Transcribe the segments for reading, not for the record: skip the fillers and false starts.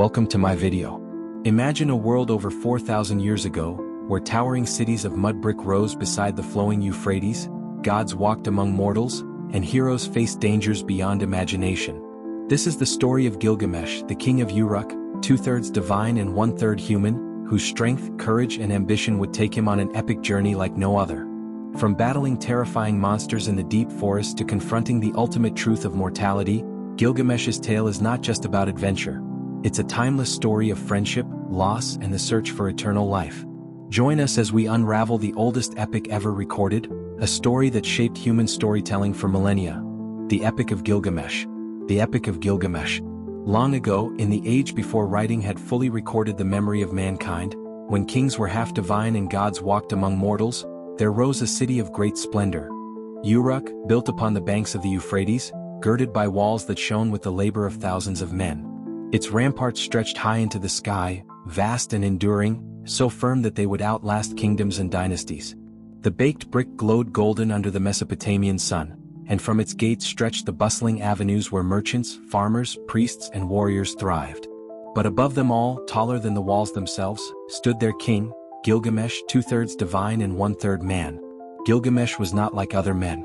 welcome to my video. Imagine a world over 4,000 years ago, where towering cities of mud brick rose beside the flowing Euphrates, gods walked among mortals, and heroes faced dangers beyond imagination. This is the story of Gilgamesh, the king of Uruk, 2/3 divine and 1/3 human, whose strength, courage and ambition would take him on an epic journey like no other. From battling terrifying monsters in the deep forest to confronting the ultimate truth of mortality, Gilgamesh's tale is not just about adventure. It's a timeless story of friendship, loss and the search for eternal life. Join us as we unravel the oldest epic ever recorded, a story that shaped human storytelling for millennia. The Epic of Gilgamesh. The Epic of Gilgamesh. Long ago, in the age before writing had fully recorded the memory of mankind, when kings were half divine and gods walked among mortals, there rose a city of great splendor. Uruk, built upon the banks of the Euphrates, girded by walls that shone with the labor of thousands of men. Its ramparts stretched high into the sky, vast and enduring, so firm that they would outlast kingdoms and dynasties. The baked brick glowed golden under the Mesopotamian sun, and from its gates stretched the bustling avenues where merchants, farmers, priests and warriors thrived. But above them all, taller than the walls themselves, stood their king, Gilgamesh, 2/3 divine and 1/3 man. Gilgamesh was not like other men.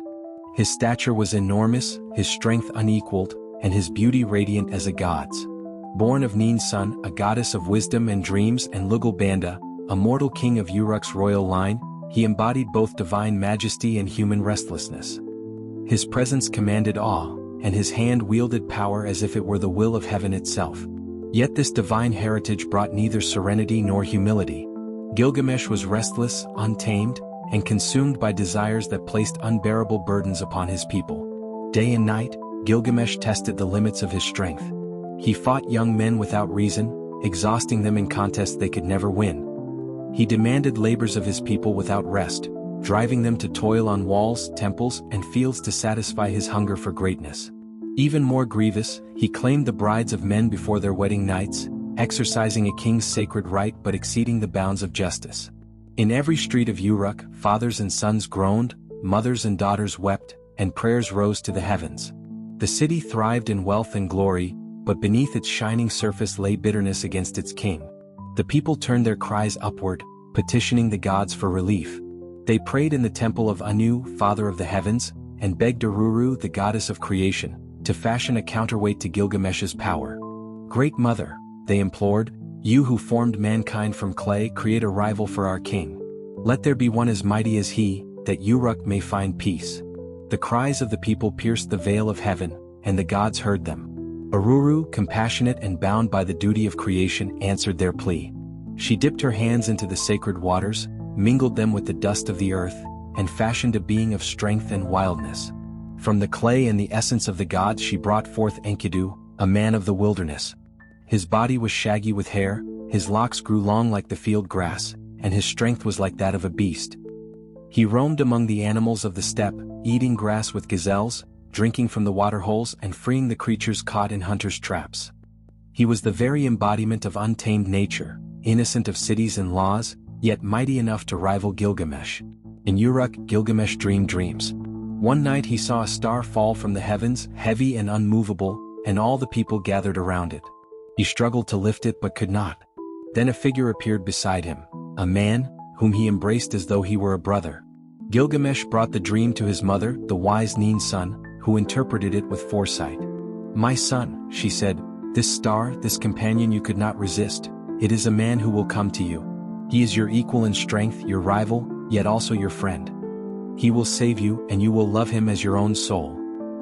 His stature was enormous, his strength unequaled, and his beauty radiant as a god's. Born of Nin's son, a goddess of wisdom and dreams, and Lugalbanda, a mortal king of Uruk's royal line, he embodied both divine majesty and human restlessness. His presence commanded awe, and his hand wielded power as if it were the will of heaven itself. Yet this divine heritage brought neither serenity nor humility. Gilgamesh was restless, untamed, and consumed by desires that placed unbearable burdens upon his people. Day and night, Gilgamesh tested the limits of his strength. He fought young men without reason, exhausting them in contests they could never win. He demanded labors of his people without rest, driving them to toil on walls, temples, and fields to satisfy his hunger for greatness. Even more grievous, he claimed the brides of men before their wedding nights, exercising a king's sacred right but exceeding the bounds of justice. In every street of Uruk, fathers and sons groaned, mothers and daughters wept, and prayers rose to the heavens. The city thrived in wealth and glory, but beneath its shining surface lay bitterness against its king. The people turned their cries upward, petitioning the gods for relief. They prayed in the temple of Anu, father of the heavens, and begged Aruru, the goddess of creation, to fashion a counterweight to Gilgamesh's power. Great Mother, they implored, you who formed mankind from clay, create a rival for our king. Let there be one as mighty as he, that Uruk may find peace. The cries of the people pierced the veil of heaven, and the gods heard them. Aruru, compassionate and bound by the duty of creation, answered their plea. She dipped her hands into the sacred waters, mingled them with the dust of the earth, and fashioned a being of strength and wildness. From the clay and the essence of the gods she brought forth Enkidu, a man of the wilderness. His body was shaggy with hair, his locks grew long like the field grass, and his strength was like that of a beast. He roamed among the animals of the steppe, eating grass with gazelles, drinking from the waterholes and freeing the creatures caught in hunters' traps. He was the very embodiment of untamed nature, innocent of cities and laws, yet mighty enough to rival Gilgamesh. In Uruk, Gilgamesh dreamed dreams. One night he saw a star fall from the heavens, heavy and unmovable, and all the people gathered around it. He struggled to lift it but could not. Then a figure appeared beside him, a man, whom he embraced as though he were a brother. Gilgamesh brought the dream to his mother, the wise Nin's son, who interpreted it with foresight. My son, she said, this star, this companion you could not resist, it is a man who will come to you. He is your equal in strength, your rival, yet also your friend. He will save you, and you will love him as your own soul.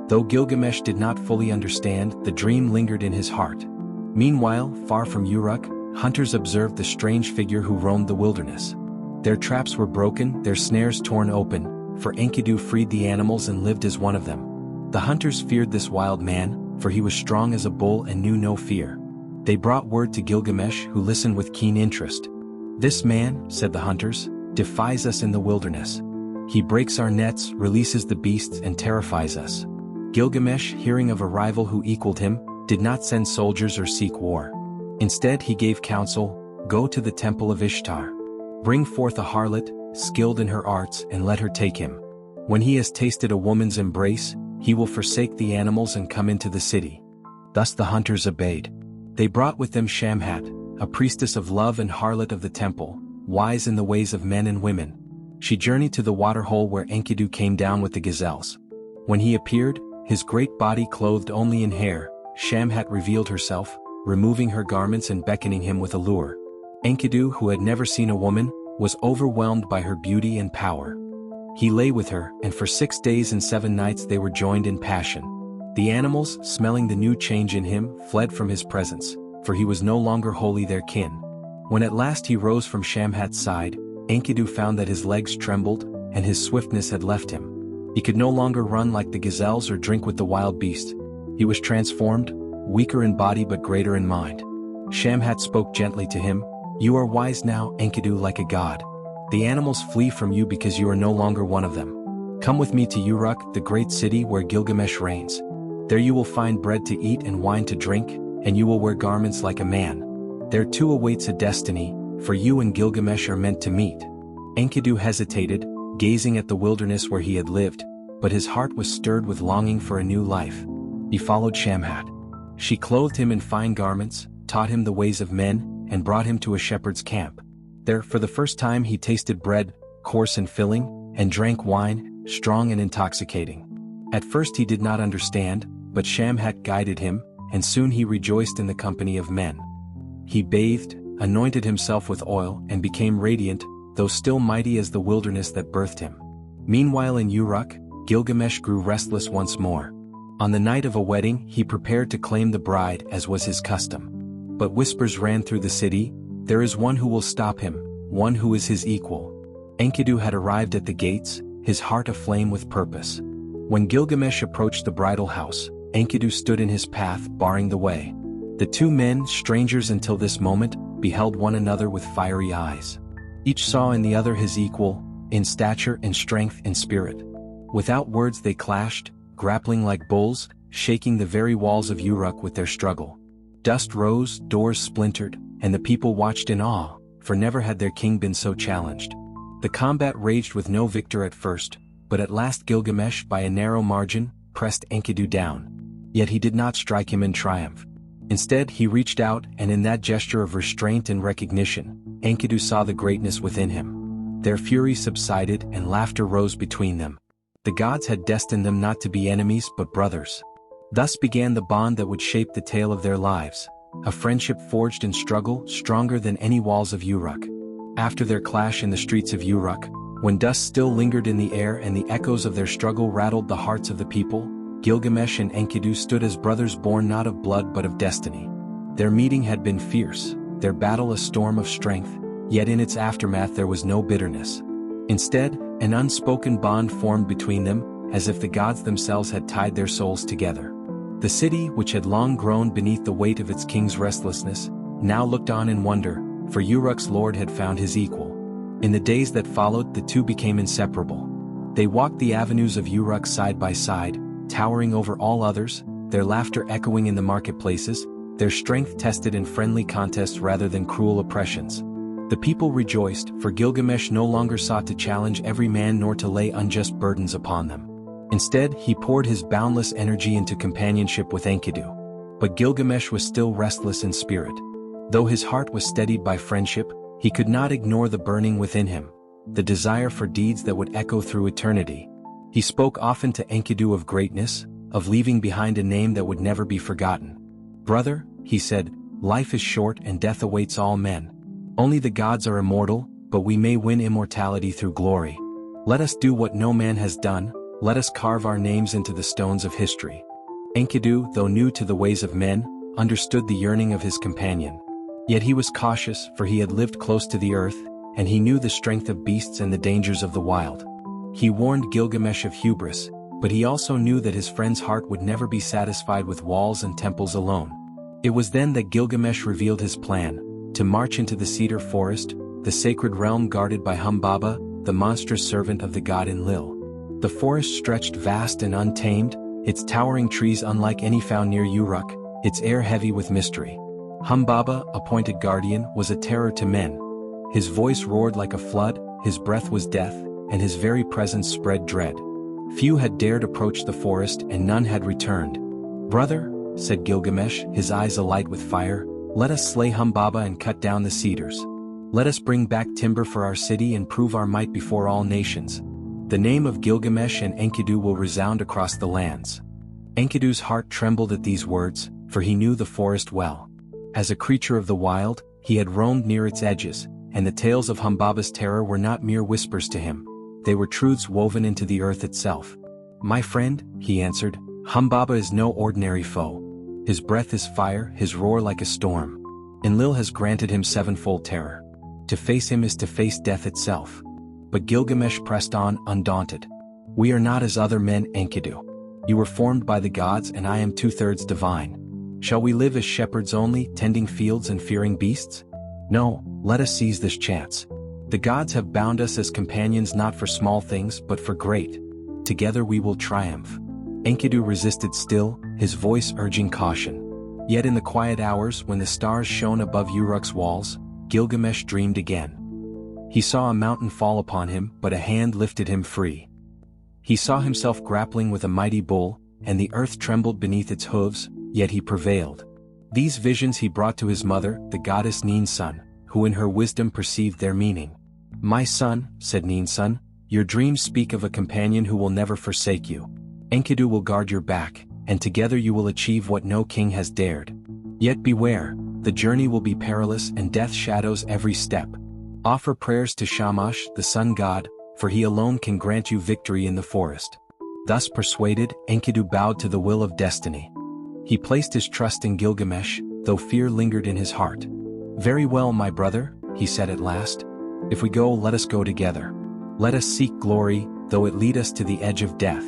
Though Gilgamesh did not fully understand, the dream lingered in his heart. Meanwhile, far from Uruk, hunters observed the strange figure who roamed the wilderness. Their traps were broken, their snares torn open, for Enkidu freed the animals and lived as one of them. The hunters feared this wild man, for he was strong as a bull and knew no fear. They brought word to Gilgamesh, who listened with keen interest. This man, said the hunters, defies us in the wilderness. He breaks our nets, releases the beasts and terrifies us. Gilgamesh, hearing of a rival who equaled him, did not send soldiers or seek war. Instead he gave counsel, go to the temple of Ishtar. Bring forth a harlot, skilled in her arts, and let her take him. When he has tasted a woman's embrace, he will forsake the animals and come into the city. Thus the hunters obeyed. They brought with them Shamhat, a priestess of love and harlot of the temple, wise in the ways of men and women. She journeyed to the waterhole where Enkidu came down with the gazelles. When he appeared, his great body clothed only in hair, Shamhat revealed herself, removing her garments and beckoning him with a lure. Enkidu, who had never seen a woman, was overwhelmed by her beauty and power. He lay with her, and for 6 days and 7 nights they were joined in passion. The animals, smelling the new change in him, fled from his presence, for he was no longer wholly their kin. When at last he rose from Shamhat's side, Enkidu found that his legs trembled, and his swiftness had left him. He could no longer run like the gazelles or drink with the wild beast. He was transformed, weaker in body but greater in mind. Shamhat spoke gently to him, "You are wise now, Enkidu, like a god. The animals flee from you because you are no longer one of them. Come with me to Uruk, the great city where Gilgamesh reigns. There you will find bread to eat and wine to drink, and you will wear garments like a man. There too awaits a destiny, for you and Gilgamesh are meant to meet." Enkidu hesitated, gazing at the wilderness where he had lived, but his heart was stirred with longing for a new life. He followed Shamhat. She clothed him in fine garments, taught him the ways of men, and brought him to a shepherd's camp. There, for the first time, he tasted bread, coarse and filling, and drank wine, strong and intoxicating. At first he did not understand, but Shamhat guided him, and soon he rejoiced in the company of men. He bathed, anointed himself with oil, and became radiant, though still mighty as the wilderness that birthed him. Meanwhile in Uruk, Gilgamesh grew restless once more. On the night of a wedding, he prepared to claim the bride as was his custom. But whispers ran through the city, "There is one who will stop him, one who is his equal." Enkidu had arrived at the gates, his heart aflame with purpose. When Gilgamesh approached the bridal house, Enkidu stood in his path, barring the way. The two men, strangers until this moment, beheld one another with fiery eyes. Each saw in the other his equal, in stature, in strength, in spirit. Without words they clashed, grappling like bulls, shaking the very walls of Uruk with their struggle. Dust rose, doors splintered, and the people watched in awe, for never had their king been so challenged. The combat raged with no victor at first, but at last Gilgamesh, by a narrow margin, pressed Enkidu down. Yet he did not strike him in triumph. Instead he reached out, and in that gesture of restraint and recognition, Enkidu saw the greatness within him. Their fury subsided and laughter rose between them. The gods had destined them not to be enemies but brothers. Thus began the bond that would shape the tale of their lives, a friendship forged in struggle, stronger than any walls of Uruk. After their clash in the streets of Uruk, when dust still lingered in the air and the echoes of their struggle rattled the hearts of the people, Gilgamesh and Enkidu stood as brothers born not of blood but of destiny. Their meeting had been fierce, their battle a storm of strength, yet in its aftermath there was no bitterness. Instead, an unspoken bond formed between them, as if the gods themselves had tied their souls together. The city, which had long groaned beneath the weight of its king's restlessness, now looked on in wonder, for Uruk's lord had found his equal. In the days that followed, the two became inseparable. They walked the avenues of Uruk side by side, towering over all others, their laughter echoing in the marketplaces, their strength tested in friendly contests rather than cruel oppressions. The people rejoiced, for Gilgamesh no longer sought to challenge every man nor to lay unjust burdens upon them. Instead, he poured his boundless energy into companionship with Enkidu. But Gilgamesh was still restless in spirit. Though his heart was steadied by friendship, he could not ignore the burning within him, the desire for deeds that would echo through eternity. He spoke often to Enkidu of greatness, of leaving behind a name that would never be forgotten. "Brother," he said, "life is short and death awaits all men. Only the gods are immortal, but we may win immortality through glory. Let us do what no man has done, let us carve our names into the stones of history." Enkidu, though new to the ways of men, understood the yearning of his companion. Yet he was cautious, for he had lived close to the earth, and he knew the strength of beasts and the dangers of the wild. He warned Gilgamesh of hubris, but he also knew that his friend's heart would never be satisfied with walls and temples alone. It was then that Gilgamesh revealed his plan, to march into the cedar forest, the sacred realm guarded by Humbaba, the monstrous servant of the god Enlil. The forest stretched vast and untamed, its towering trees unlike any found near Uruk, its air heavy with mystery. Humbaba, appointed guardian, was a terror to men. His voice roared like a flood, his breath was death, and his very presence spread dread. Few had dared approach the forest and none had returned. "Brother," said Gilgamesh, his eyes alight with fire, "let us slay Humbaba and cut down the cedars. Let us bring back timber for our city and prove our might before all nations. The name of Gilgamesh and Enkidu will resound across the lands." Enkidu's heart trembled at these words, for he knew the forest well. As a creature of the wild, he had roamed near its edges, and the tales of Humbaba's terror were not mere whispers to him. They were truths woven into the earth itself. "My friend," he answered, "Humbaba is no ordinary foe. His breath is fire, his roar like a storm. Enlil has granted him sevenfold terror. To face him is to face death itself." But Gilgamesh pressed on, undaunted. "We are not as other men, Enkidu. You were formed by the gods and I am 2/3 divine. Shall we live as shepherds only, tending fields and fearing beasts? No, let us seize this chance. The gods have bound us as companions not for small things but for great. Together we will triumph." Enkidu resisted still, his voice urging caution. Yet in the quiet hours when the stars shone above Uruk's walls, Gilgamesh dreamed again. He saw a mountain fall upon him, but a hand lifted him free. He saw himself grappling with a mighty bull, and the earth trembled beneath its hooves, yet he prevailed. These visions he brought to his mother, the goddess Ninsun, who in her wisdom perceived their meaning. "My son," said Ninsun, "your dreams speak of a companion who will never forsake you. Enkidu will guard your back, and together you will achieve what no king has dared. Yet beware, the journey will be perilous and death shadows every step. Offer prayers to Shamash, the sun god, for he alone can grant you victory in the forest." Thus persuaded, Enkidu bowed to the will of destiny. He placed his trust in Gilgamesh, though fear lingered in his heart. "Very well, my brother," he said at last. "If we go, let us go together. Let us seek glory, though it lead us to the edge of death."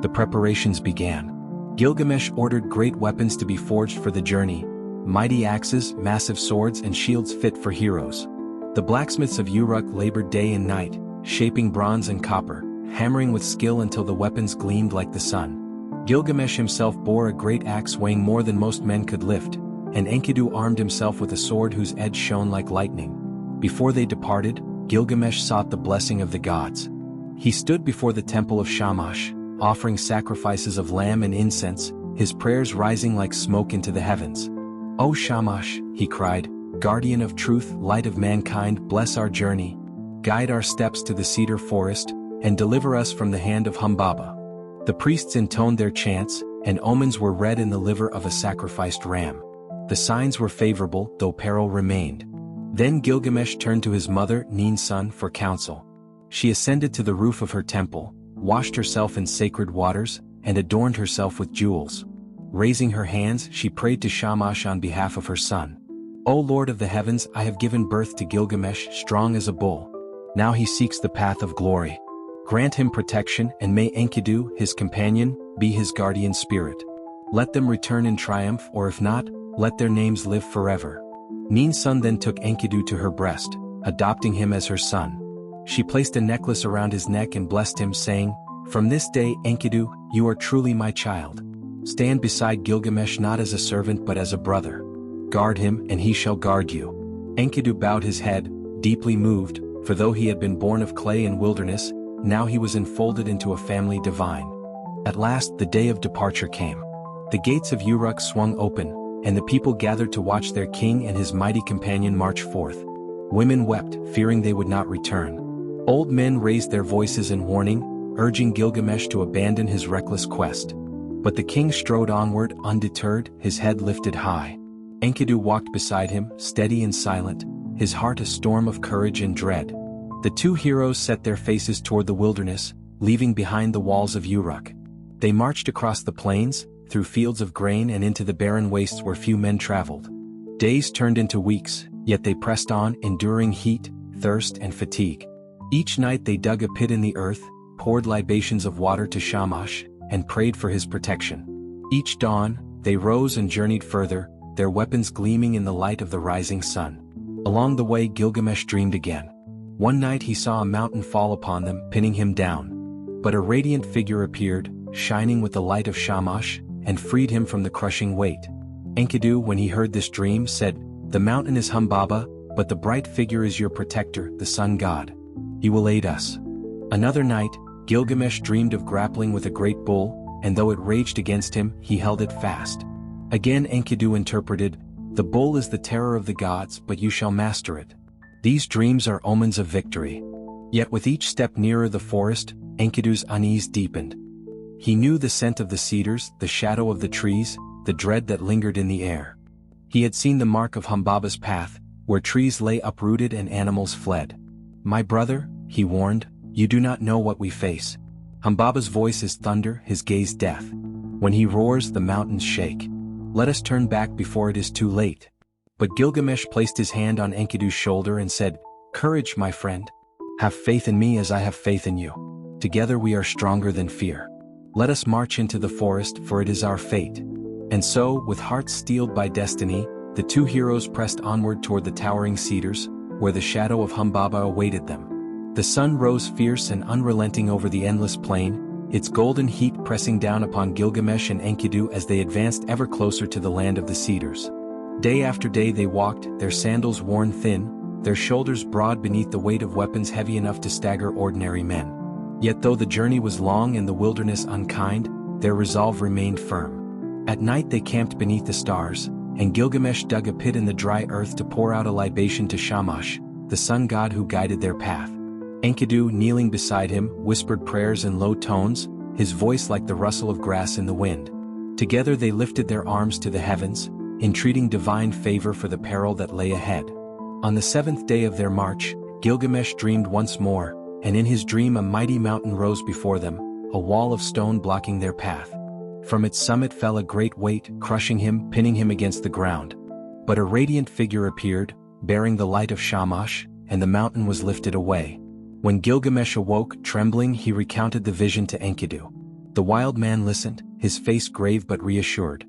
The preparations began. Gilgamesh ordered great weapons to be forged for the journey, mighty axes, massive swords and shields fit for heroes. The blacksmiths of Uruk labored day and night, shaping bronze and copper, hammering with skill until the weapons gleamed like the sun. Gilgamesh himself bore a great axe weighing more than most men could lift, and Enkidu armed himself with a sword whose edge shone like lightning. Before they departed, Gilgamesh sought the blessing of the gods. He stood before the temple of Shamash, offering sacrifices of lamb and incense, his prayers rising like smoke into the heavens. "O Shamash," he cried, "guardian of truth, light of mankind, bless our journey. Guide our steps to the cedar forest, and deliver us from the hand of Humbaba." The priests intoned their chants, and omens were read in the liver of a sacrificed ram. The signs were favorable, though peril remained. Then Gilgamesh turned to his mother, Ninsun, for counsel. She ascended to the roof of her temple, washed herself in sacred waters, and adorned herself with jewels. Raising her hands, she prayed to Shamash on behalf of her son. "O Lord of the heavens, I have given birth to Gilgamesh, strong as a bull. Now he seeks the path of glory. Grant him protection, and may Enkidu, his companion, be his guardian spirit. Let them return in triumph, or if not, let their names live forever." Ninsun then took Enkidu to her breast, adopting him as her son. She placed a necklace around his neck and blessed him, saying, "From this day, Enkidu, you are truly my child. Stand beside Gilgamesh not as a servant but as a brother. Guard him, and he shall guard you." Enkidu bowed his head, deeply moved, for though he had been born of clay and wilderness, now he was enfolded into a family divine. At last the day of departure came. The gates of Uruk swung open, and the people gathered to watch their king and his mighty companion march forth. Women wept, fearing they would not return. Old men raised their voices in warning, urging Gilgamesh to abandon his reckless quest. But the king strode onward, undeterred, his head lifted high. Enkidu walked beside him, steady and silent, his heart a storm of courage and dread. The two heroes set their faces toward the wilderness, leaving behind the walls of Uruk. They marched across the plains, through fields of grain and into the barren wastes where few men traveled. Days turned into weeks, yet they pressed on, enduring heat, thirst and fatigue. Each night they dug a pit in the earth, poured libations of water to Shamash, and prayed for his protection. Each dawn, they rose and journeyed further, their weapons gleaming in the light of the rising sun. Along the way Gilgamesh dreamed again. One night he saw a mountain fall upon them, pinning him down. But a radiant figure appeared, shining with the light of Shamash, and freed him from the crushing weight. Enkidu, when he heard this dream, said, "The mountain is Humbaba, but the bright figure is your protector, the sun god. He will aid us." Another night, Gilgamesh dreamed of grappling with a great bull, and though it raged against him, he held it fast. Again Enkidu interpreted, "The bull is the terror of the gods, but you shall master it." These dreams are omens of victory. Yet with each step nearer the forest, Enkidu's unease deepened. He knew the scent of the cedars, the shadow of the trees, the dread that lingered in the air. He had seen the mark of Humbaba's path, where trees lay uprooted and animals fled. "My brother," he warned, "you do not know what we face. Humbaba's voice is thunder, his gaze death. When he roars, the mountains shake. Let us turn back before it is too late." But Gilgamesh placed his hand on Enkidu's shoulder and said, "Courage, my friend. Have faith in me as I have faith in you. Together we are stronger than fear. Let us march into the forest, for it is our fate." And so, with hearts steeled by destiny, the two heroes pressed onward toward the towering cedars, where the shadow of Humbaba awaited them. The sun rose fierce and unrelenting over the endless plain, its golden heat pressing down upon Gilgamesh and Enkidu as they advanced ever closer to the land of the cedars. Day after day they walked, their sandals worn thin, their shoulders broad beneath the weight of weapons heavy enough to stagger ordinary men. Yet though the journey was long and the wilderness unkind, their resolve remained firm. At night they camped beneath the stars, and Gilgamesh dug a pit in the dry earth to pour out a libation to Shamash, the sun god who guided their path. Enkidu, kneeling beside him, whispered prayers in low tones, his voice like the rustle of grass in the wind. Together they lifted their arms to the heavens, entreating divine favor for the peril that lay ahead. On the seventh day of their march, Gilgamesh dreamed once more, and in his dream a mighty mountain rose before them, a wall of stone blocking their path. From its summit fell a great weight, crushing him, pinning him against the ground. But a radiant figure appeared, bearing the light of Shamash, and the mountain was lifted away. When Gilgamesh awoke, trembling, he recounted the vision to Enkidu. The wild man listened, his face grave but reassured.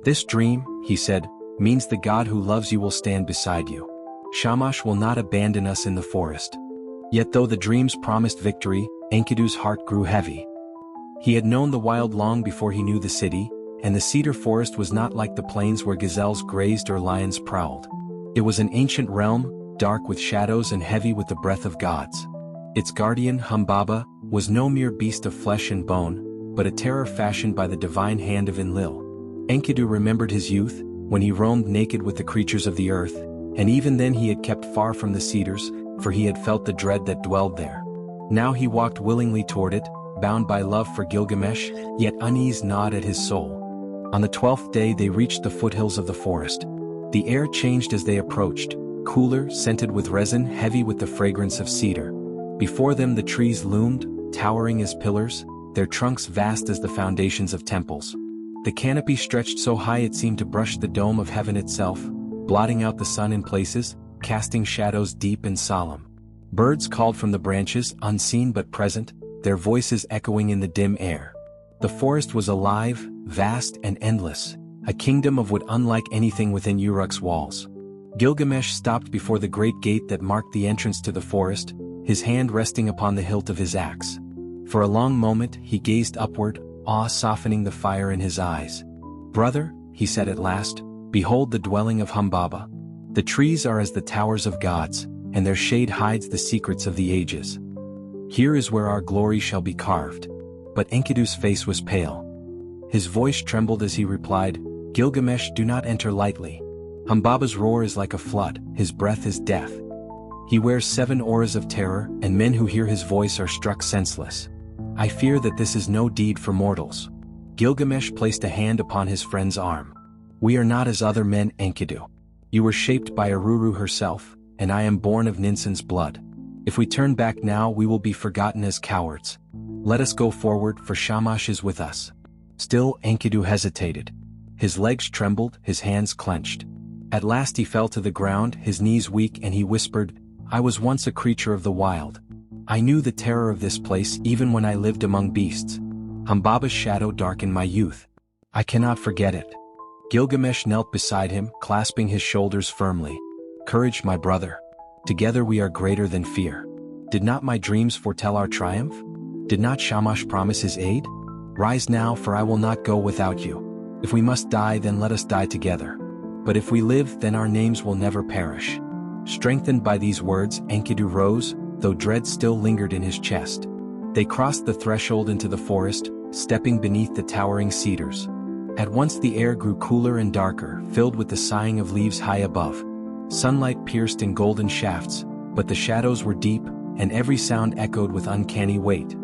"This dream," he said, "means the God who loves you will stand beside you. Shamash will not abandon us in the forest." Yet though the dreams promised victory, Enkidu's heart grew heavy. He had known the wild long before he knew the city, and the cedar forest was not like the plains where gazelles grazed or lions prowled. It was an ancient realm, dark with shadows and heavy with the breath of gods. Its guardian, Humbaba, was no mere beast of flesh and bone, but a terror fashioned by the divine hand of Enlil. Enkidu remembered his youth, when he roamed naked with the creatures of the earth, and even then he had kept far from the cedars, for he had felt the dread that dwelled there. Now he walked willingly toward it, bound by love for Gilgamesh, yet unease gnawed at his soul. On the 12th day they reached the foothills of the forest. The air changed as they approached, cooler, scented with resin, heavy with the fragrance of cedar. Before them the trees loomed, towering as pillars, their trunks vast as the foundations of temples. The canopy stretched so high it seemed to brush the dome of heaven itself, blotting out the sun in places, casting shadows deep and solemn. Birds called from the branches, unseen but present, their voices echoing in the dim air. The forest was alive, vast and endless, a kingdom of wood unlike anything within Uruk's walls. Gilgamesh stopped before the great gate that marked the entrance to the forest, his hand resting upon the hilt of his axe. For a long moment he gazed upward, awe softening the fire in his eyes. "Brother," he said at last, "behold the dwelling of Humbaba. The trees are as the towers of gods, and their shade hides the secrets of the ages. Here is where our glory shall be carved." But Enkidu's face was pale. His voice trembled as he replied, "Gilgamesh, do not enter lightly. Humbaba's roar is like a flood, his breath is death. He wears 7 auras of terror, and men who hear his voice are struck senseless. I fear that this is no deed for mortals." Gilgamesh placed a hand upon his friend's arm. "We are not as other men, Enkidu. You were shaped by Aruru herself, and I am born of Ninsin's blood. If we turn back now we will be forgotten as cowards. Let us go forward, for Shamash is with us." Still Enkidu hesitated. His legs trembled, his hands clenched. At last he fell to the ground, his knees weak, and he whispered, "I was once a creature of the wild. I knew the terror of this place even when I lived among beasts. Humbaba's shadow darkened my youth. I cannot forget it." Gilgamesh knelt beside him, clasping his shoulders firmly. "Courage, my brother. Together we are greater than fear. Did not my dreams foretell our triumph? Did not Shamash promise his aid? Rise now, for I will not go without you. If we must die, then let us die together. But if we live, then our names will never perish." Strengthened by these words, Enkidu rose, though dread still lingered in his chest. They crossed the threshold into the forest, stepping beneath the towering cedars. At once the air grew cooler and darker, filled with the sighing of leaves high above. Sunlight pierced in golden shafts, but the shadows were deep, and every sound echoed with uncanny weight.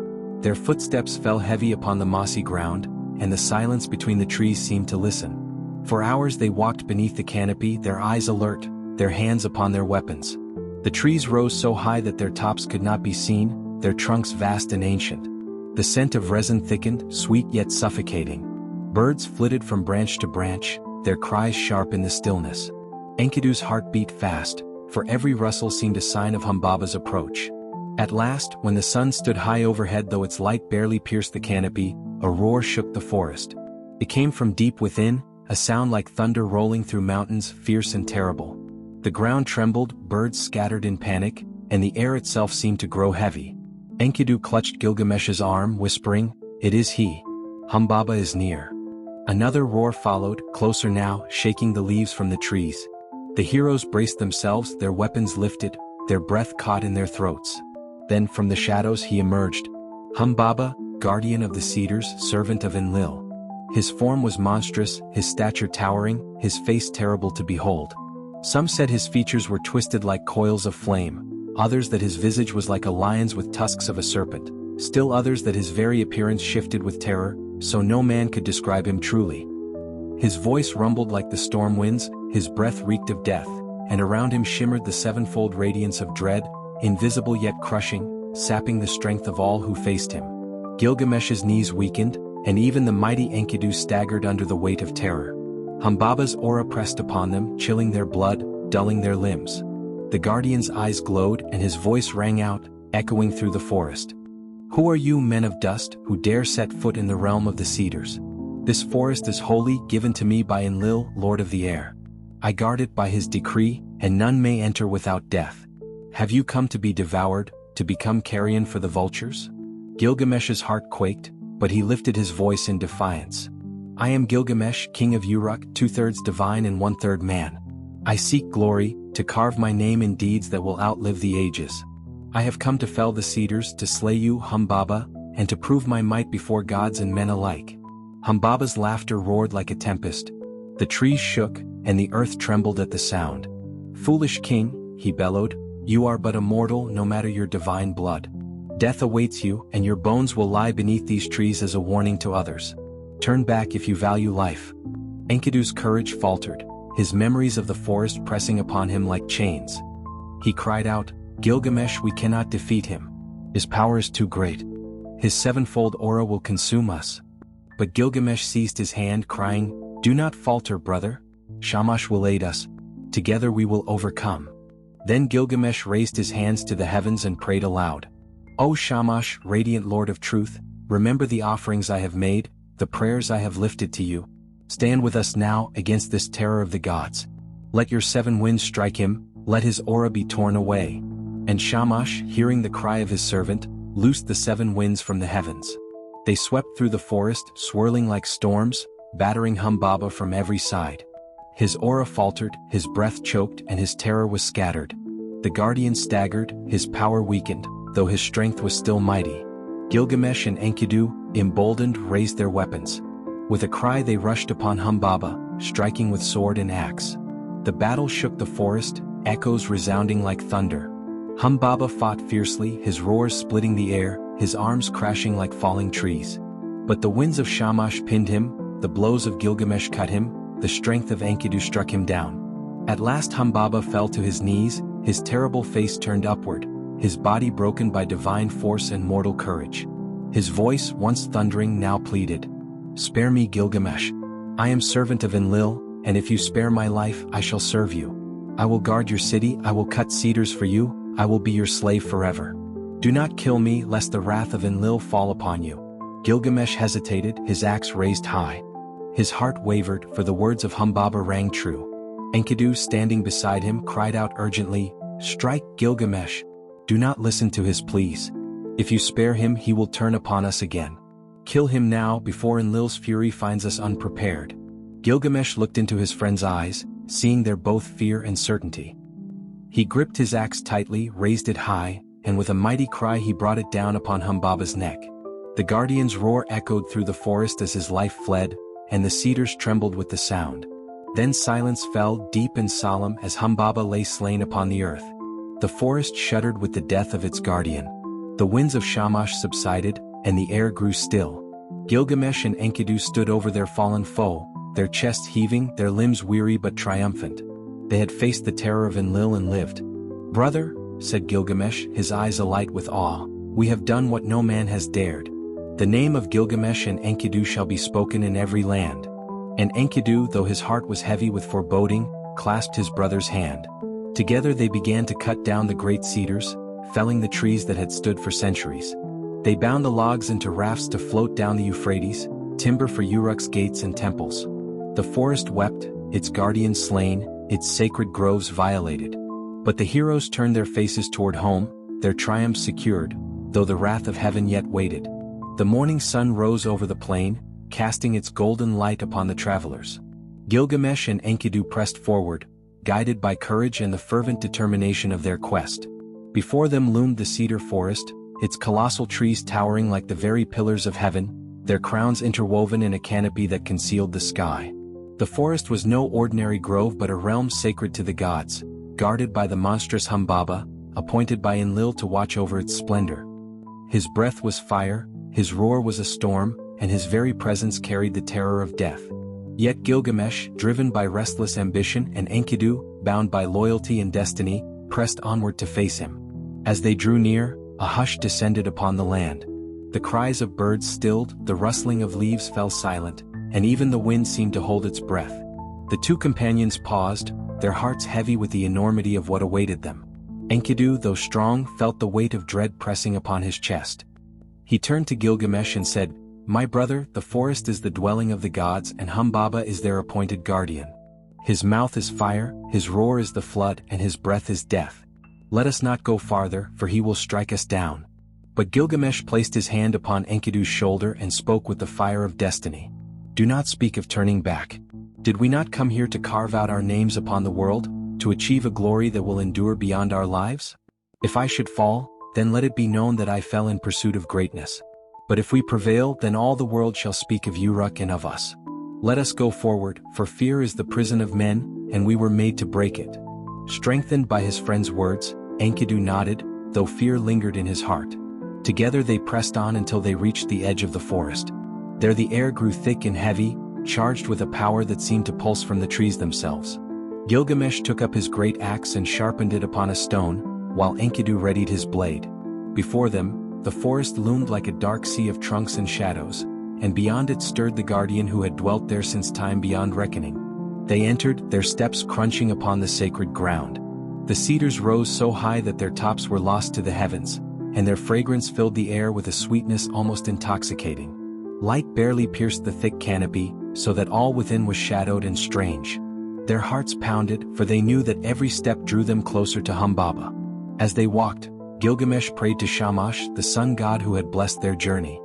Their footsteps fell heavy upon the mossy ground, and the silence between the trees seemed to listen. For hours they walked beneath the canopy, their eyes alert, their hands upon their weapons. The trees rose so high that their tops could not be seen, their trunks vast and ancient. The scent of resin thickened, sweet yet suffocating. Birds flitted from branch to branch, their cries sharp in the stillness. Enkidu's heart beat fast, for every rustle seemed a sign of Humbaba's approach. At last, when the sun stood high overhead though its light barely pierced the canopy, a roar shook the forest. It came from deep within, a sound like thunder rolling through mountains, fierce and terrible. The ground trembled, birds scattered in panic, and the air itself seemed to grow heavy. Enkidu clutched Gilgamesh's arm, whispering, "It is he. Humbaba is near." Another roar followed, closer now, shaking the leaves from the trees. The heroes braced themselves, their weapons lifted, their breath caught in their throats. Then from the shadows he emerged. Humbaba, guardian of the cedars, servant of Enlil. His form was monstrous, his stature towering, his face terrible to behold. Some said his features were twisted like coils of flame, others that his visage was like a lion's with tusks of a serpent, still others that his very appearance shifted with terror, so no man could describe him truly. His voice rumbled like the storm winds, his breath reeked of death, and around him shimmered the sevenfold radiance of dread, invisible yet crushing, sapping the strength of all who faced him. Gilgamesh's knees weakened, and even the mighty Enkidu staggered under the weight of terror. Humbaba's aura pressed upon them, chilling their blood, dulling their limbs. The guardian's eyes glowed, and his voice rang out, echoing through the forest. "Who are you, men of dust, who dare set foot in the realm of the cedars? This forest is holy, given to me by Enlil, Lord of the air. I guard it by his decree, and none may enter without death. Have you come to be devoured, to become carrion for the vultures?" Gilgamesh's heart quaked, but he lifted his voice in defiance. "I am Gilgamesh, king of Uruk, 2/3 divine and 1/3 man. I seek glory, to carve my name in deeds that will outlive the ages. I have come to fell the cedars, to slay you, Humbaba, and to prove my might before gods and men alike." Humbaba's laughter roared like a tempest. The trees shook, and the earth trembled at the sound. "Foolish king," he bellowed, "you are but a mortal no matter your divine blood. Death awaits you, and your bones will lie beneath these trees as a warning to others. Turn back if you value life." Enkidu's courage faltered, his memories of the forest pressing upon him like chains. He cried out, "Gilgamesh, we cannot defeat him. His power is too great. His sevenfold aura will consume us." But Gilgamesh seized his hand, crying, "Do not falter, brother. Shamash will aid us. Together we will overcome." Then Gilgamesh raised his hands to the heavens and prayed aloud. "O Shamash, radiant Lord of truth, remember the offerings I have made, the prayers I have lifted to you. Stand with us now against this terror of the gods. Let your 7 winds strike him, let his aura be torn away." And Shamash, hearing the cry of his servant, loosed the 7 winds from the heavens. They swept through the forest, swirling like storms, battering Humbaba from every side. His aura faltered, his breath choked, and his terror was scattered. The guardian staggered, his power weakened, though his strength was still mighty. Gilgamesh and Enkidu, emboldened, raised their weapons. With a cry they rushed upon Humbaba, striking with sword and axe. The battle shook the forest, echoes resounding like thunder. Humbaba fought fiercely, his roars splitting the air, his arms crashing like falling trees. But the winds of Shamash pinned him, the blows of Gilgamesh cut him, the strength of Enkidu struck him down. At last Humbaba fell to his knees, his terrible face turned upward, his body broken by divine force and mortal courage. His voice, once thundering, now pleaded, "Spare me, Gilgamesh. I am servant of Enlil, and if you spare my life, I shall serve you. I will guard your city, I will cut cedars for you, I will be your slave forever. Do not kill me, lest the wrath of Enlil fall upon you." Gilgamesh hesitated, his axe raised high. His heart wavered, for the words of Humbaba rang true. Enkidu, standing beside him, cried out urgently, "Strike, Gilgamesh. Do not listen to his pleas. If you spare him, he will turn upon us again. Kill him now, before Enlil's fury finds us unprepared." Gilgamesh looked into his friend's eyes, seeing there both fear and certainty. He gripped his axe tightly, raised it high, and with a mighty cry he brought it down upon Humbaba's neck. The guardian's roar echoed through the forest as his life fled, and the cedars trembled with the sound. Then silence fell deep and solemn as Humbaba lay slain upon the earth. The forest shuddered with the death of its guardian. The winds of Shamash subsided, and the air grew still. Gilgamesh and Enkidu stood over their fallen foe, their chests heaving, their limbs weary but triumphant. They had faced the terror of Enlil and lived. "Brother," said Gilgamesh, his eyes alight with awe, "we have done what no man has dared. The name of Gilgamesh and Enkidu shall be spoken in every land." And Enkidu, though his heart was heavy with foreboding, clasped his brother's hand. Together they began to cut down the great cedars, felling the trees that had stood for centuries. They bound the logs into rafts to float down the Euphrates, timber for Uruk's gates and temples. The forest wept, its guardians slain, its sacred groves violated. But the heroes turned their faces toward home, their triumphs secured, though the wrath of heaven yet waited. The morning sun rose over the plain, casting its golden light upon the travelers. Gilgamesh and Enkidu pressed forward, guided by courage and the fervent determination of their quest. Before them loomed the cedar forest, its colossal trees towering like the very pillars of heaven, their crowns interwoven in a canopy that concealed the sky. The forest was no ordinary grove but a realm sacred to the gods, guarded by the monstrous Humbaba, appointed by Enlil to watch over its splendor. His breath was fire, his roar was a storm, and his very presence carried the terror of death. Yet Gilgamesh, driven by restless ambition, and Enkidu, bound by loyalty and destiny, pressed onward to face him. As they drew near, a hush descended upon the land. The cries of birds stilled, the rustling of leaves fell silent, and even the wind seemed to hold its breath. The two companions paused, their hearts heavy with the enormity of what awaited them. Enkidu, though strong, felt the weight of dread pressing upon his chest. He turned to Gilgamesh and said, "My brother, the forest is the dwelling of the gods and Humbaba is their appointed guardian. His mouth is fire, his roar is the flood, and his breath is death. Let us not go farther, for he will strike us down." But Gilgamesh placed his hand upon Enkidu's shoulder and spoke with the fire of destiny. "Do not speak of turning back. Did we not come here to carve out our names upon the world, to achieve a glory that will endure beyond our lives? If I should fall, then let it be known that I fell in pursuit of greatness. But if we prevail, then all the world shall speak of Uruk and of us. Let us go forward, for fear is the prison of men, and we were made to break it." Strengthened by his friend's words, Enkidu nodded, though fear lingered in his heart. Together they pressed on until they reached the edge of the forest. There the air grew thick and heavy, charged with a power that seemed to pulse from the trees themselves. Gilgamesh took up his great axe and sharpened it upon a stone, while Enkidu readied his blade. Before them, the forest loomed like a dark sea of trunks and shadows, and beyond it stirred the guardian who had dwelt there since time beyond reckoning. They entered, their steps crunching upon the sacred ground. The cedars rose so high that their tops were lost to the heavens, and their fragrance filled the air with a sweetness almost intoxicating. Light barely pierced the thick canopy, so that all within was shadowed and strange. Their hearts pounded, for they knew that every step drew them closer to Humbaba. As they walked, Gilgamesh prayed to Shamash, the sun god who had blessed their journey.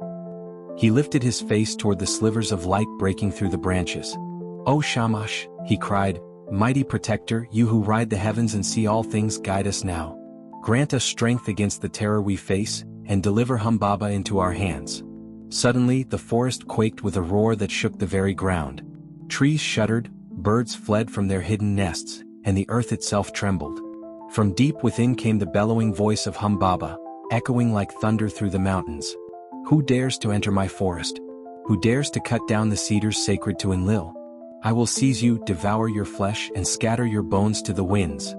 He lifted his face toward the slivers of light breaking through the branches. "O Shamash," he cried, "mighty protector, you who ride the heavens and see all things, guide us now. Grant us strength against the terror we face, and deliver Humbaba into our hands." Suddenly the forest quaked with a roar that shook the very ground. Trees shuddered, birds fled from their hidden nests, and the earth itself trembled. From deep within came the bellowing voice of Humbaba, echoing like thunder through the mountains. "Who dares to enter my forest? Who dares to cut down the cedars sacred to Enlil? I will seize you, devour your flesh, and scatter your bones to the winds."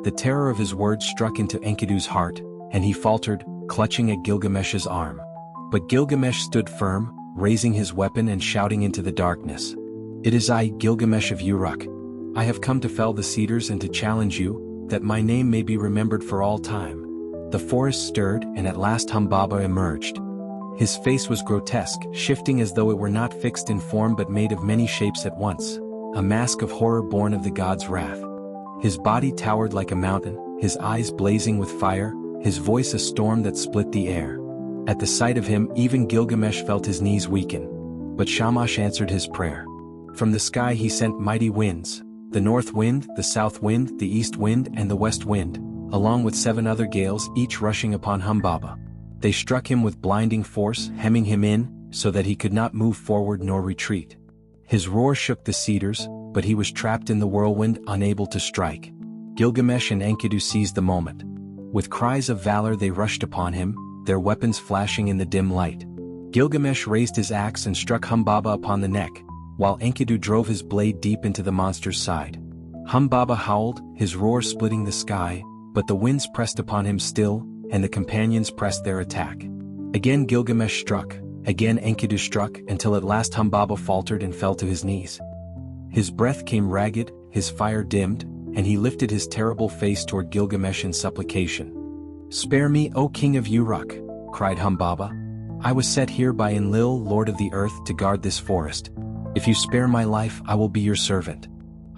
The terror of his words struck into Enkidu's heart, and he faltered, clutching at Gilgamesh's arm. But Gilgamesh stood firm, raising his weapon and shouting into the darkness. "It is I, Gilgamesh of Uruk. I have come to fell the cedars and to challenge you, that my name may be remembered for all time." The forest stirred, and at last Humbaba emerged. His face was grotesque, shifting as though it were not fixed in form but made of many shapes at once, a mask of horror born of the god's wrath. His body towered like a mountain, his eyes blazing with fire, his voice a storm that split the air. At the sight of him, even Gilgamesh felt his knees weaken. But Shamash answered his prayer. From the sky he sent mighty winds, the north wind, the south wind, the east wind, and the west wind, along with 7 other gales, each rushing upon Humbaba. They struck him with blinding force, hemming him in, so that he could not move forward nor retreat. His roar shook the cedars, but he was trapped in the whirlwind, unable to strike. Gilgamesh and Enkidu seized the moment. With cries of valor they rushed upon him, their weapons flashing in the dim light. Gilgamesh raised his axe and struck Humbaba upon the neck, while Enkidu drove his blade deep into the monster's side. Humbaba howled, his roar splitting the sky, but the winds pressed upon him still, and the companions pressed their attack. Again Gilgamesh struck, again Enkidu struck, until at last Humbaba faltered and fell to his knees. His breath came ragged, his fire dimmed, and he lifted his terrible face toward Gilgamesh in supplication. "Spare me, O king of Uruk," cried Humbaba. "I was set here by Enlil, lord of the earth, to guard this forest. If you spare my life, I will be your servant.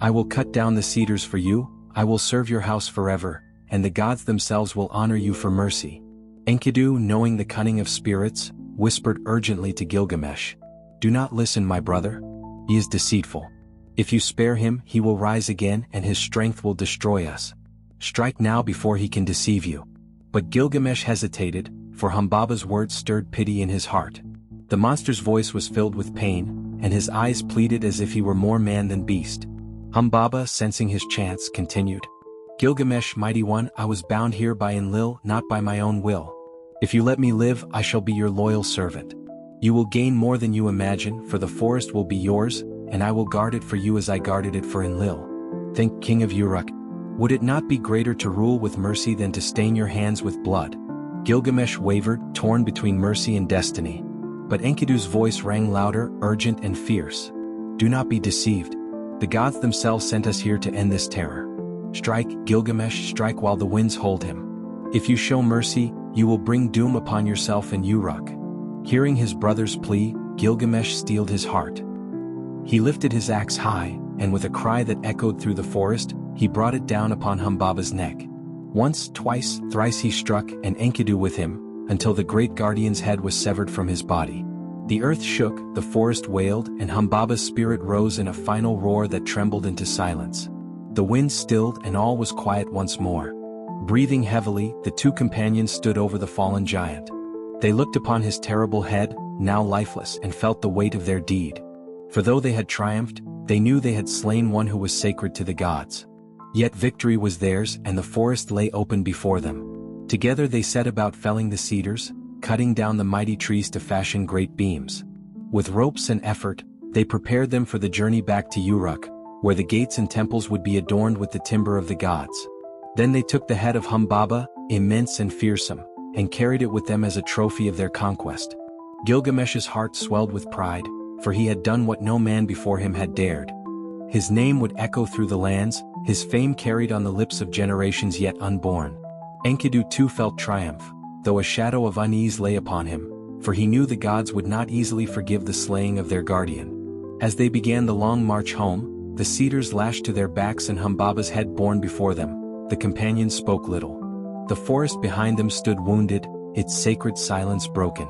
I will cut down the cedars for you, I will serve your house forever, and the gods themselves will honor you for mercy." Enkidu, knowing the cunning of spirits, whispered urgently to Gilgamesh, "Do not listen, my brother. He is deceitful. If you spare him, he will rise again and his strength will destroy us. Strike now before he can deceive you." But Gilgamesh hesitated, for Humbaba's words stirred pity in his heart. The monster's voice was filled with pain, and his eyes pleaded as if he were more man than beast. Humbaba, sensing his chance, continued, "Gilgamesh, mighty one, I was bound here by Enlil, not by my own will. If you let me live, I shall be your loyal servant. You will gain more than you imagine, for the forest will be yours, and I will guard it for you as I guarded it for Enlil. Think, king of Uruk, would it not be greater to rule with mercy than to stain your hands with blood?" Gilgamesh wavered, torn between mercy and destiny. But Enkidu's voice rang louder, urgent and fierce. "Do not be deceived. The gods themselves sent us here to end this terror. Strike, Gilgamesh, strike while the winds hold him. If you show mercy, you will bring doom upon yourself and Uruk." Hearing his brother's plea, Gilgamesh steeled his heart. He lifted his axe high, and with a cry that echoed through the forest, he brought it down upon Humbaba's neck. Once, twice, thrice he struck, and Enkidu with him, until the great guardian's head was severed from his body. The earth shook, the forest wailed, and Humbaba's spirit rose in a final roar that trembled into silence. The wind stilled and all was quiet once more. Breathing heavily, the two companions stood over the fallen giant. They looked upon his terrible head, now lifeless, and felt the weight of their deed. For though they had triumphed, they knew they had slain one who was sacred to the gods. Yet victory was theirs, and the forest lay open before them. Together they set about felling the cedars, cutting down the mighty trees to fashion great beams. With ropes and effort, they prepared them for the journey back to Uruk, where the gates and temples would be adorned with the timber of the gods. Then they took the head of Humbaba, immense and fearsome, and carried it with them as a trophy of their conquest. Gilgamesh's heart swelled with pride, for he had done what no man before him had dared. His name would echo through the lands, his fame carried on the lips of generations yet unborn. Enkidu too felt triumph, though a shadow of unease lay upon him, for he knew the gods would not easily forgive the slaying of their guardian. As they began the long march home, the cedars lashed to their backs and Humbaba's head borne before them, the companions spoke little. The forest behind them stood wounded, its sacred silence broken.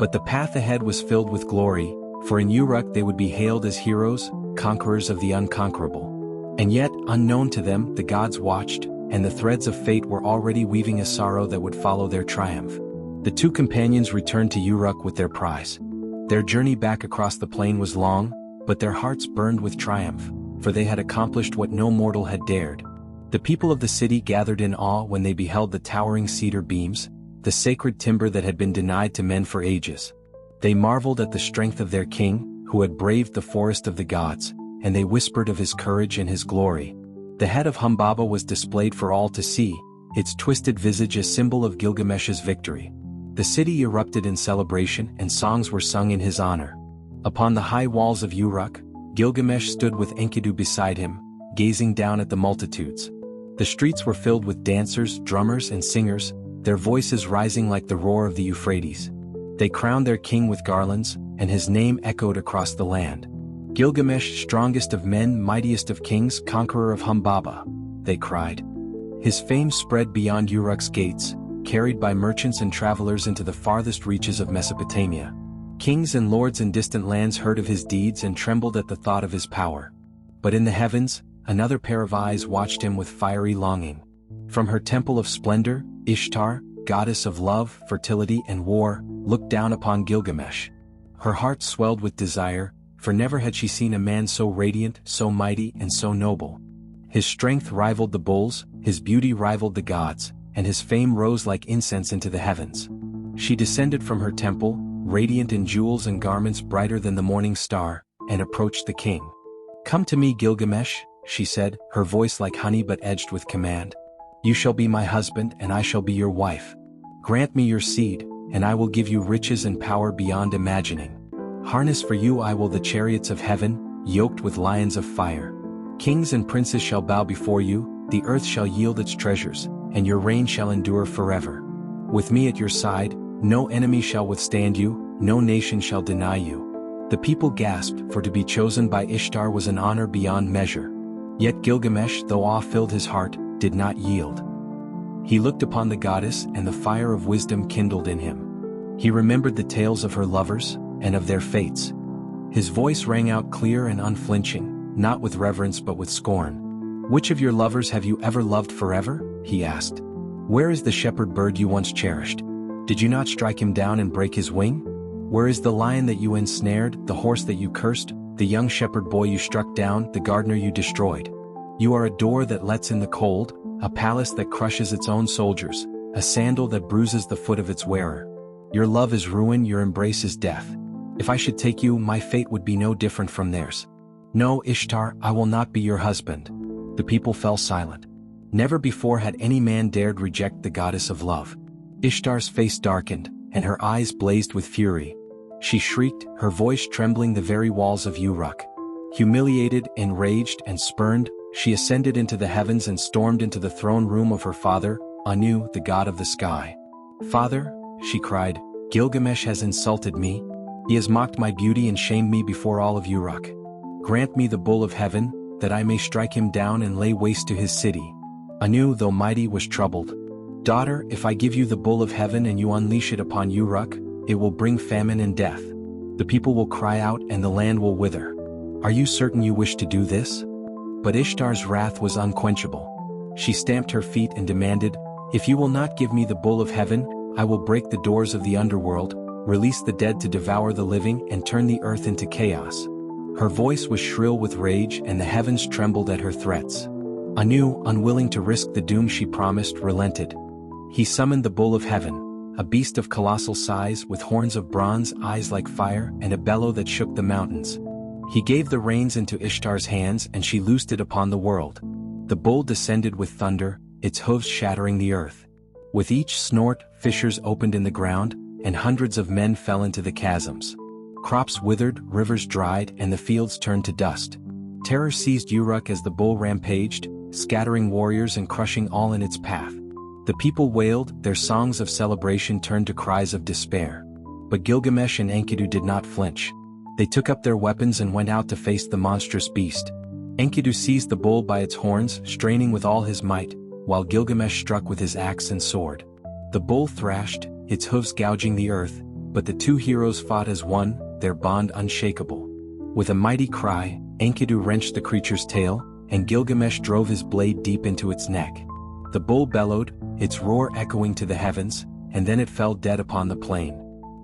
But the path ahead was filled with glory, for in Uruk they would be hailed as heroes, conquerors of the unconquerable. And yet, unknown to them, the gods watched, and the threads of fate were already weaving a sorrow that would follow their triumph. The two companions returned to Uruk with their prize. Their journey back across the plain was long, but their hearts burned with triumph, for they had accomplished what no mortal had dared. The people of the city gathered in awe when they beheld the towering cedar beams, the sacred timber that had been denied to men for ages. They marveled at the strength of their king, who had braved the forest of the gods, and they whispered of his courage and his glory. The head of Humbaba was displayed for all to see, its twisted visage a symbol of Gilgamesh's victory. The city erupted in celebration and songs were sung in his honor. Upon the high walls of Uruk, Gilgamesh stood with Enkidu beside him, gazing down at the multitudes. The streets were filled with dancers, drummers and singers, their voices rising like the roar of the Euphrates. They crowned their king with garlands, and his name echoed across the land. "Gilgamesh, strongest of men, mightiest of kings, conqueror of Humbaba," they cried. His fame spread beyond Uruk's gates, carried by merchants and travelers into the farthest reaches of Mesopotamia. Kings and lords in distant lands heard of his deeds and trembled at the thought of his power. But in the heavens, another pair of eyes watched him with fiery longing. From her temple of splendor, Ishtar, goddess of love, fertility and war, looked down upon Gilgamesh. Her heart swelled with desire, for never had she seen a man so radiant, so mighty, and so noble. His strength rivaled the bulls, his beauty rivaled the gods, and his fame rose like incense into the heavens. She descended from her temple, radiant in jewels and garments brighter than the morning star, and approached the king. "Come to me, Gilgamesh," she said, her voice like honey but edged with command. "You shall be my husband and I shall be your wife. Grant me your seed, and I will give you riches and power beyond imagining. Harness for you I will the chariots of heaven, yoked with lions of fire. Kings and princes shall bow before you, the earth shall yield its treasures, and your reign shall endure forever. With me at your side, no enemy shall withstand you, no nation shall deny you." The people gasped, for to be chosen by Ishtar was an honor beyond measure. Yet Gilgamesh, though awe filled his heart, did not yield. He looked upon the goddess, and the fire of wisdom kindled in him. He remembered the tales of her lovers, and of their fates. His voice rang out clear and unflinching, not with reverence but with scorn. "Which of your lovers have you ever loved forever?" he asked. "Where is the shepherd bird you once cherished? Did you not strike him down and break his wing? Where is the lion that you ensnared, the horse that you cursed, the young shepherd boy you struck down, the gardener you destroyed? You are a door that lets in the cold, a palace that crushes its own soldiers, a sandal that bruises the foot of its wearer. Your love is ruin, your embrace is death. If I should take you, my fate would be no different from theirs. No, Ishtar, I will not be your husband." The people fell silent. Never before had any man dared reject the goddess of love. Ishtar's face darkened, and her eyes blazed with fury. She shrieked, her voice trembling the very walls of Uruk. Humiliated, enraged, and spurned, she ascended into the heavens and stormed into the throne room of her father, Anu, the god of the sky. "Father," she cried, "Gilgamesh has insulted me. He has mocked my beauty and shamed me before all of Uruk. Grant me the bull of heaven, that I may strike him down and lay waste to his city." Anu, though mighty, was troubled. "Daughter, if I give you the bull of heaven and you unleash it upon Uruk, it will bring famine and death. The people will cry out and the land will wither. Are you certain you wish to do this?" But Ishtar's wrath was unquenchable. She stamped her feet and demanded, "If you will not give me the bull of heaven, I will break the doors of the underworld, release the dead to devour the living and turn the earth into chaos." Her voice was shrill with rage and the heavens trembled at her threats. Anu, unwilling to risk the doom she promised, relented. He summoned the bull of heaven, a beast of colossal size with horns of bronze, eyes like fire, and a bellow that shook the mountains. He gave the reins into Ishtar's hands and she loosed it upon the world. The bull descended with thunder, its hooves shattering the earth. With each snort, fissures opened in the ground, and hundreds of men fell into the chasms. Crops withered, rivers dried, and the fields turned to dust. Terror seized Uruk as the bull rampaged, scattering warriors and crushing all in its path. The people wailed, their songs of celebration turned to cries of despair. But Gilgamesh and Enkidu did not flinch. They took up their weapons and went out to face the monstrous beast. Enkidu seized the bull by its horns, straining with all his might, while Gilgamesh struck with his axe and sword. The bull thrashed, its hooves gouging the earth, but the two heroes fought as one, their bond unshakable. With a mighty cry, Enkidu wrenched the creature's tail, and Gilgamesh drove his blade deep into its neck. The bull bellowed, its roar echoing to the heavens, and then it fell dead upon the plain.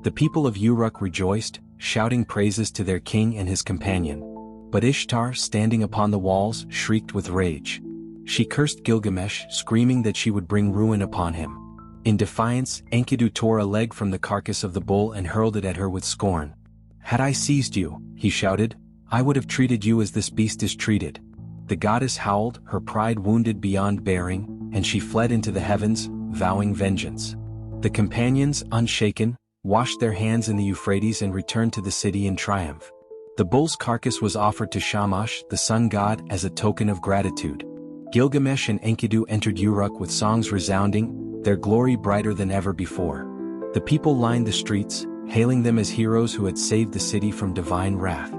The people of Uruk rejoiced, shouting praises to their king and his companion. But Ishtar, standing upon the walls, shrieked with rage. She cursed Gilgamesh, screaming that she would bring ruin upon him. In defiance, Enkidu tore a leg from the carcass of the bull and hurled it at her with scorn. "Had I seized you," he shouted, "I would have treated you as this beast is treated." The goddess howled, her pride wounded beyond bearing, and she fled into the heavens, vowing vengeance. The companions, unshaken, washed their hands in the Euphrates and returned to the city in triumph. The bull's carcass was offered to Shamash, the sun god, as a token of gratitude. Gilgamesh and Enkidu entered Uruk with songs resounding, their glory brighter than ever before. The people lined the streets, hailing them as heroes who had saved the city from divine wrath.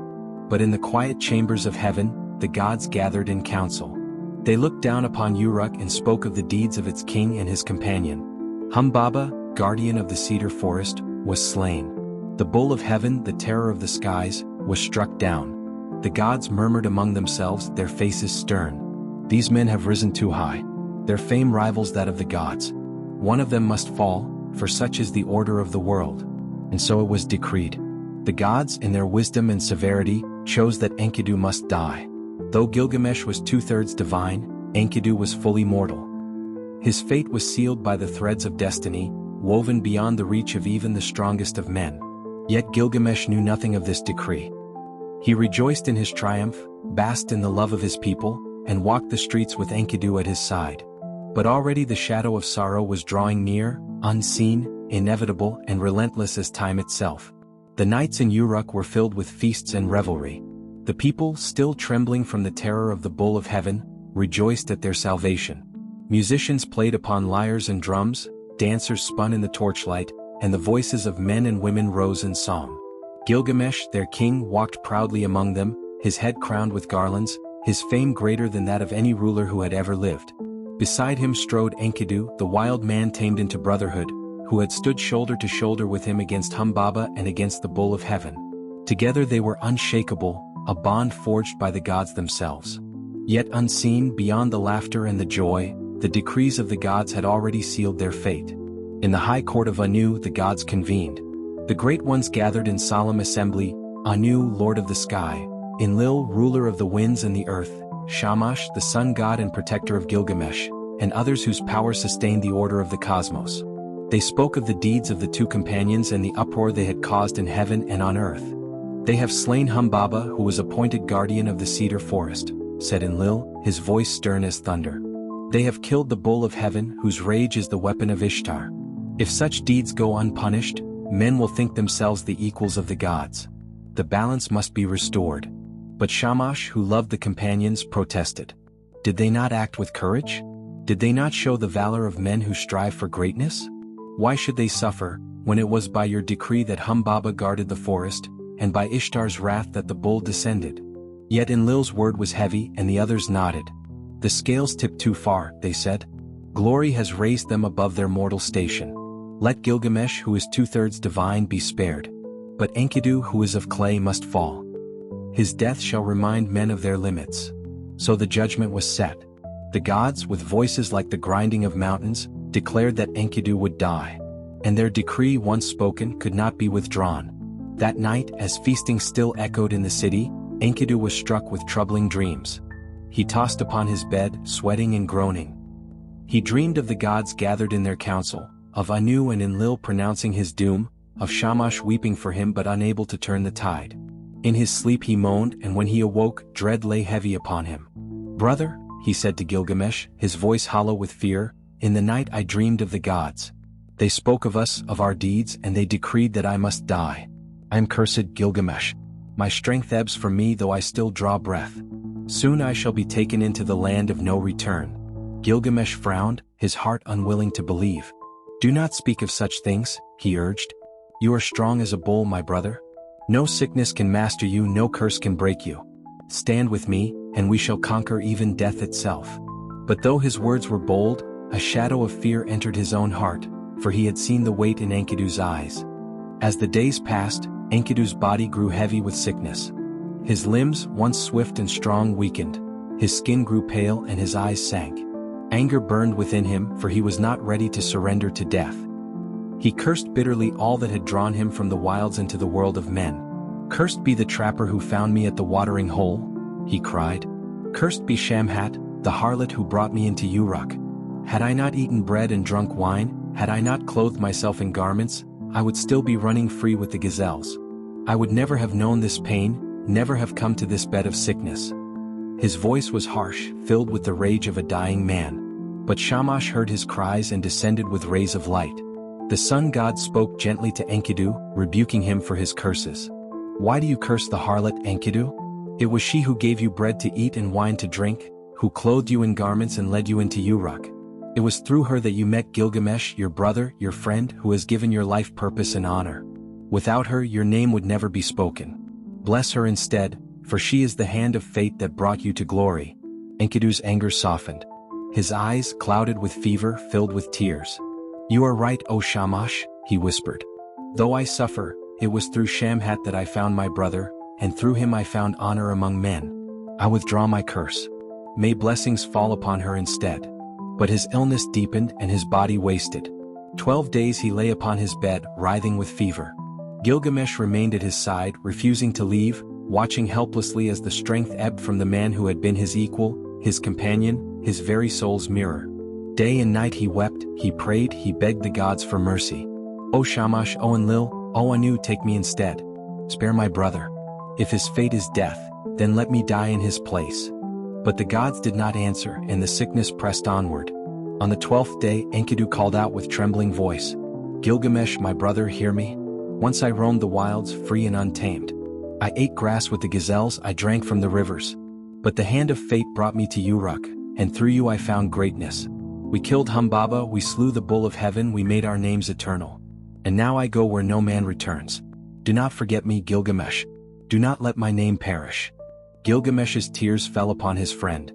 But in the quiet chambers of heaven, the gods gathered in council. They looked down upon Uruk and spoke of the deeds of its king and his companion. Humbaba, guardian of the cedar forest, was slain. The bull of heaven, the terror of the skies, was struck down. The gods murmured among themselves, their faces stern. "These men have risen too high. Their fame rivals that of the gods. One of them must fall, for such is the order of the world." And so it was decreed. The gods, in their wisdom and severity, chose that Enkidu must die. Though Gilgamesh was two-thirds divine, Enkidu was fully mortal. His fate was sealed by the threads of destiny, woven beyond the reach of even the strongest of men. Yet Gilgamesh knew nothing of this decree. He rejoiced in his triumph, basked in the love of his people, and walked the streets with Enkidu at his side. But already the shadow of sorrow was drawing near, unseen, inevitable, and relentless as time itself. The nights in Uruk were filled with feasts and revelry. The people, still trembling from the terror of the bull of heaven, rejoiced at their salvation. Musicians played upon lyres and drums, dancers spun in the torchlight, and the voices of men and women rose in song. Gilgamesh, their king, walked proudly among them, his head crowned with garlands, his fame greater than that of any ruler who had ever lived. Beside him strode Enkidu, the wild man tamed into brotherhood, who had stood shoulder to shoulder with him against Humbaba and against the bull of heaven. Together they were unshakable, a bond forged by the gods themselves. Yet unseen, beyond the laughter and the joy, the decrees of the gods had already sealed their fate. In the high court of Anu the gods convened. The great ones gathered in solemn assembly: Anu, lord of the sky; Enlil, ruler of the winds and the earth; Shamash, the sun god and protector of Gilgamesh, and others whose power sustained the order of the cosmos. They spoke of the deeds of the two companions and the uproar they had caused in heaven and on earth. "They have slain Humbaba, who was appointed guardian of the cedar forest," said Enlil, his voice stern as thunder. "They have killed the bull of heaven, whose rage is the weapon of Ishtar. If such deeds go unpunished, men will think themselves the equals of the gods. The balance must be restored." But Shamash, who loved the companions, protested. Did they not act with courage? Did they not show the valor of men who strive for greatness? Why should they suffer, when it was by your decree that Humbaba guarded the forest, and by Ishtar's wrath that the bull descended? Yet Enlil's word was heavy and the others nodded. The scales tipped too far, they said. Glory has raised them above their mortal station. Let Gilgamesh, who is two-thirds divine, be spared. But Enkidu, who is of clay, must fall. His death shall remind men of their limits. So the judgment was set. The gods, with voices like the grinding of mountains, declared that Enkidu would die. And their decree, once spoken, could not be withdrawn. That night, as feasting still echoed in the city, Enkidu was struck with troubling dreams. He tossed upon his bed, sweating and groaning. He dreamed of the gods gathered in their council, of Anu and Enlil pronouncing his doom, of Shamash weeping for him but unable to turn the tide. In his sleep he moaned, and when he awoke, dread lay heavy upon him. "Brother," he said to Gilgamesh, his voice hollow with fear, "in the night I dreamed of the gods. They spoke of us, of our deeds, and they decreed that I must die. I am cursed, Gilgamesh. My strength ebbs from me though I still draw breath. Soon I shall be taken into the land of no return." Gilgamesh frowned, his heart unwilling to believe. "Do not speak of such things," he urged. "You are strong as a bull, my brother. No sickness can master you, no curse can break you. Stand with me, and we shall conquer even death itself." But though his words were bold, a shadow of fear entered his own heart, for he had seen the weight in Enkidu's eyes. As the days passed, Enkidu's body grew heavy with sickness. His limbs, once swift and strong, weakened. His skin grew pale and his eyes sank. Anger burned within him, for he was not ready to surrender to death. He cursed bitterly all that had drawn him from the wilds into the world of men. "Cursed be the trapper who found me at the watering hole," he cried. "Cursed be Shamhat, the harlot who brought me into Uruk. Had I not eaten bread and drunk wine, had I not clothed myself in garments, I would still be running free with the gazelles. I would never have known this pain, never have come to this bed of sickness." His voice was harsh, filled with the rage of a dying man. But Shamash heard his cries and descended with rays of light. The sun god spoke gently to Enkidu, rebuking him for his curses. "Why do you curse the harlot, Enkidu? It was she who gave you bread to eat and wine to drink, who clothed you in garments and led you into Uruk. It was through her that you met Gilgamesh, your brother, your friend, who has given your life purpose and honor. Without her, your name would never be spoken. Bless her instead, for she is the hand of fate that brought you to glory." Enkidu's anger softened. His eyes, clouded with fever, filled with tears. "You are right, O Shamash," he whispered. "Though I suffer, it was through Shamhat that I found my brother, and through him I found honor among men. I withdraw my curse. May blessings fall upon her instead." But his illness deepened and his body wasted. 12 days he lay upon his bed, writhing with fever. Gilgamesh remained at his side, refusing to leave, watching helplessly as the strength ebbed from the man who had been his equal, his companion, his very soul's mirror. Day and night he wept, he prayed, he begged the gods for mercy. O Shamash, O Enlil, O Anu, take me instead. Spare my brother. If his fate is death, then let me die in his place. But the gods did not answer, and the sickness pressed onward. On the 12th day, Enkidu called out with trembling voice, Gilgamesh, my brother, hear me. Once I roamed the wilds, free and untamed. I ate grass with the gazelles, I drank from the rivers. But the hand of fate brought me to Uruk, and through you I found greatness. We killed Humbaba, we slew the bull of heaven, we made our names eternal. And now I go where no man returns. Do not forget me, Gilgamesh. Do not let my name perish. Gilgamesh's tears fell upon his friend.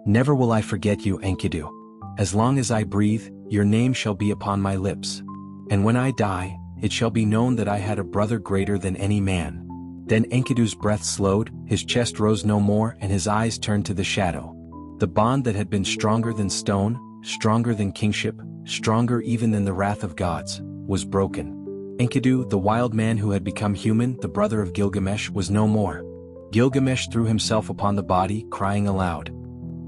Never will I forget you, Enkidu. As long as I breathe, your name shall be upon my lips. And when I die, it shall be known that I had a brother greater than any man. Then Enkidu's breath slowed, his chest rose no more, and his eyes turned to the shadow. The bond that had been stronger than stone, stronger than kingship, stronger even than the wrath of gods, was broken. Enkidu, the wild man who had become human, the brother of Gilgamesh, was no more. Gilgamesh threw himself upon the body, crying aloud.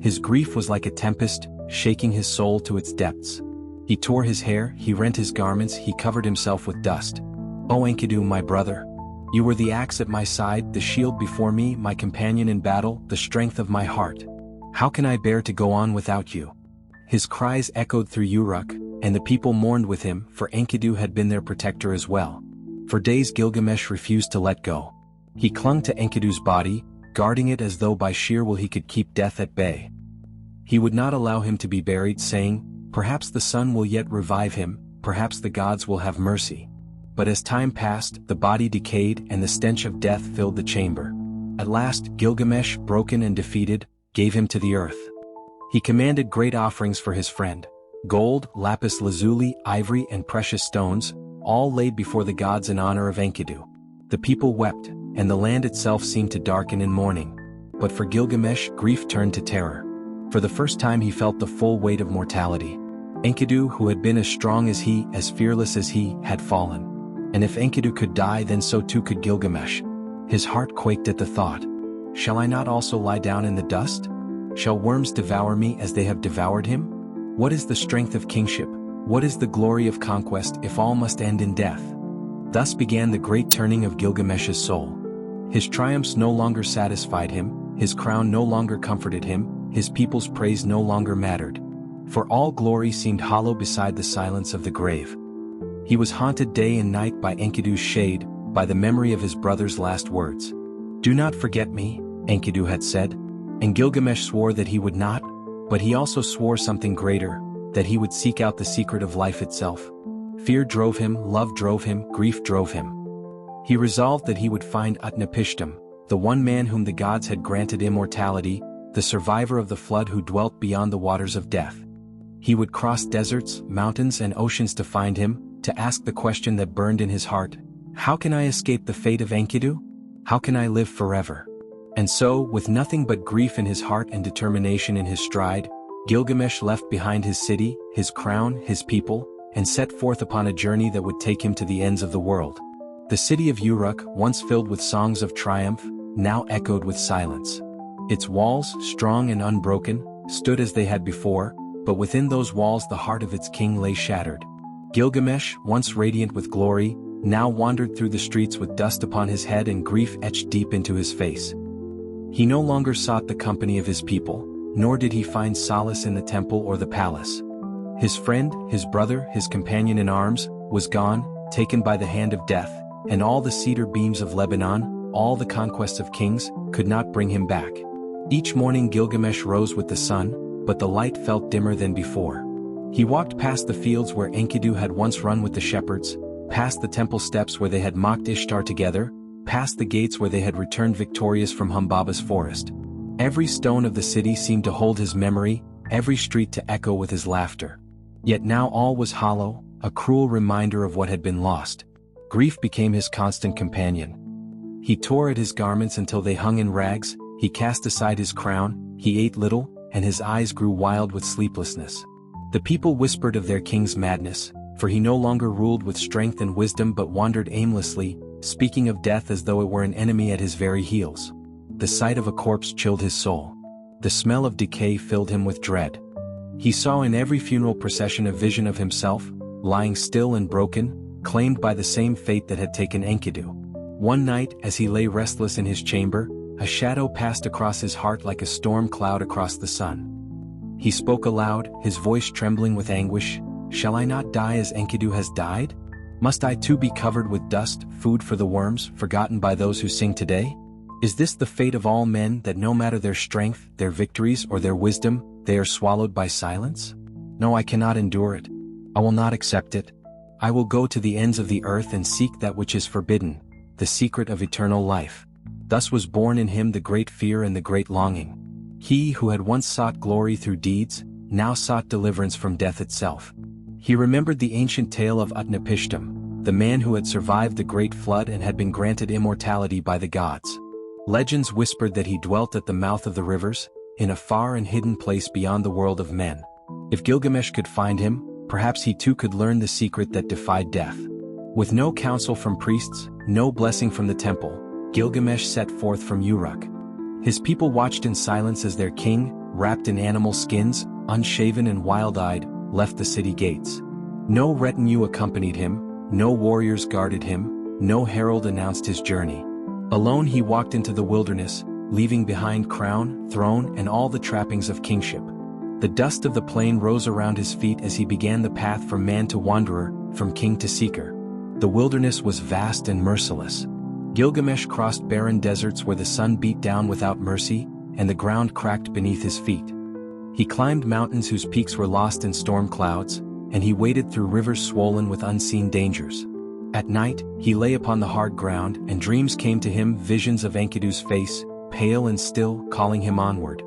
His grief was like a tempest, shaking his soul to its depths. He tore his hair, he rent his garments, he covered himself with dust. O Enkidu, my brother! You were the axe at my side, the shield before me, my companion in battle, the strength of my heart. How can I bear to go on without you? His cries echoed through Uruk, and the people mourned with him, for Enkidu had been their protector as well. For days Gilgamesh refused to let go. He clung to Enkidu's body, guarding it as though by sheer will he could keep death at bay. He would not allow him to be buried, saying, perhaps the sun will yet revive him, perhaps the gods will have mercy. But as time passed, the body decayed and the stench of death filled the chamber. At last, Gilgamesh, broken and defeated, gave him to the earth. He commanded great offerings for his friend. Gold, lapis lazuli, ivory and precious stones, all laid before the gods in honor of Enkidu. The people wept, and the land itself seemed to darken in mourning. But for Gilgamesh, grief turned to terror. For the first time he felt the full weight of mortality. Enkidu, who had been as strong as he, as fearless as he, had fallen. And if Enkidu could die, then so too could Gilgamesh. His heart quaked at the thought. Shall I not also lie down in the dust? Shall worms devour me as they have devoured him? What is the strength of kingship? What is the glory of conquest if all must end in death? Thus began the great turning of Gilgamesh's soul. His triumphs no longer satisfied him, his crown no longer comforted him, his people's praise no longer mattered. For all glory seemed hollow beside the silence of the grave. He was haunted day and night by Enkidu's shade, by the memory of his brother's last words. Do not forget me, Enkidu had said. And Gilgamesh swore that he would not, but he also swore something greater, that he would seek out the secret of life itself. Fear drove him, love drove him, grief drove him. He resolved that he would find Utnapishtim, the one man whom the gods had granted immortality, the survivor of the flood who dwelt beyond the waters of death. He would cross deserts, mountains and oceans to find him, to ask the question that burned in his heart. How can I escape the fate of Enkidu? How can I live forever? And so, with nothing but grief in his heart and determination in his stride, Gilgamesh left behind his city, his crown, his people, and set forth upon a journey that would take him to the ends of the world. The city of Uruk, once filled with songs of triumph, now echoed with silence. Its walls, strong and unbroken, stood as they had before, but within those walls the heart of its king lay shattered. Gilgamesh, once radiant with glory, now wandered through the streets with dust upon his head and grief etched deep into his face. He no longer sought the company of his people, nor did he find solace in the temple or the palace. His friend, his brother, his companion in arms, was gone, taken by the hand of death, and all the cedar beams of Lebanon, all the conquests of kings, could not bring him back. Each morning Gilgamesh rose with the sun, but the light felt dimmer than before. He walked past the fields where Enkidu had once run with the shepherds, past the temple steps where they had mocked Ishtar together, past the gates where they had returned victorious from Humbaba's forest. Every stone of the city seemed to hold his memory, every street to echo with his laughter. Yet now all was hollow, a cruel reminder of what had been lost. Grief became his constant companion. He tore at his garments until they hung in rags, he cast aside his crown, he ate little, and his eyes grew wild with sleeplessness. The people whispered of their king's madness, for he no longer ruled with strength and wisdom but wandered aimlessly, speaking of death as though it were an enemy at his very heels. The sight of a corpse chilled his soul. The smell of decay filled him with dread. He saw in every funeral procession a vision of himself, lying still and broken, claimed by the same fate that had taken Enkidu. One night, as he lay restless in his chamber, a shadow passed across his heart like a storm cloud across the sun. He spoke aloud, his voice trembling with anguish, "Shall I not die as Enkidu has died? Must I too be covered with dust, food for the worms, forgotten by those who sing today? Is this the fate of all men, that no matter their strength, their victories, or their wisdom, they are swallowed by silence? No, I cannot endure it. I will not accept it. I will go to the ends of the earth and seek that which is forbidden, the secret of eternal life." Thus was born in him the great fear and the great longing. He who had once sought glory through deeds, now sought deliverance from death itself. He remembered the ancient tale of Utnapishtim, the man who had survived the great flood and had been granted immortality by the gods. Legends whispered that he dwelt at the mouth of the rivers, in a far and hidden place beyond the world of men. If Gilgamesh could find him, perhaps he too could learn the secret that defied death. With no counsel from priests, no blessing from the temple, Gilgamesh set forth from Uruk. His people watched in silence as their king, wrapped in animal skins, unshaven and wild-eyed, left the city gates. No retinue accompanied him, no warriors guarded him, no herald announced his journey. Alone he walked into the wilderness, leaving behind crown, throne, and all the trappings of kingship. The dust of the plain rose around his feet as he began the path from man to wanderer, from king to seeker. The wilderness was vast and merciless. Gilgamesh crossed barren deserts where the sun beat down without mercy, and the ground cracked beneath his feet. He climbed mountains whose peaks were lost in storm clouds, and he waded through rivers swollen with unseen dangers. At night, he lay upon the hard ground, and dreams came to him, visions of Enkidu's face, pale and still, calling him onward.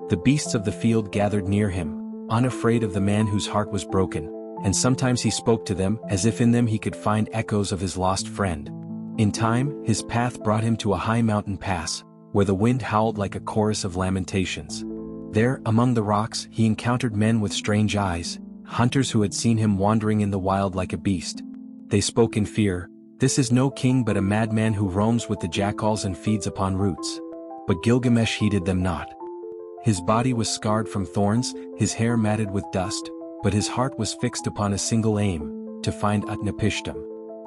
The beasts of the field gathered near him, unafraid of the man whose heart was broken, and sometimes he spoke to them as if in them he could find echoes of his lost friend. In time, his path brought him to a high mountain pass, where the wind howled like a chorus of lamentations. There, among the rocks, he encountered men with strange eyes, hunters who had seen him wandering in the wild like a beast. They spoke in fear, "This is no king but a madman who roams with the jackals and feeds upon roots." But Gilgamesh heeded them not. His body was scarred from thorns, his hair matted with dust, but his heart was fixed upon a single aim, to find Utnapishtim.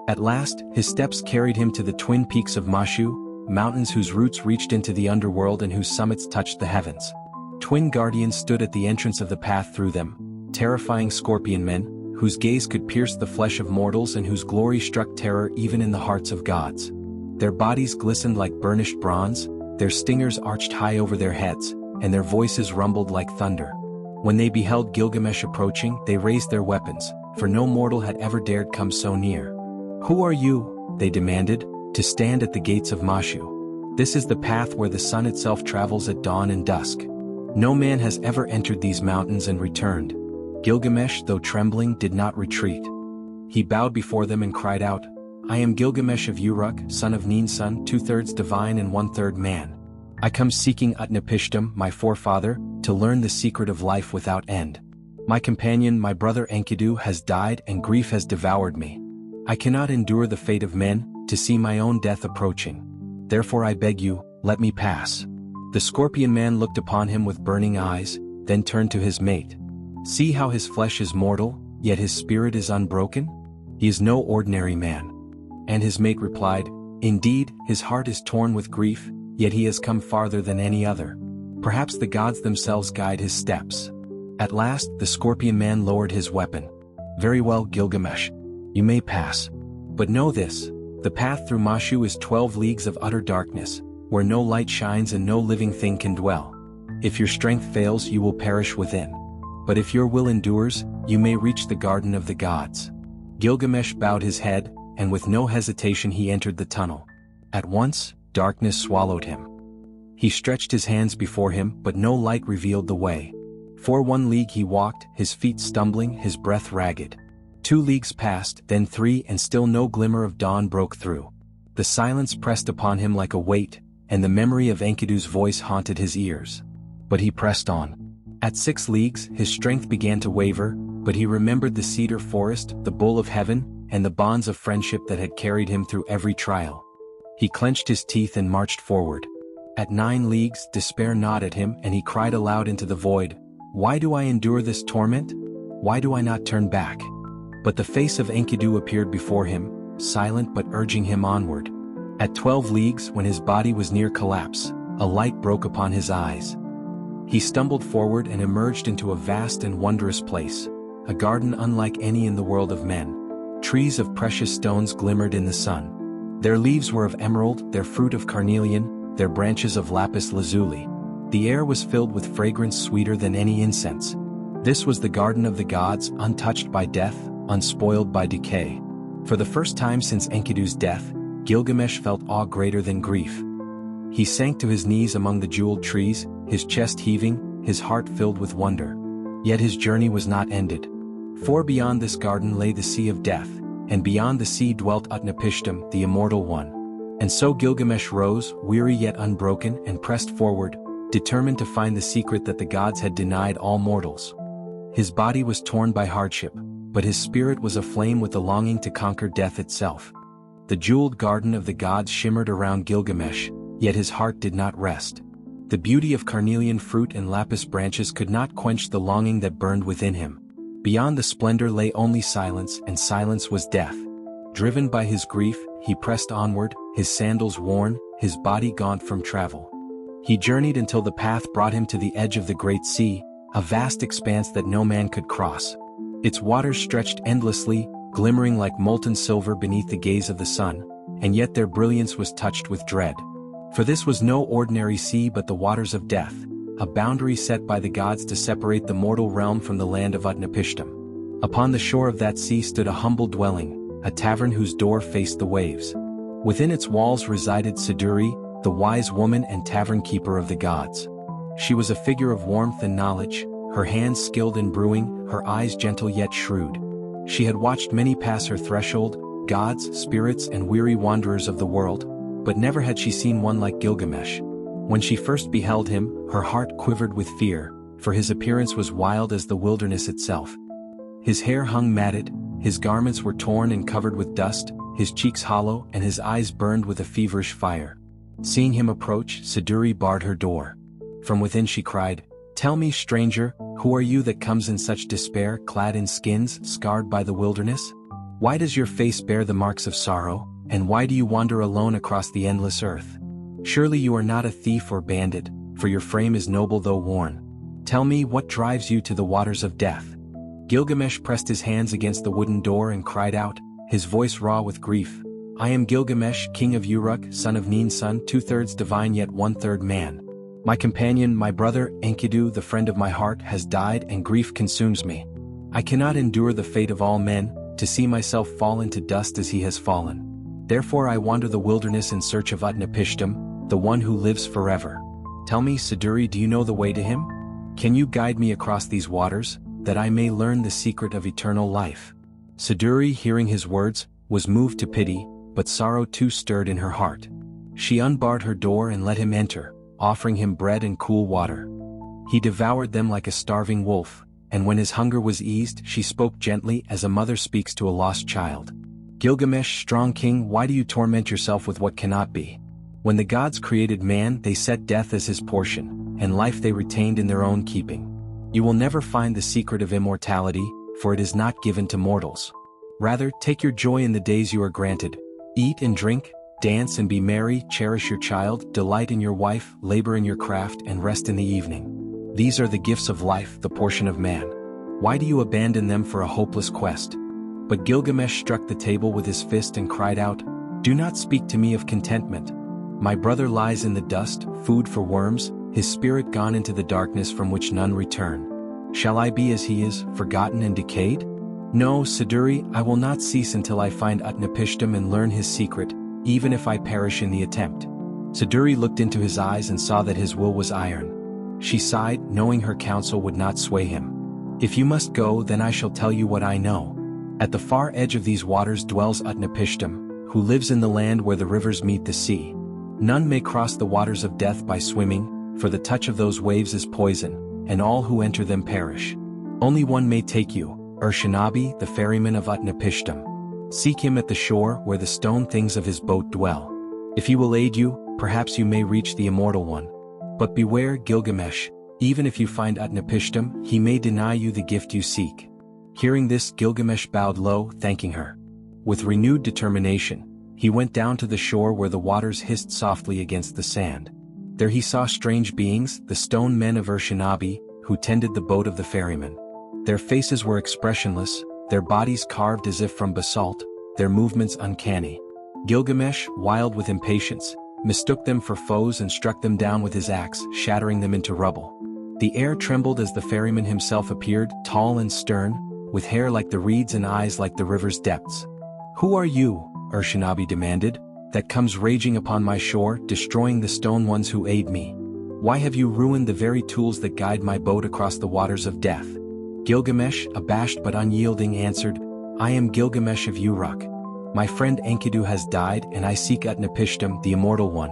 At last, his steps carried him to the twin peaks of Mashu, mountains whose roots reached into the underworld and whose summits touched the heavens. Twin guardians stood at the entrance of the path through them, terrifying scorpion men, whose gaze could pierce the flesh of mortals and whose glory struck terror even in the hearts of gods. Their bodies glistened like burnished bronze, their stingers arched high over their heads, and their voices rumbled like thunder. When they beheld Gilgamesh approaching, they raised their weapons, for no mortal had ever dared come so near. "Who are you?" they demanded, "to stand at the gates of Mashu? This is the path where the sun itself travels at dawn and dusk. No man has ever entered these mountains and returned." Gilgamesh, though trembling, did not retreat. He bowed before them and cried out, "I am Gilgamesh of Uruk, son of Ninsun, 2/3 divine and 1/3 man. I come seeking Utnapishtim, my forefather, to learn the secret of life without end. My companion, my brother Enkidu, has died and grief has devoured me. I cannot endure the fate of men, to see my own death approaching. Therefore I beg you, let me pass." The scorpion man looked upon him with burning eyes, then turned to his mate. "See how his flesh is mortal, yet his spirit is unbroken? He is no ordinary man." And his mate replied, "Indeed, his heart is torn with grief, yet he has come farther than any other. Perhaps the gods themselves guide his steps." At last, the scorpion man lowered his weapon. "Very well, Gilgamesh. You may pass. But know this, the path through Mashu is 12 leagues of utter darkness, where no light shines and no living thing can dwell. If your strength fails, you will perish within. But if your will endures, you may reach the garden of the gods." Gilgamesh bowed his head, and with no hesitation he entered the tunnel. At once, darkness swallowed him. He stretched his hands before him, but no light revealed the way. For 1 league he walked, his feet stumbling, his breath ragged. 2 leagues passed, then 3, and still no glimmer of dawn broke through. The silence pressed upon him like a weight, and the memory of Enkidu's voice haunted his ears. But he pressed on. At 6 leagues, his strength began to waver, but he remembered the cedar forest, the bull of heaven, and the bonds of friendship that had carried him through every trial. He clenched his teeth and marched forward. At 9 leagues, despair gnawed at him, and he cried aloud into the void, "Why do I endure this torment? Why do I not turn back?" But the face of Enkidu appeared before him, silent but urging him onward. At 12 leagues, when his body was near collapse, a light broke upon his eyes. He stumbled forward and emerged into a vast and wondrous place, a garden unlike any in the world of men. Trees of precious stones glimmered in the sun. Their leaves were of emerald, their fruit of carnelian, their branches of lapis lazuli. The air was filled with fragrance sweeter than any incense. This was the garden of the gods, untouched by death, unspoiled by decay. For the first time since Enkidu's death, Gilgamesh felt awe greater than grief. He sank to his knees among the jeweled trees, his chest heaving, his heart filled with wonder. Yet his journey was not ended. For beyond this garden lay the sea of death, and beyond the sea dwelt Utnapishtim, the immortal one. And so Gilgamesh rose, weary yet unbroken, and pressed forward, determined to find the secret that the gods had denied all mortals. His body was torn by hardship, but his spirit was aflame with the longing to conquer death itself. The jeweled garden of the gods shimmered around Gilgamesh, yet his heart did not rest. The beauty of carnelian fruit and lapis branches could not quench the longing that burned within him. Beyond the splendor lay only silence, and silence was death. Driven by his grief, he pressed onward, his sandals worn, his body gaunt from travel. He journeyed until the path brought him to the edge of the great sea, a vast expanse that no man could cross. Its waters stretched endlessly, glimmering like molten silver beneath the gaze of the sun, and yet their brilliance was touched with dread. For this was no ordinary sea but the waters of death, a boundary set by the gods to separate the mortal realm from the land of Utnapishtim. Upon the shore of that sea stood a humble dwelling, a tavern whose door faced the waves. Within its walls resided Siduri, the wise woman and tavern keeper of the gods. She was a figure of warmth and knowledge, her hands skilled in brewing, her eyes gentle yet shrewd. She had watched many pass her threshold, gods, spirits and weary wanderers of the world, but never had she seen one like Gilgamesh. When she first beheld him, her heart quivered with fear, for his appearance was wild as the wilderness itself. His hair hung matted, his garments were torn and covered with dust, his cheeks hollow and his eyes burned with a feverish fire. Seeing him approach, Siduri barred her door. From within she cried, "Tell me, stranger, who are you that comes in such despair, clad in skins, scarred by the wilderness? Why does your face bear the marks of sorrow, and why do you wander alone across the endless earth? Surely you are not a thief or bandit, for your frame is noble though worn. Tell me what drives you to the waters of death." Gilgamesh pressed his hands against the wooden door and cried out, his voice raw with grief, "I am Gilgamesh, king of Uruk, son of Ninsun, 2/3 divine yet 1/3 man. My companion, my brother, Enkidu, the friend of my heart, has died and grief consumes me. I cannot endure the fate of all men, to see myself fall into dust as he has fallen. Therefore I wander the wilderness in search of Utnapishtim, the one who lives forever. Tell me, Siduri, do you know the way to him? Can you guide me across these waters, that I may learn the secret of eternal life?" Siduri, hearing his words, was moved to pity, but sorrow too stirred in her heart. She unbarred her door and let him enter, offering him bread and cool water. He devoured them like a starving wolf, and when his hunger was eased, she spoke gently as a mother speaks to a lost child. "Gilgamesh, strong king, why do you torment yourself with what cannot be? When the gods created man, they set death as his portion, and life they retained in their own keeping. You will never find the secret of immortality, for it is not given to mortals. Rather, take your joy in the days you are granted. Eat and drink, dance and be merry, cherish your child, delight in your wife, labor in your craft, and rest in the evening. These are the gifts of life, the portion of man. Why do you abandon them for a hopeless quest?" But Gilgamesh struck the table with his fist and cried out, "Do not speak to me of contentment. My brother lies in the dust, food for worms, his spirit gone into the darkness from which none return. Shall I be as he is, forgotten and decayed? No, Siduri, I will not cease until I find Utnapishtim and learn his secret, even if I perish in the attempt." Siduri looked into his eyes and saw that his will was iron. She sighed, knowing her counsel would not sway him. "If you must go, then I shall tell you what I know. At the far edge of these waters dwells Utnapishtim, who lives in the land where the rivers meet the sea. None may cross the waters of death by swimming, for the touch of those waves is poison, and all who enter them perish. Only one may take you, Urshanabi, the ferryman of Utnapishtim. Seek him at the shore where the stone things of his boat dwell. If he will aid you, perhaps you may reach the Immortal One. But beware, Gilgamesh, even if you find Utnapishtim, he may deny you the gift you seek." Hearing this, Gilgamesh bowed low, thanking her. With renewed determination, he went down to the shore where the waters hissed softly against the sand. There he saw strange beings, the stone men of Urshanabi, who tended the boat of the ferryman. Their faces were expressionless, their bodies carved as if from basalt, their movements uncanny. Gilgamesh, wild with impatience, mistook them for foes and struck them down with his axe, shattering them into rubble. The air trembled as the ferryman himself appeared, tall and stern, with hair like the reeds and eyes like the river's depths. "Who are you?" Urshanabi demanded, "that comes raging upon my shore, destroying the stone ones who aid me? Why have you ruined the very tools that guide my boat across the waters of death?" Gilgamesh, abashed but unyielding, answered, "I am Gilgamesh of Uruk. My friend Enkidu has died and I seek Utnapishtim, the Immortal One.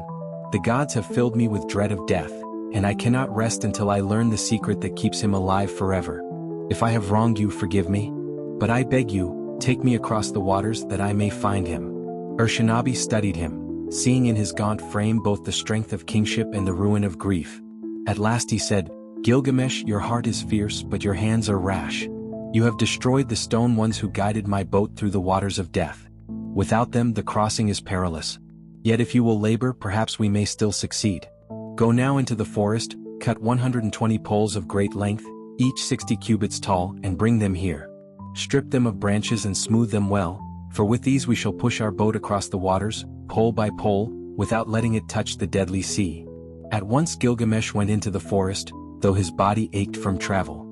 The gods have filled me with dread of death, and I cannot rest until I learn the secret that keeps him alive forever. If I have wronged you, forgive me. But I beg you, take me across the waters that I may find him." Urshanabi studied him, seeing in his gaunt frame both the strength of kingship and the ruin of grief. At last he said, "Gilgamesh, your heart is fierce but your hands are rash. You have destroyed the stone ones who guided my boat through the waters of death. Without them the crossing is perilous. Yet if you will labor, perhaps we may still succeed. Go now into the forest, cut 120 poles of great length, each 60 cubits tall, and bring them here. Strip them of branches and smooth them well, for with these we shall push our boat across the waters, pole by pole, without letting it touch the deadly sea." At once Gilgamesh went into the forest, though his body ached from travel.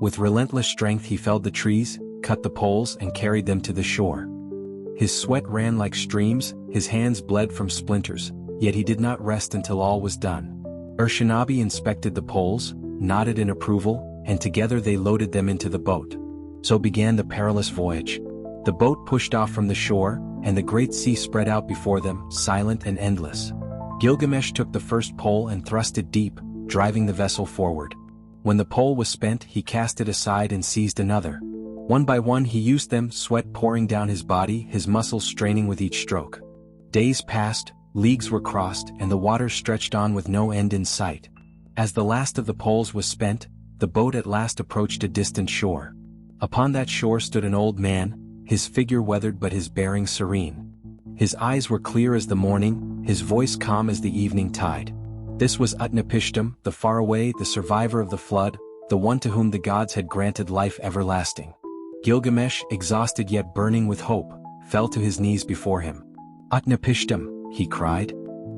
With relentless strength he felled the trees, cut the poles, and carried them to the shore. His sweat ran like streams, his hands bled from splinters, yet he did not rest until all was done. Urshanabi inspected the poles, nodded in approval, and together they loaded them into the boat. So began the perilous voyage. The boat pushed off from the shore, and the great sea spread out before them, silent and endless. Gilgamesh took the first pole and thrust it deep, driving the vessel forward. When the pole was spent, he cast it aside and seized another. One by one he used them, sweat pouring down his body, his muscles straining with each stroke. Days passed, leagues were crossed, and the waters stretched on with no end in sight. As the last of the poles was spent, the boat at last approached a distant shore. Upon that shore stood an old man, his figure weathered but his bearing serene. His eyes were clear as the morning, his voice calm as the evening tide. This was Utnapishtim, the faraway, the survivor of the flood, the one to whom the gods had granted life everlasting. Gilgamesh, exhausted yet burning with hope, fell to his knees before him. "Utnapishtim," he cried,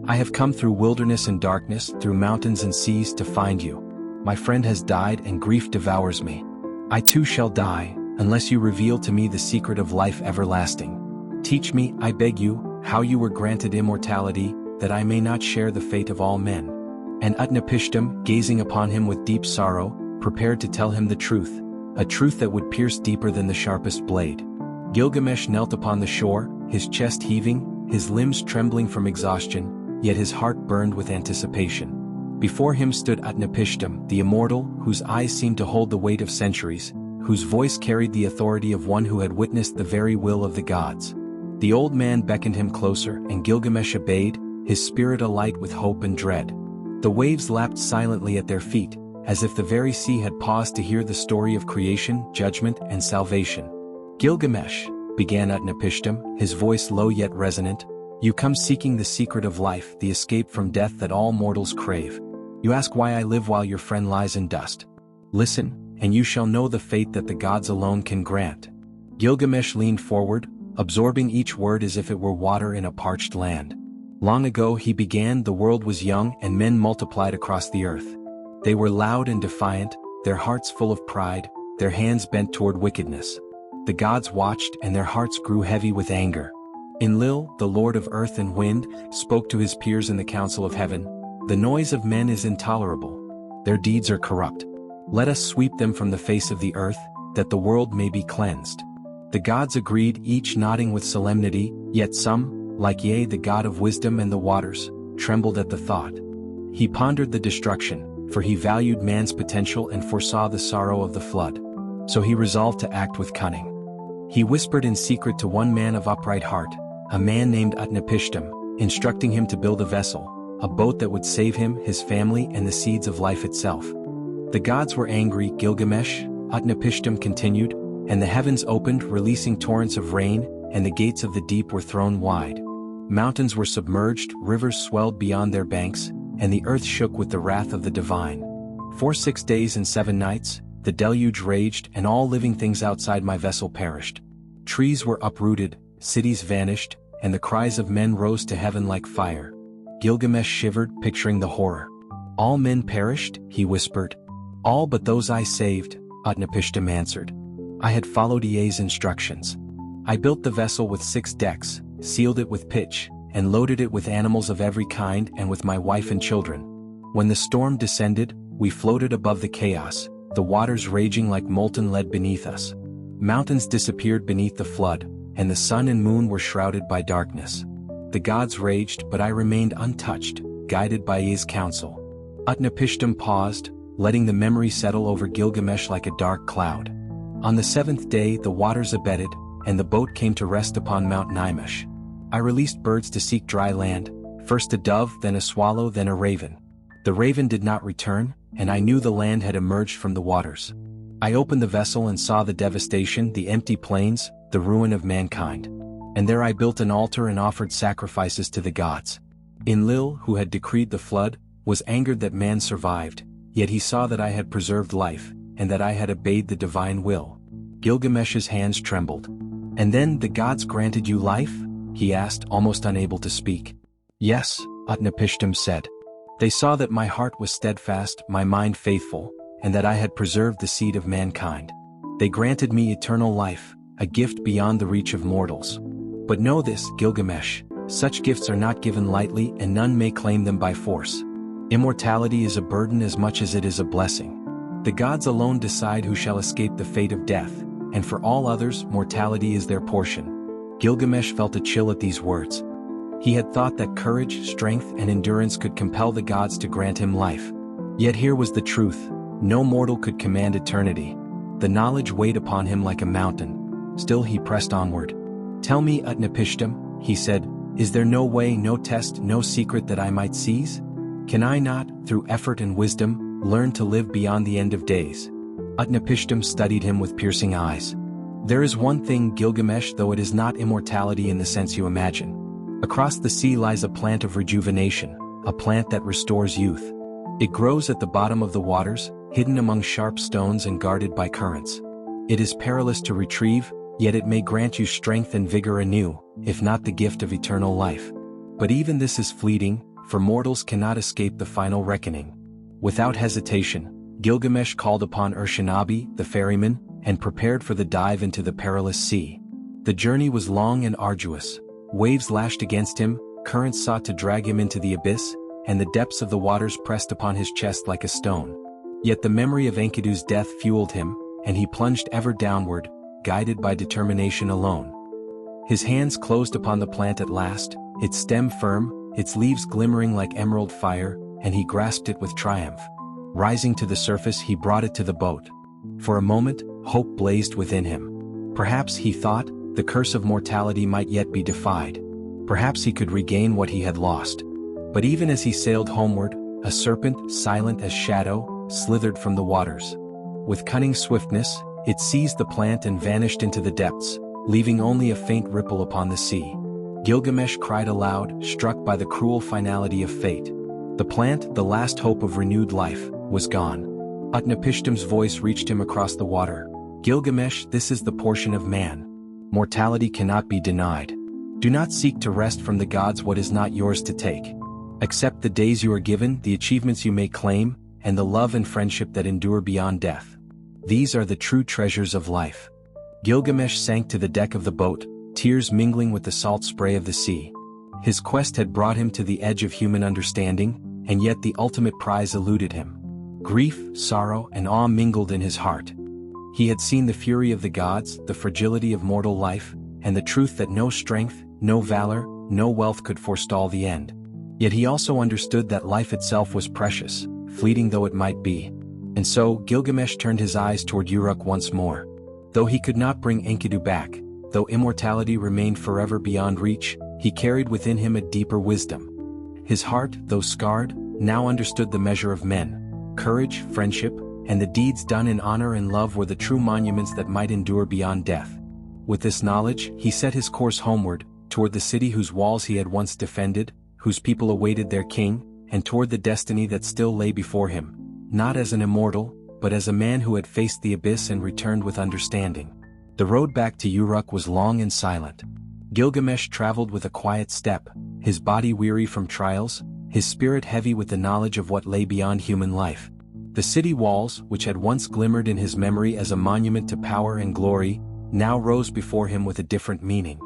"I have come through wilderness and darkness, through mountains and seas to find you. My friend has died and grief devours me. I too shall die, unless you reveal to me the secret of life everlasting. Teach me, I beg you, how you were granted immortality, that I may not share the fate of all men." And Utnapishtim, gazing upon him with deep sorrow, prepared to tell him the truth, a truth that would pierce deeper than the sharpest blade. Gilgamesh knelt upon the shore, his chest heaving, his limbs trembling from exhaustion, yet his heart burned with anticipation. Before him stood Utnapishtim, the immortal, whose eyes seemed to hold the weight of centuries, whose voice carried the authority of one who had witnessed the very will of the gods. The old man beckoned him closer, and Gilgamesh obeyed, his spirit alight with hope and dread. The waves lapped silently at their feet, as if the very sea had paused to hear the story of creation, judgment, and salvation. "Gilgamesh," began Utnapishtim, his voice low yet resonant, "you come seeking the secret of life, the escape from death that all mortals crave. You ask why I live while your friend lies in dust. Listen, and you shall know the fate that the gods alone can grant." Gilgamesh leaned forward, absorbing each word as if it were water in a parched land. "Long ago," he began, "the world was young and men multiplied across the earth. They were loud and defiant, their hearts full of pride, their hands bent toward wickedness. The gods watched and their hearts grew heavy with anger. Enlil, the lord of earth and wind, spoke to his peers in the council of heaven, 'The noise of men is intolerable. Their deeds are corrupt. Let us sweep them from the face of the earth, that the world may be cleansed.' The gods agreed, each nodding with solemnity, yet some, like Ye, the god of wisdom and the waters, trembled at the thought. He pondered the destruction, for he valued man's potential and foresaw the sorrow of the flood. So he resolved to act with cunning. He whispered in secret to one man of upright heart, a man named Utnapishtim, instructing him to build a vessel, a boat that would save him, his family, and the seeds of life itself. The gods were angry, Gilgamesh, Utnapishtim continued, and the heavens opened, releasing torrents of rain, and the gates of the deep were thrown wide. Mountains were submerged, rivers swelled beyond their banks, and the earth shook with the wrath of the divine. For 6 days and 7 nights, the deluge raged, and all living things outside my vessel perished. Trees were uprooted, cities vanished, and the cries of men rose to heaven like fire. Gilgamesh shivered, picturing the horror. All men perished, he whispered. All but those I saved, Utnapishtim answered. I had followed Ea's instructions. I built the vessel with 6 decks, sealed it with pitch, and loaded it with animals of every kind and with my wife and children. When the storm descended, we floated above the chaos, the waters raging like molten lead beneath us. Mountains disappeared beneath the flood, and the sun and moon were shrouded by darkness. The gods raged, but I remained untouched, guided by Ea's counsel. Utnapishtim paused, letting the memory settle over Gilgamesh like a dark cloud. On the 7th day the waters abated, and the boat came to rest upon Mount Naimesh. I released birds to seek dry land, first a dove, then a swallow, then a raven. The raven did not return, and I knew the land had emerged from the waters. I opened the vessel and saw the devastation, the empty plains, the ruin of mankind. And there I built an altar and offered sacrifices to the gods. Enlil, who had decreed the flood, was angered that man survived, yet he saw that I had preserved life, and that I had obeyed the divine will. Gilgamesh's hands trembled. And then the gods granted you life? He asked, almost unable to speak. Yes, Utnapishtim said. They saw that my heart was steadfast, my mind faithful, and that I had preserved the seed of mankind. They granted me eternal life, a gift beyond the reach of mortals. But know this, Gilgamesh, such gifts are not given lightly and none may claim them by force. Immortality is a burden as much as it is a blessing. The gods alone decide who shall escape the fate of death, and for all others, mortality is their portion. Gilgamesh felt a chill at these words. He had thought that courage, strength, and endurance could compel the gods to grant him life. Yet here was the truth: no mortal could command eternity. The knowledge weighed upon him like a mountain. Still he pressed onward. Tell me, Utnapishtim, he said, is there no way, no test, no secret that I might seize? Can I not, through effort and wisdom, learn to live beyond the end of days? Utnapishtim studied him with piercing eyes. There is one thing, Gilgamesh, though it is not immortality in the sense you imagine. Across the sea lies a plant of rejuvenation, a plant that restores youth. It grows at the bottom of the waters, hidden among sharp stones and guarded by currents. It is perilous to retrieve, yet it may grant you strength and vigor anew, if not the gift of eternal life. But even this is fleeting, for mortals cannot escape the final reckoning. Without hesitation, Gilgamesh called upon Urshanabi, the ferryman, and prepared for the dive into the perilous sea. The journey was long and arduous. Waves lashed against him, currents sought to drag him into the abyss, and the depths of the waters pressed upon his chest like a stone. Yet the memory of Enkidu's death fueled him, and he plunged ever downward, guided by determination alone. His hands closed upon the plant at last, its stem firm, its leaves glimmering like emerald fire, and he grasped it with triumph. Rising to the surface, he brought it to the boat. For a moment, hope blazed within him. Perhaps, he thought, the curse of mortality might yet be defied. Perhaps he could regain what he had lost. But even as he sailed homeward, a serpent, silent as shadow, slithered from the waters. With cunning swiftness, it seized the plant and vanished into the depths, leaving only a faint ripple upon the sea. Gilgamesh cried aloud, struck by the cruel finality of fate. The plant, the last hope of renewed life, was gone. Utnapishtim's voice reached him across the water. Gilgamesh, this is the portion of man. Mortality cannot be denied. Do not seek to wrest from the gods what is not yours to take. Accept the days you are given, the achievements you may claim, and the love and friendship that endure beyond death. These are the true treasures of life. Gilgamesh sank to the deck of the boat, tears mingling with the salt spray of the sea. His quest had brought him to the edge of human understanding, and yet the ultimate prize eluded him. Grief, sorrow, and awe mingled in his heart. He had seen the fury of the gods, the fragility of mortal life, and the truth that no strength, no valor, no wealth could forestall the end. Yet he also understood that life itself was precious, fleeting though it might be. And so, Gilgamesh turned his eyes toward Uruk once more. Though he could not bring Enkidu back, though immortality remained forever beyond reach, he carried within him a deeper wisdom. His heart, though scarred, now understood the measure of men. Courage, friendship, and the deeds done in honor and love were the true monuments that might endure beyond death. With this knowledge, he set his course homeward, toward the city whose walls he had once defended, whose people awaited their king, and toward the destiny that still lay before him, not as an immortal, but as a man who had faced the abyss and returned with understanding. The road back to Uruk was long and silent. Gilgamesh traveled with a quiet step, his body weary from trials, his spirit heavy with the knowledge of what lay beyond human life. The city walls, which had once glimmered in his memory as a monument to power and glory, now rose before him with a different meaning.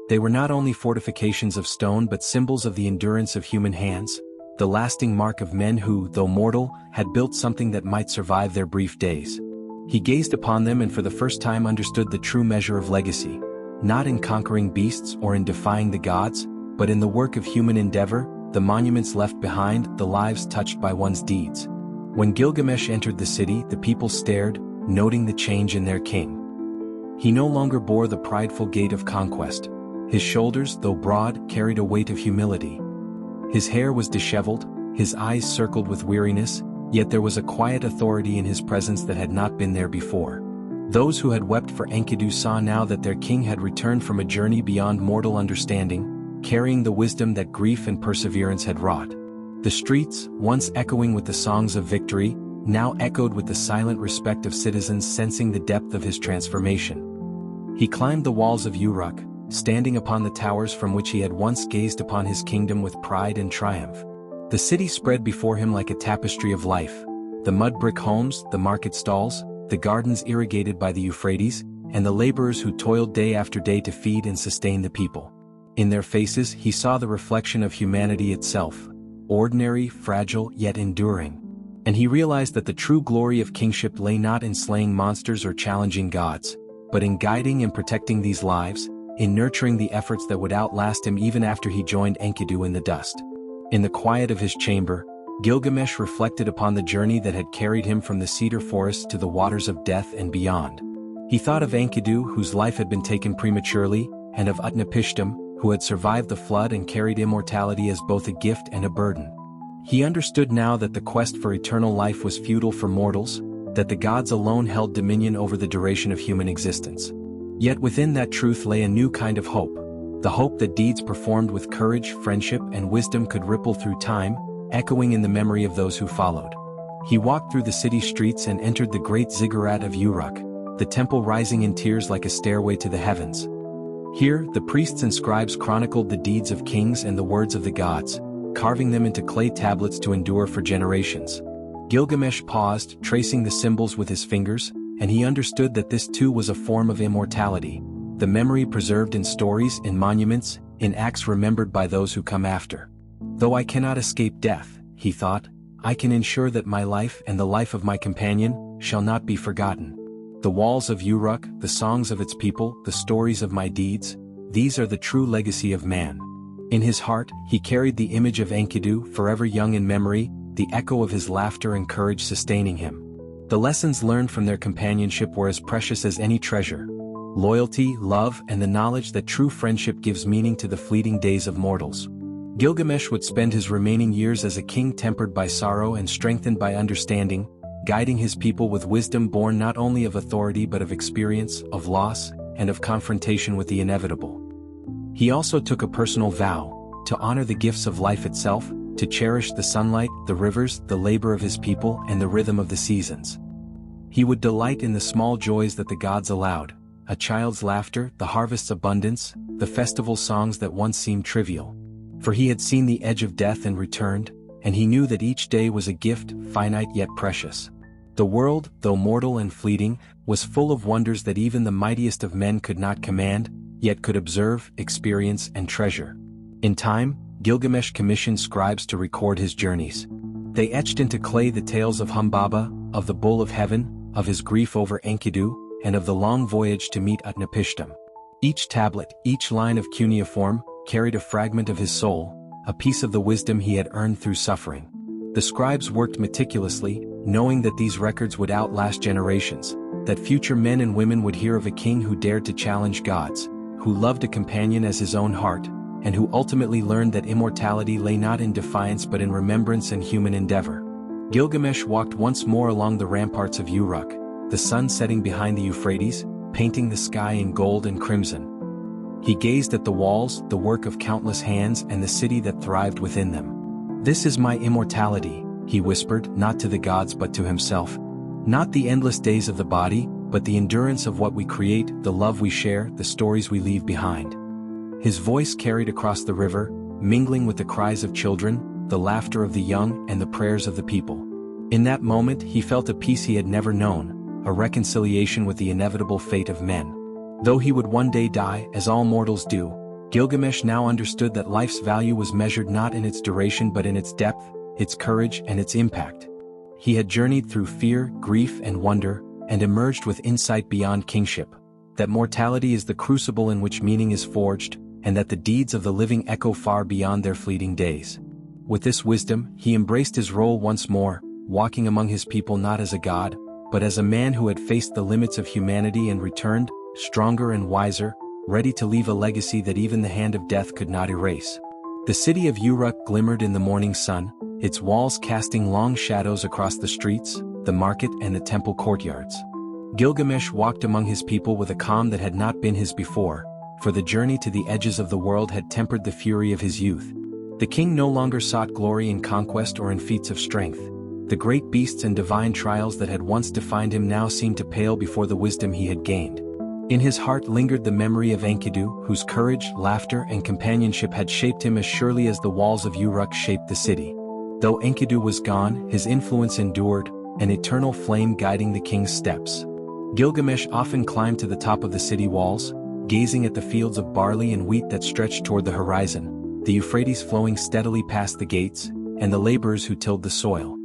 They were not only fortifications of stone but symbols of the endurance of human hands, the lasting mark of men who, though mortal, had built something that might survive their brief days. He gazed upon them and for the first time understood the true measure of legacy, not in conquering beasts or in defying the gods, but in the work of human endeavor, the monuments left behind, the lives touched by one's deeds. When Gilgamesh entered the city, the people stared, noting the change in their king. He no longer bore the prideful gait of conquest. His shoulders, though broad, carried a weight of humility. His hair was disheveled, his eyes circled with weariness, yet there was a quiet authority in his presence that had not been there before. Those who had wept for Enkidu saw now that their king had returned from a journey beyond mortal understanding, carrying the wisdom that grief and perseverance had wrought. The streets, once echoing with the songs of victory, now echoed with the silent respect of citizens sensing the depth of his transformation. He climbed the walls of Uruk, standing upon the towers from which he had once gazed upon his kingdom with pride and triumph. The city spread before him like a tapestry of life. The mud brick homes, the market stalls, the gardens irrigated by the Euphrates, and the laborers who toiled day after day to feed and sustain the people. In their faces he saw the reflection of humanity itself, ordinary, fragile, yet enduring. And he realized that the true glory of kingship lay not in slaying monsters or challenging gods, but in guiding and protecting these lives, in nurturing the efforts that would outlast him even after he joined Enkidu in the dust. In the quiet of his chamber, Gilgamesh reflected upon the journey that had carried him from the cedar forest to the waters of death and beyond. He thought of Enkidu, whose life had been taken prematurely, and of Utnapishtim, who had survived the flood and carried immortality as both a gift and a burden. He understood now that the quest for eternal life was futile for mortals, that the gods alone held dominion over the duration of human existence. Yet within that truth lay a new kind of hope, the hope that deeds performed with courage, friendship, and wisdom could ripple through time, echoing in the memory of those who followed. He walked through the city streets and entered the great ziggurat of Uruk, the temple rising in tiers like a stairway to the heavens. Here, the priests and scribes chronicled the deeds of kings and the words of the gods, carving them into clay tablets to endure for generations. Gilgamesh paused, tracing the symbols with his fingers, and he understood that this too was a form of immortality, the memory preserved in stories, in monuments, in acts remembered by those who come after. Though I cannot escape death, he thought, I can ensure that my life and the life of my companion shall not be forgotten. The walls of Uruk, the songs of its people, the stories of my deeds, these are the true legacy of man. In his heart, he carried the image of Enkidu, forever young in memory, the echo of his laughter and courage sustaining him. The lessons learned from their companionship were as precious as any treasure. Loyalty, love, and the knowledge that true friendship gives meaning to the fleeting days of mortals. Gilgamesh would spend his remaining years as a king tempered by sorrow and strengthened by understanding, guiding his people with wisdom born not only of authority but of experience, of loss, and of confrontation with the inevitable. He also took a personal vow, to honor the gifts of life itself, to cherish the sunlight, the rivers, the labor of his people, and the rhythm of the seasons. He would delight in the small joys that the gods allowed, a child's laughter, the harvest's abundance, the festival songs that once seemed trivial. For he had seen the edge of death and returned, and he knew that each day was a gift, finite yet precious. The world, though mortal and fleeting, was full of wonders that even the mightiest of men could not command, yet could observe, experience, and treasure. In time, Gilgamesh commissioned scribes to record his journeys. They etched into clay the tales of Humbaba, of the Bull of Heaven, of his grief over Enkidu, and of the long voyage to meet Utnapishtim. Each tablet, each line of cuneiform, carried a fragment of his soul, a piece of the wisdom he had earned through suffering. The scribes worked meticulously, knowing that these records would outlast generations, that future men and women would hear of a king who dared to challenge gods, who loved a companion as his own heart, and who ultimately learned that immortality lay not in defiance but in remembrance and human endeavor. Gilgamesh walked once more along the ramparts of Uruk, the sun setting behind the Euphrates, painting the sky in gold and crimson. He gazed at the walls, the work of countless hands, and the city that thrived within them. "This is my immortality," he whispered, not to the gods but to himself. "Not the endless days of the body, but the endurance of what we create, the love we share, the stories we leave behind." His voice carried across the river, mingling with the cries of children, the laughter of the young, and the prayers of the people. In that moment he felt a peace he had never known, a reconciliation with the inevitable fate of men. Though he would one day die, as all mortals do, Gilgamesh now understood that life's value was measured not in its duration but in its depth, its courage, and its impact. He had journeyed through fear, grief, and wonder, and emerged with insight beyond kingship, that mortality is the crucible in which meaning is forged, and that the deeds of the living echo far beyond their fleeting days. With this wisdom, he embraced his role once more, walking among his people not as a god, but as a man who had faced the limits of humanity and returned, stronger and wiser, ready to leave a legacy that even the hand of death could not erase. The city of Uruk glimmered in the morning sun, its walls casting long shadows across the streets, the market, and the temple courtyards. Gilgamesh walked among his people with a calm that had not been his before, for the journey to the edges of the world had tempered the fury of his youth. The king no longer sought glory in conquest or in feats of strength. The great beasts and divine trials that had once defined him now seemed to pale before the wisdom he had gained. In his heart lingered the memory of Enkidu, whose courage, laughter, and companionship had shaped him as surely as the walls of Uruk shaped the city. Though Enkidu was gone, his influence endured, an eternal flame guiding the king's steps. Gilgamesh often climbed to the top of the city walls, gazing at the fields of barley and wheat that stretched toward the horizon, the Euphrates flowing steadily past the gates, and the laborers who tilled the soil.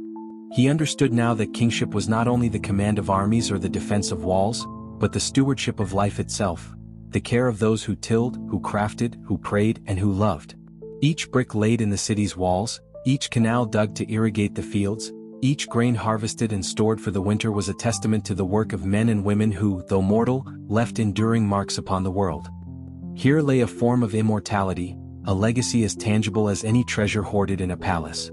He understood now that kingship was not only the command of armies or the defense of walls, but the stewardship of life itself, the care of those who tilled, who crafted, who prayed, and who loved. Each brick laid in the city's walls, each canal dug to irrigate the fields, each grain harvested and stored for the winter was a testament to the work of men and women who, though mortal, left enduring marks upon the world. Here lay a form of immortality, a legacy as tangible as any treasure hoarded in a palace.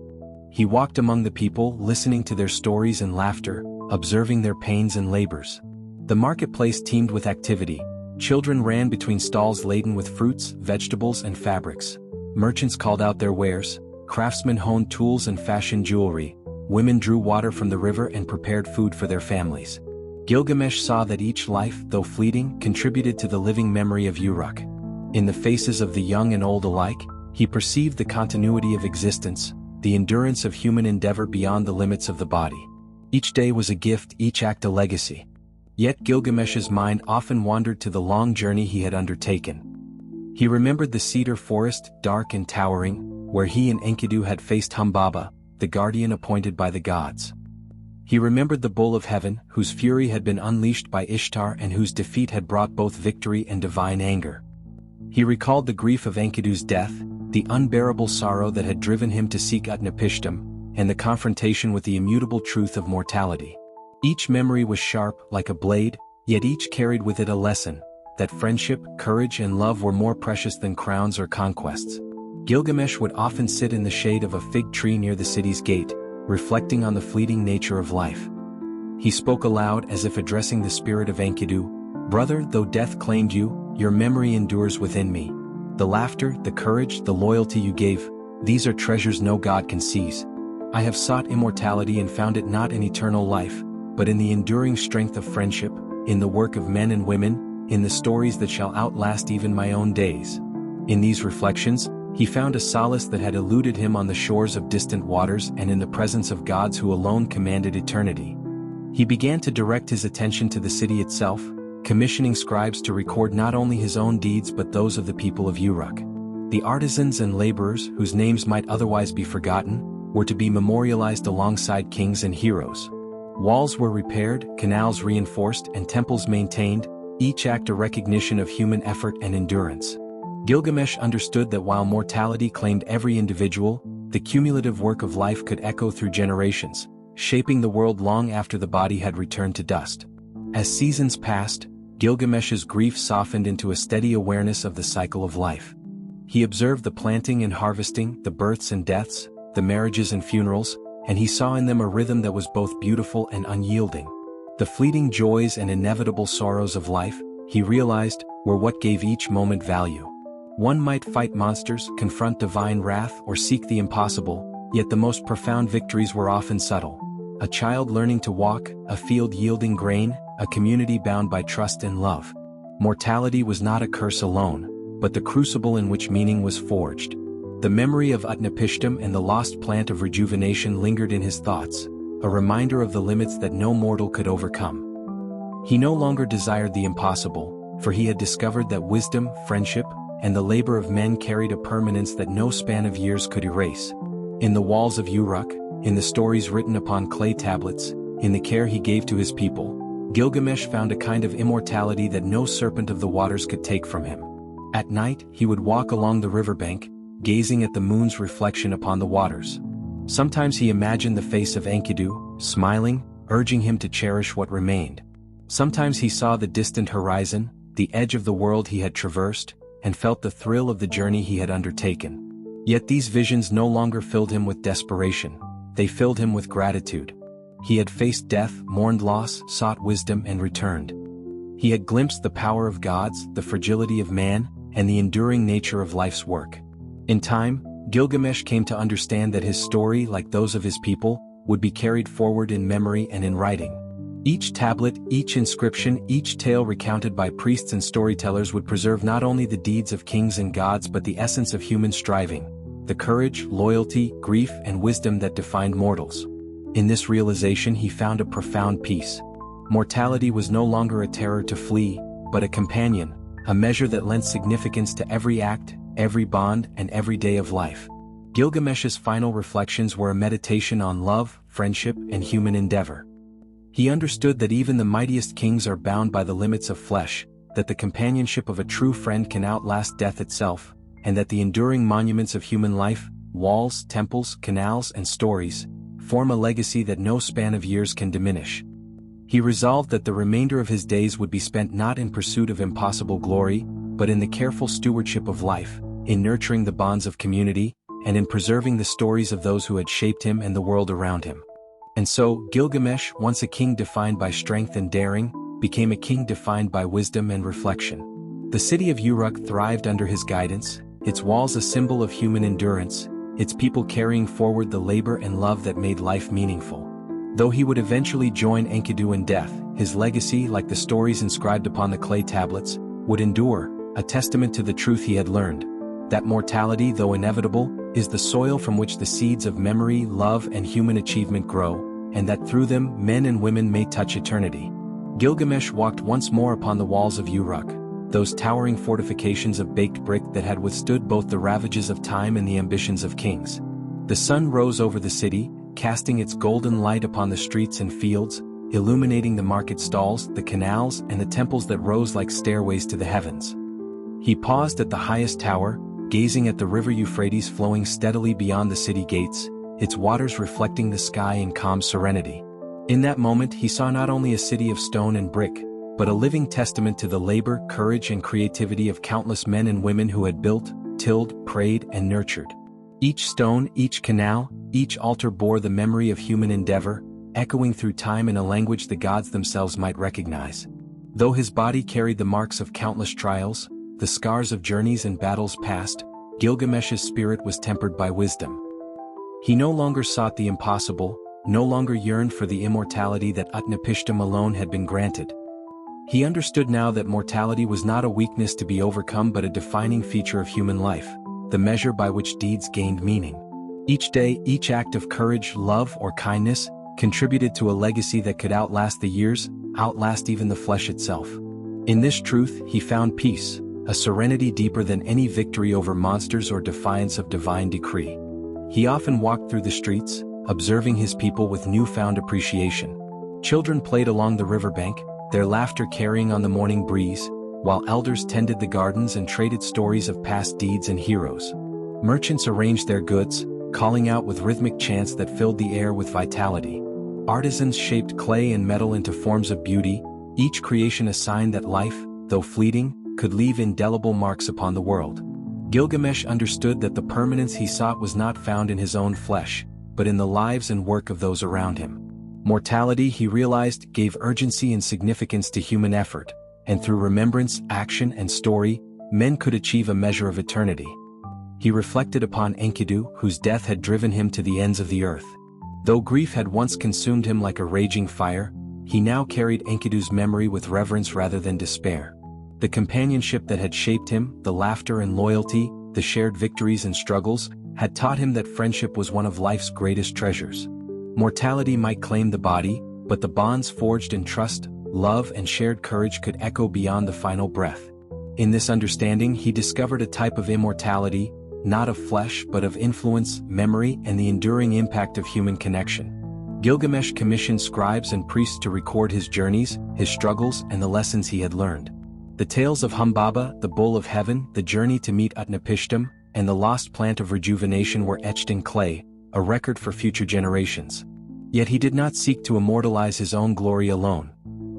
He walked among the people, listening to their stories and laughter, observing their pains and labors. The marketplace teemed with activity. Children ran between stalls laden with fruits, vegetables, and fabrics. Merchants called out their wares, craftsmen honed tools and fashioned jewelry, women drew water from the river and prepared food for their families. Gilgamesh saw that each life, though fleeting, contributed to the living memory of Uruk. In the faces of the young and old alike, he perceived the continuity of existence, the endurance of human endeavor beyond the limits of the body. Each day was a gift, each act a legacy. Yet Gilgamesh's mind often wandered to the long journey he had undertaken. He remembered the cedar forest, dark and towering, where he and Enkidu had faced Humbaba, the guardian appointed by the gods. He remembered the bull of heaven, whose fury had been unleashed by Ishtar and whose defeat had brought both victory and divine anger. He recalled the grief of Enkidu's death, the unbearable sorrow that had driven him to seek Utnapishtim, and the confrontation with the immutable truth of mortality. Each memory was sharp, like a blade, yet each carried with it a lesson, that friendship, courage, and love were more precious than crowns or conquests. Gilgamesh would often sit in the shade of a fig tree near the city's gate, reflecting on the fleeting nature of life. He spoke aloud as if addressing the spirit of Enkidu, "Brother, though death claimed you, your memory endures within me. The laughter, the courage, the loyalty you gave, these are treasures no god can seize. I have sought immortality and found it not in eternal life, but in the enduring strength of friendship, in the work of men and women, in the stories that shall outlast even my own days." In these reflections, he found a solace that had eluded him on the shores of distant waters and in the presence of gods who alone commanded eternity. He began to direct his attention to the city itself, commissioning scribes to record not only his own deeds but those of the people of Uruk. The artisans and laborers, whose names might otherwise be forgotten, were to be memorialized alongside kings and heroes. Walls were repaired, canals reinforced, and temples maintained, each act a recognition of human effort and endurance. Gilgamesh understood that while mortality claimed every individual, the cumulative work of life could echo through generations, shaping the world long after the body had returned to dust. As seasons passed, Gilgamesh's grief softened into a steady awareness of the cycle of life. He observed the planting and harvesting, the births and deaths, the marriages and funerals, and he saw in them a rhythm that was both beautiful and unyielding. The fleeting joys and inevitable sorrows of life, he realized, were what gave each moment value. One might fight monsters, confront divine wrath, or seek the impossible, yet the most profound victories were often subtle. A child learning to walk, a field yielding grain, a community bound by trust and love. Mortality was not a curse alone, but the crucible in which meaning was forged. The memory of Utnapishtim and the lost plant of rejuvenation lingered in his thoughts, a reminder of the limits that no mortal could overcome. He no longer desired the impossible, for he had discovered that wisdom, friendship, and the labor of men carried a permanence that no span of years could erase. In the walls of Uruk, in the stories written upon clay tablets, in the care he gave to his people, Gilgamesh found a kind of immortality that no serpent of the waters could take from him. At night, he would walk along the riverbank, gazing at the moon's reflection upon the waters. Sometimes he imagined the face of Enkidu, smiling, urging him to cherish what remained. Sometimes he saw the distant horizon, the edge of the world he had traversed, and felt the thrill of the journey he had undertaken. Yet these visions no longer filled him with desperation, they filled him with gratitude. He had faced death, mourned loss, sought wisdom, and returned. He had glimpsed the power of gods, the fragility of man, and the enduring nature of life's work. In time, Gilgamesh came to understand that his story, like those of his people, would be carried forward in memory and in writing. Each tablet, each inscription, each tale recounted by priests and storytellers would preserve not only the deeds of kings and gods but the essence of human striving, the courage, loyalty, grief, and wisdom that defined mortals. In this realization he found a profound peace. Mortality was no longer a terror to flee, but a companion, a measure that lent significance to every act, every bond, and every day of life. Gilgamesh's final reflections were a meditation on love, friendship, and human endeavor. He understood that even the mightiest kings are bound by the limits of flesh, that the companionship of a true friend can outlast death itself, and that the enduring monuments of human life, walls, temples, canals, and stories, form a legacy that no span of years can diminish. He resolved that the remainder of his days would be spent not in pursuit of impossible glory, but in the careful stewardship of life, in nurturing the bonds of community, and in preserving the stories of those who had shaped him and the world around him. And so, Gilgamesh, once a king defined by strength and daring, became a king defined by wisdom and reflection. The city of Uruk thrived under his guidance, its walls a symbol of human endurance, its people carrying forward the labor and love that made life meaningful. Though he would eventually join Enkidu in death, his legacy, like the stories inscribed upon the clay tablets, would endure, a testament to the truth he had learned, that mortality, though inevitable, is the soil from which the seeds of memory, love, and human achievement grow, and that through them men and women may touch eternity. Gilgamesh walked once more upon the walls of Uruk, those towering fortifications of baked brick that had withstood both the ravages of time and the ambitions of kings. The sun rose over the city, casting its golden light upon the streets and fields, illuminating the market stalls, the canals, and the temples that rose like stairways to the heavens. He paused at the highest tower, gazing at the river Euphrates flowing steadily beyond the city gates, its waters reflecting the sky in calm serenity. In that moment he saw not only a city of stone and brick, but a living testament to the labor, courage, and creativity of countless men and women who had built, tilled, prayed, and nurtured. Each stone, each canal, each altar bore the memory of human endeavor, echoing through time in a language the gods themselves might recognize. Though his body carried the marks of countless trials, the scars of journeys and battles past, Gilgamesh's spirit was tempered by wisdom. He no longer sought the impossible, no longer yearned for the immortality that Utnapishtim alone had been granted. He understood now that mortality was not a weakness to be overcome but a defining feature of human life, the measure by which deeds gained meaning. Each day, each act of courage, love, or kindness contributed to a legacy that could outlast the years, outlast even the flesh itself. In this truth, he found peace, a serenity deeper than any victory over monsters or defiance of divine decree. He often walked through the streets, observing his people with newfound appreciation. Children played along the riverbank, their laughter carrying on the morning breeze, while elders tended the gardens and traded stories of past deeds and heroes. Merchants arranged their goods, calling out with rhythmic chants that filled the air with vitality. Artisans shaped clay and metal into forms of beauty, each creation a sign that life, though fleeting, could leave indelible marks upon the world. Gilgamesh understood that the permanence he sought was not found in his own flesh, but in the lives and work of those around him. Mortality, he realized, gave urgency and significance to human effort, and through remembrance, action, and story, men could achieve a measure of eternity. He reflected upon Enkidu, whose death had driven him to the ends of the earth. Though grief had once consumed him like a raging fire, he now carried Enkidu's memory with reverence rather than despair. The companionship that had shaped him, the laughter and loyalty, the shared victories and struggles, had taught him that friendship was one of life's greatest treasures. Mortality might claim the body, but the bonds forged in trust, love, and shared courage could echo beyond the final breath. In this understanding, he discovered a type of immortality, not of flesh but of influence, memory, and the enduring impact of human connection. Gilgamesh commissioned scribes and priests to record his journeys, his struggles, and the lessons he had learned. The tales of Humbaba, the bull of heaven, the journey to meet Utnapishtim, and the lost plant of rejuvenation were etched in clay, a record for future generations. Yet he did not seek to immortalize his own glory alone.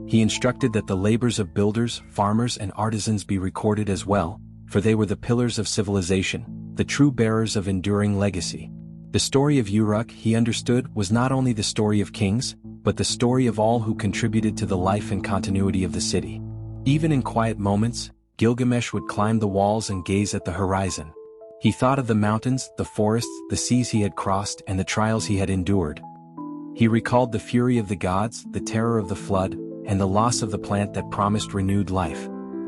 He instructed that the labors of builders, farmers, and artisans be recorded as well, for they were the pillars of civilization, the true bearers of enduring legacy. The story of Uruk, he understood, was not only the story of kings, but the story of all who contributed to the life and continuity of the city. Even in quiet moments, Gilgamesh would climb the walls and gaze at the horizon. He thought of the mountains, the forests, the seas he had crossed, and the trials he had endured. He recalled the fury of the gods, the terror of the flood, and the loss of the plant that promised renewed life.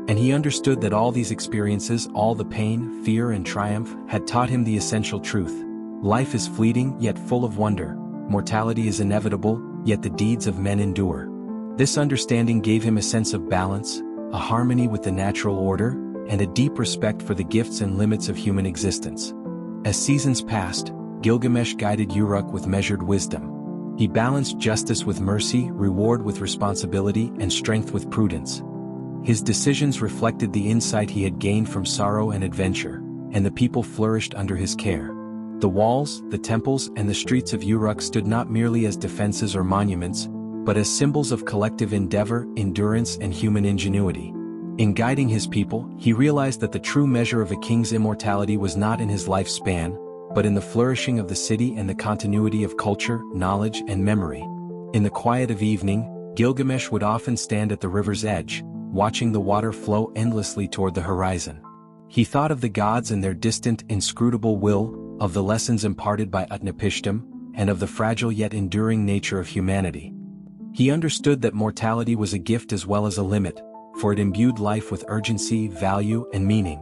And he understood that all these experiences, all the pain, fear, and triumph, had taught him the essential truth. Life is fleeting, yet full of wonder. Mortality is inevitable, yet the deeds of men endure. This understanding gave him a sense of balance, a harmony with the natural order, and a deep respect for the gifts and limits of human existence. As seasons passed, Gilgamesh guided Uruk with measured wisdom. He balanced justice with mercy, reward with responsibility, and strength with prudence. His decisions reflected the insight he had gained from sorrow and adventure, and the people flourished under his care. The walls, the temples, and the streets of Uruk stood not merely as defenses or monuments, but as symbols of collective endeavor, endurance, and human ingenuity. In guiding his people, he realized that the true measure of a king's immortality was not in his lifespan, but in the flourishing of the city and the continuity of culture, knowledge, and memory. In the quiet of evening, Gilgamesh would often stand at the river's edge, watching the water flow endlessly toward the horizon. He thought of the gods and their distant, inscrutable will, of the lessons imparted by Utnapishtim, and of the fragile yet enduring nature of humanity. He understood that mortality was a gift as well as a limit, for it imbued life with urgency, value, and meaning.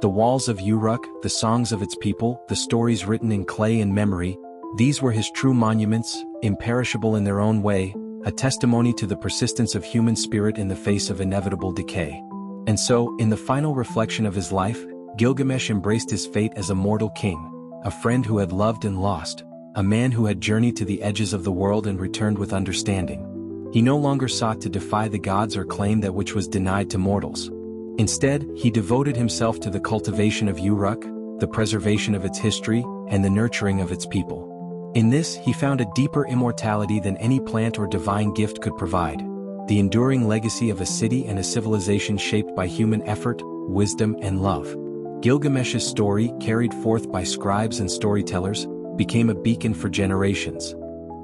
The walls of Uruk, the songs of its people, the stories written in clay and memory, these were his true monuments, imperishable in their own way, a testimony to the persistence of human spirit in the face of inevitable decay. And so, in the final reflection of his life, Gilgamesh embraced his fate as a mortal king, a friend who had loved and lost, a man who had journeyed to the edges of the world and returned with understanding. He no longer sought to defy the gods or claim that which was denied to mortals. Instead, he devoted himself to the cultivation of Uruk, the preservation of its history, and the nurturing of its people. In this, he found a deeper immortality than any plant or divine gift could provide, the enduring legacy of a city and a civilization shaped by human effort, wisdom, and love. Gilgamesh's story, carried forth by scribes and storytellers, became a beacon for generations.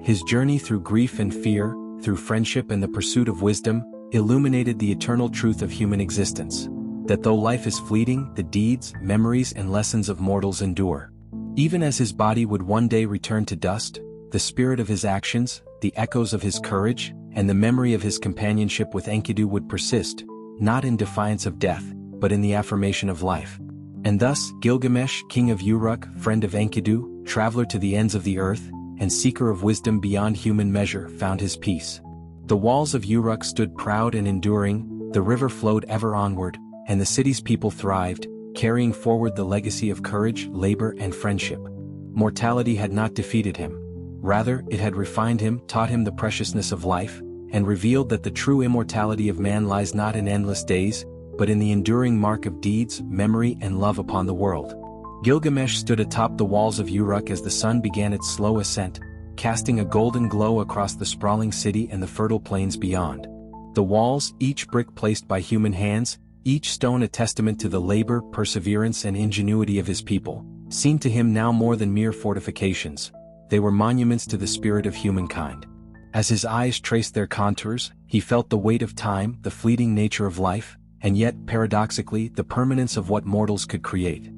His journey through grief and fear, through friendship and the pursuit of wisdom, illuminated the eternal truth of human existence, that though life is fleeting, the deeds, memories, and lessons of mortals endure. Even as his body would one day return to dust, the spirit of his actions, the echoes of his courage, and the memory of his companionship with Enkidu would persist, not in defiance of death, but in the affirmation of life. And thus, Gilgamesh, king of Uruk, friend of Enkidu, traveler to the ends of the earth, and seeker of wisdom beyond human measure, found his peace. The walls of Uruk stood proud and enduring, the river flowed ever onward, and the city's people thrived, carrying forward the legacy of courage, labor, and friendship. Mortality had not defeated him. Rather, it had refined him, taught him the preciousness of life, and revealed that the true immortality of man lies not in endless days, but in the enduring mark of deeds, memory, and love upon the world. Gilgamesh stood atop the walls of Uruk as the sun began its slow ascent, casting a golden glow across the sprawling city and the fertile plains beyond. The walls, each brick placed by human hands, each stone a testament to the labor, perseverance and ingenuity of his people, seemed to him now more than mere fortifications. They were monuments to the spirit of humankind. As his eyes traced their contours, he felt the weight of time, the fleeting nature of life, and yet, paradoxically, the permanence of what mortals could create.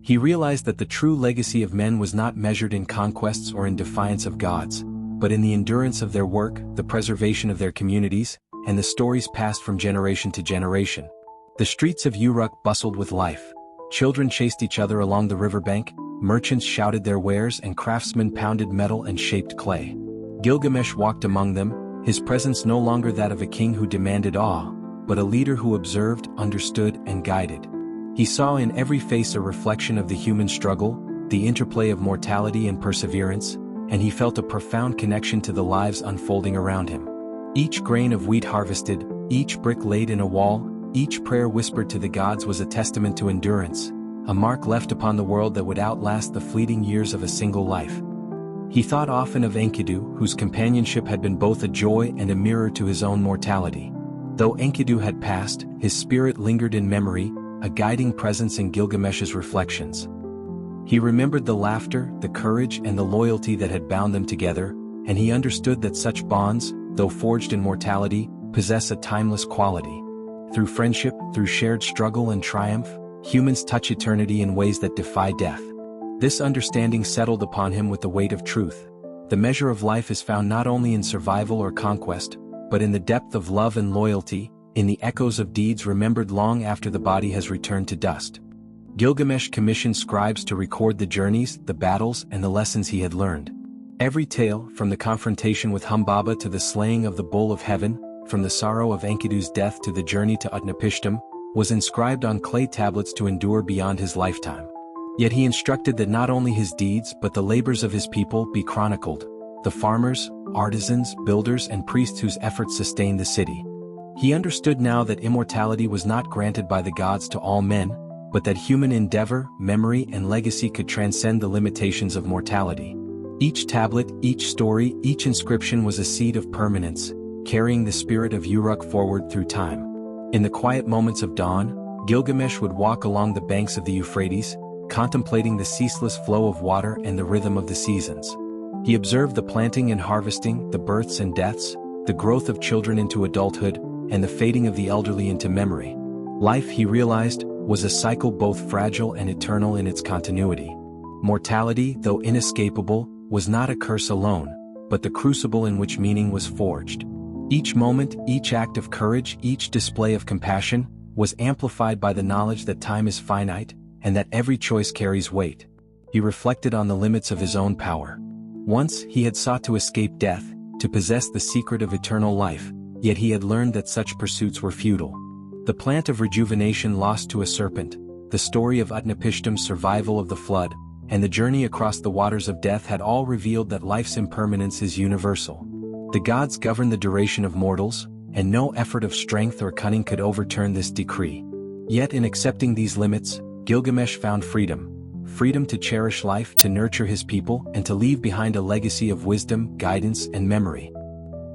He realized that the true legacy of men was not measured in conquests or in defiance of gods, but in the endurance of their work, the preservation of their communities, and the stories passed from generation to generation. The streets of Uruk bustled with life. Children chased each other along the riverbank, merchants shouted their wares and craftsmen pounded metal and shaped clay. Gilgamesh walked among them, his presence no longer that of a king who demanded awe, but a leader who observed, understood, and guided. He saw in every face a reflection of the human struggle, the interplay of mortality and perseverance, and he felt a profound connection to the lives unfolding around him. Each grain of wheat harvested, each brick laid in a wall, each prayer whispered to the gods was a testament to endurance, a mark left upon the world that would outlast the fleeting years of a single life. He thought often of Enkidu, whose companionship had been both a joy and a mirror to his own mortality. Though Enkidu had passed, his spirit lingered in memory, a guiding presence in Gilgamesh's reflections. He remembered the laughter, the courage and the loyalty that had bound them together, and he understood that such bonds, though forged in mortality, possess a timeless quality. Through friendship, through shared struggle and triumph, humans touch eternity in ways that defy death. This understanding settled upon him with the weight of truth. The measure of life is found not only in survival or conquest, but in the depth of love and loyalty, in the echoes of deeds remembered long after the body has returned to dust. Gilgamesh commissioned scribes to record the journeys, the battles, and the lessons he had learned. Every tale, from the confrontation with Humbaba to the slaying of the bull of heaven, from the sorrow of Enkidu's death to the journey to Utnapishtim, was inscribed on clay tablets to endure beyond his lifetime. Yet he instructed that not only his deeds but the labors of his people be chronicled, the farmers, artisans, builders and priests whose efforts sustained the city. He understood now that immortality was not granted by the gods to all men, but that human endeavor, memory and legacy could transcend the limitations of mortality. Each tablet, each story, each inscription was a seed of permanence, carrying the spirit of Uruk forward through time. In the quiet moments of dawn, Gilgamesh would walk along the banks of the Euphrates, contemplating the ceaseless flow of water and the rhythm of the seasons. He observed the planting and harvesting, the births and deaths, the growth of children into adulthood, and the fading of the elderly into memory. Life, he realized, was a cycle both fragile and eternal in its continuity. Mortality, though inescapable, was not a curse alone, but the crucible in which meaning was forged. Each moment, each act of courage, each display of compassion, was amplified by the knowledge that time is finite, and that every choice carries weight. He reflected on the limits of his own power. Once, he had sought to escape death, to possess the secret of eternal life, yet he had learned that such pursuits were futile. The plant of rejuvenation lost to a serpent, the story of Utnapishtim's survival of the flood, and the journey across the waters of death had all revealed that life's impermanence is universal. The gods govern the duration of mortals, and no effort of strength or cunning could overturn this decree. Yet in accepting these limits, Gilgamesh found freedom. Freedom to cherish life, to nurture his people, and to leave behind a legacy of wisdom, guidance, and memory.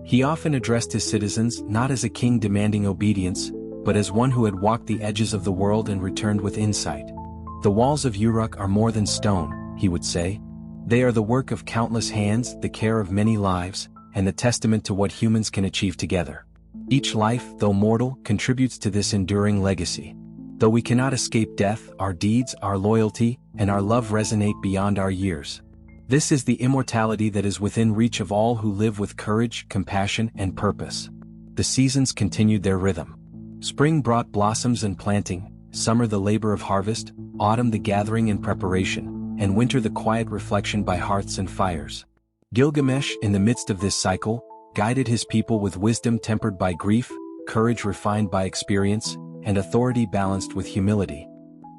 He often addressed his citizens not as a king demanding obedience, but as one who had walked the edges of the world and returned with insight. The walls of Uruk are more than stone, he would say. They are the work of countless hands, the care of many lives, and the testament to what humans can achieve together. Each life, though mortal, contributes to this enduring legacy. Though we cannot escape death, our deeds, our loyalty, and our love resonate beyond our years. This is the immortality that is within reach of all who live with courage, compassion, and purpose. The seasons continued their rhythm. Spring brought blossoms and planting, summer the labor of harvest, autumn the gathering and preparation, and winter the quiet reflection by hearths and fires. Gilgamesh, in the midst of this cycle, guided his people with wisdom tempered by grief, courage refined by experience, and authority balanced with humility.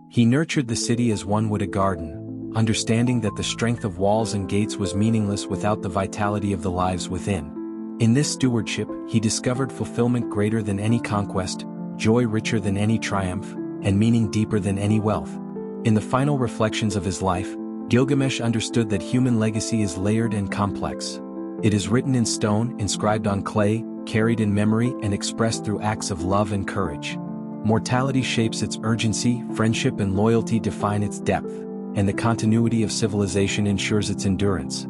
He nurtured the city as one would a garden, understanding that the strength of walls and gates was meaningless without the vitality of the lives within. In this stewardship, he discovered fulfillment greater than any conquest, joy richer than any triumph, and meaning deeper than any wealth. In the final reflections of his life, Gilgamesh understood that human legacy is layered and complex. It is written in stone, inscribed on clay, carried in memory, and expressed through acts of love and courage. Mortality shapes its urgency, friendship and loyalty define its depth, and the continuity of civilization ensures its endurance.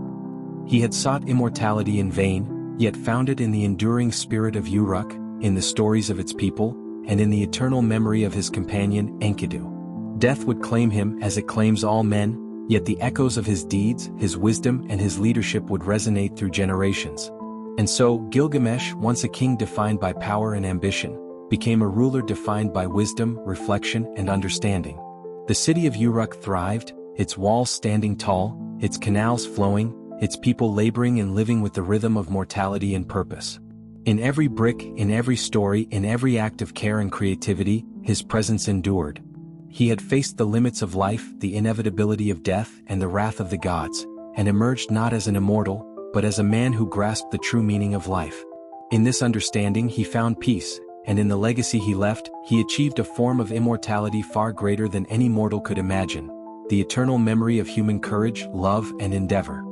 He had sought immortality in vain, yet found it in the enduring spirit of Uruk, in the stories of its people, and in the eternal memory of his companion, Enkidu. Death would claim him as it claims all men, yet the echoes of his deeds, his wisdom and his leadership would resonate through generations. And so, Gilgamesh, once a king defined by power and ambition, became a ruler defined by wisdom, reflection and understanding. The city of Uruk thrived, its walls standing tall, its canals flowing, its people laboring and living with the rhythm of mortality and purpose. In every brick, in every story, in every act of care and creativity, his presence endured. He had faced the limits of life, the inevitability of death and the wrath of the gods, and emerged not as an immortal, but as a man who grasped the true meaning of life. In this understanding he found peace, and in the legacy he left, he achieved a form of immortality far greater than any mortal could imagine, the eternal memory of human courage, love and endeavor.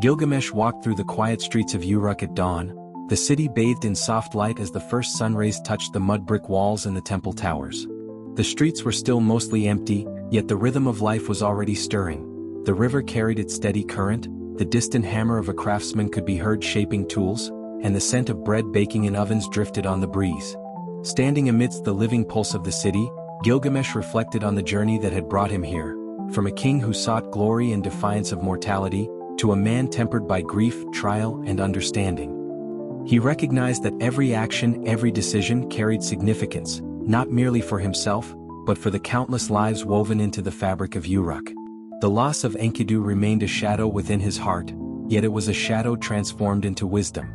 Gilgamesh walked through the quiet streets of Uruk at dawn, the city bathed in soft light as the first sun rays touched the mud brick walls and the temple towers. The streets were still mostly empty, yet the rhythm of life was already stirring. The river carried its steady current, the distant hammer of a craftsman could be heard shaping tools, and the scent of bread baking in ovens drifted on the breeze. Standing amidst the living pulse of the city, Gilgamesh reflected on the journey that had brought him here, from a king who sought glory and defiance of mortality, to a man tempered by grief, trial and understanding. He recognized that every action, every decision carried significance, not merely for himself, but for the countless lives woven into the fabric of Uruk. The loss of Enkidu remained a shadow within his heart, yet it was a shadow transformed into wisdom.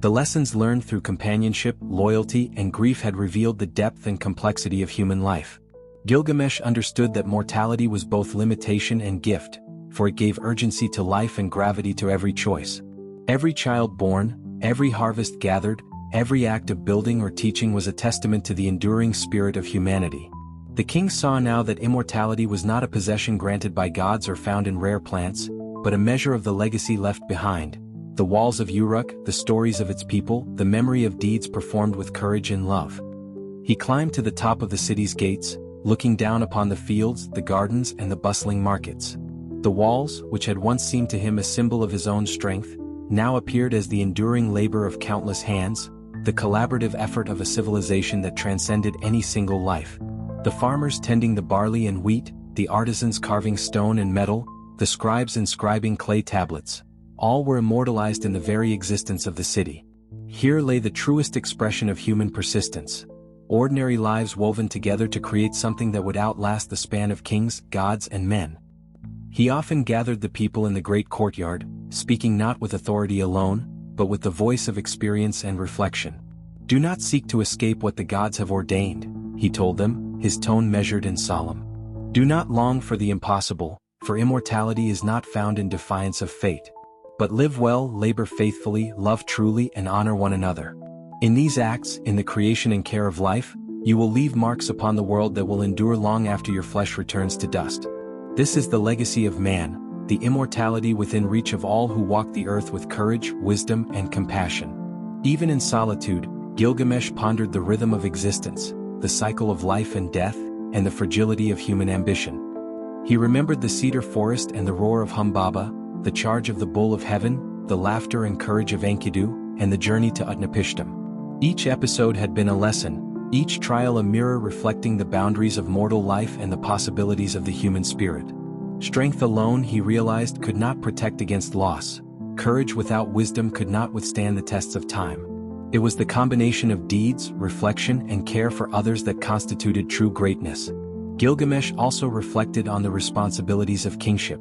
The lessons learned through companionship, loyalty, and grief had revealed the depth and complexity of human life. Gilgamesh understood that mortality was both limitation and gift, for it gave urgency to life and gravity to every choice. Every child born, every harvest gathered, every act of building or teaching was a testament to the enduring spirit of humanity. The king saw now that immortality was not a possession granted by gods or found in rare plants, but a measure of the legacy left behind. The walls of Uruk, the stories of its people, the memory of deeds performed with courage and love. He climbed to the top of the city's gates, looking down upon the fields, the gardens and the bustling markets. The walls, which had once seemed to him a symbol of his own strength, now appeared as the enduring labor of countless hands, the collaborative effort of a civilization that transcended any single life. The farmers tending the barley and wheat, the artisans carving stone and metal, the scribes inscribing clay tablets, all were immortalized in the very existence of the city. Here lay the truest expression of human persistence. Ordinary lives woven together to create something that would outlast the span of kings, gods and men. He often gathered the people in the great courtyard, speaking not with authority alone, but with the voice of experience and reflection. "Do not seek to escape what the gods have ordained," he told them, his tone measured and solemn. "Do not long for the impossible, for immortality is not found in defiance of fate. But live well, labor faithfully, love truly and honor one another. In these acts, in the creation and care of life, you will leave marks upon the world that will endure long after your flesh returns to dust. This is the legacy of man, the immortality within reach of all who walk the earth with courage, wisdom and compassion." Even in solitude, Gilgamesh pondered the rhythm of existence, the cycle of life and death, and the fragility of human ambition. He remembered the cedar forest and the roar of Humbaba, the charge of the bull of heaven, the laughter and courage of Enkidu, and the journey to Utnapishtim. Each episode had been a lesson, each trial a mirror reflecting the boundaries of mortal life and the possibilities of the human spirit. Strength alone, he realized, could not protect against loss. Courage without wisdom could not withstand the tests of time. It was the combination of deeds, reflection, and care for others that constituted true greatness. Gilgamesh also reflected on the responsibilities of kingship.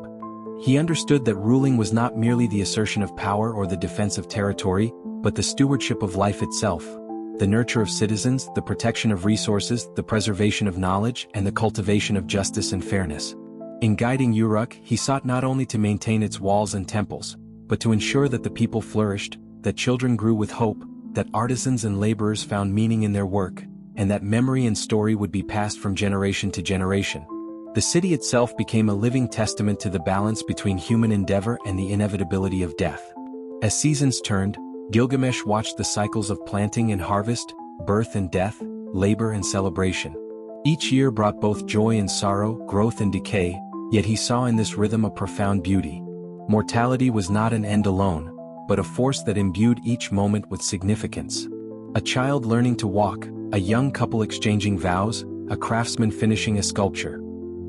He understood that ruling was not merely the assertion of power or the defense of territory, but the stewardship of life itself, the nurture of citizens, the protection of resources, the preservation of knowledge, and the cultivation of justice and fairness. In guiding Uruk, he sought not only to maintain its walls and temples, but to ensure that the people flourished, that children grew with hope, that artisans and laborers found meaning in their work, and that memory and story would be passed from generation to generation. The city itself became a living testament to the balance between human endeavor and the inevitability of death. As seasons turned, Gilgamesh watched the cycles of planting and harvest, birth and death, labor and celebration. Each year brought both joy and sorrow, growth and decay, yet he saw in this rhythm a profound beauty. Mortality was not an end alone, but a force that imbued each moment with significance. A child learning to walk, a young couple exchanging vows, a craftsman finishing a sculpture.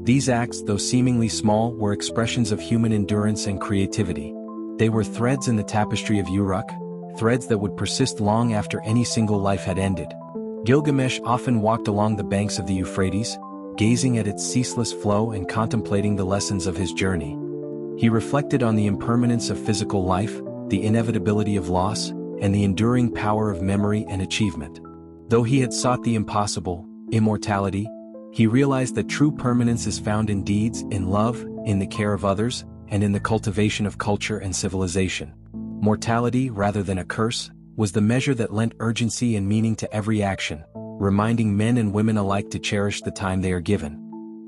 These acts, though seemingly small, were expressions of human endurance and creativity. They were threads in the tapestry of Uruk, threads that would persist long after any single life had ended. Gilgamesh often walked along the banks of the Euphrates, gazing at its ceaseless flow and contemplating the lessons of his journey. He reflected on the impermanence of physical life, the inevitability of loss, and the enduring power of memory and achievement. Though he had sought the impossible, immortality, he realized that true permanence is found in deeds, in love, in the care of others, and in the cultivation of culture and civilization. Mortality, rather than a curse, was the measure that lent urgency and meaning to every action, reminding men and women alike to cherish the time they are given.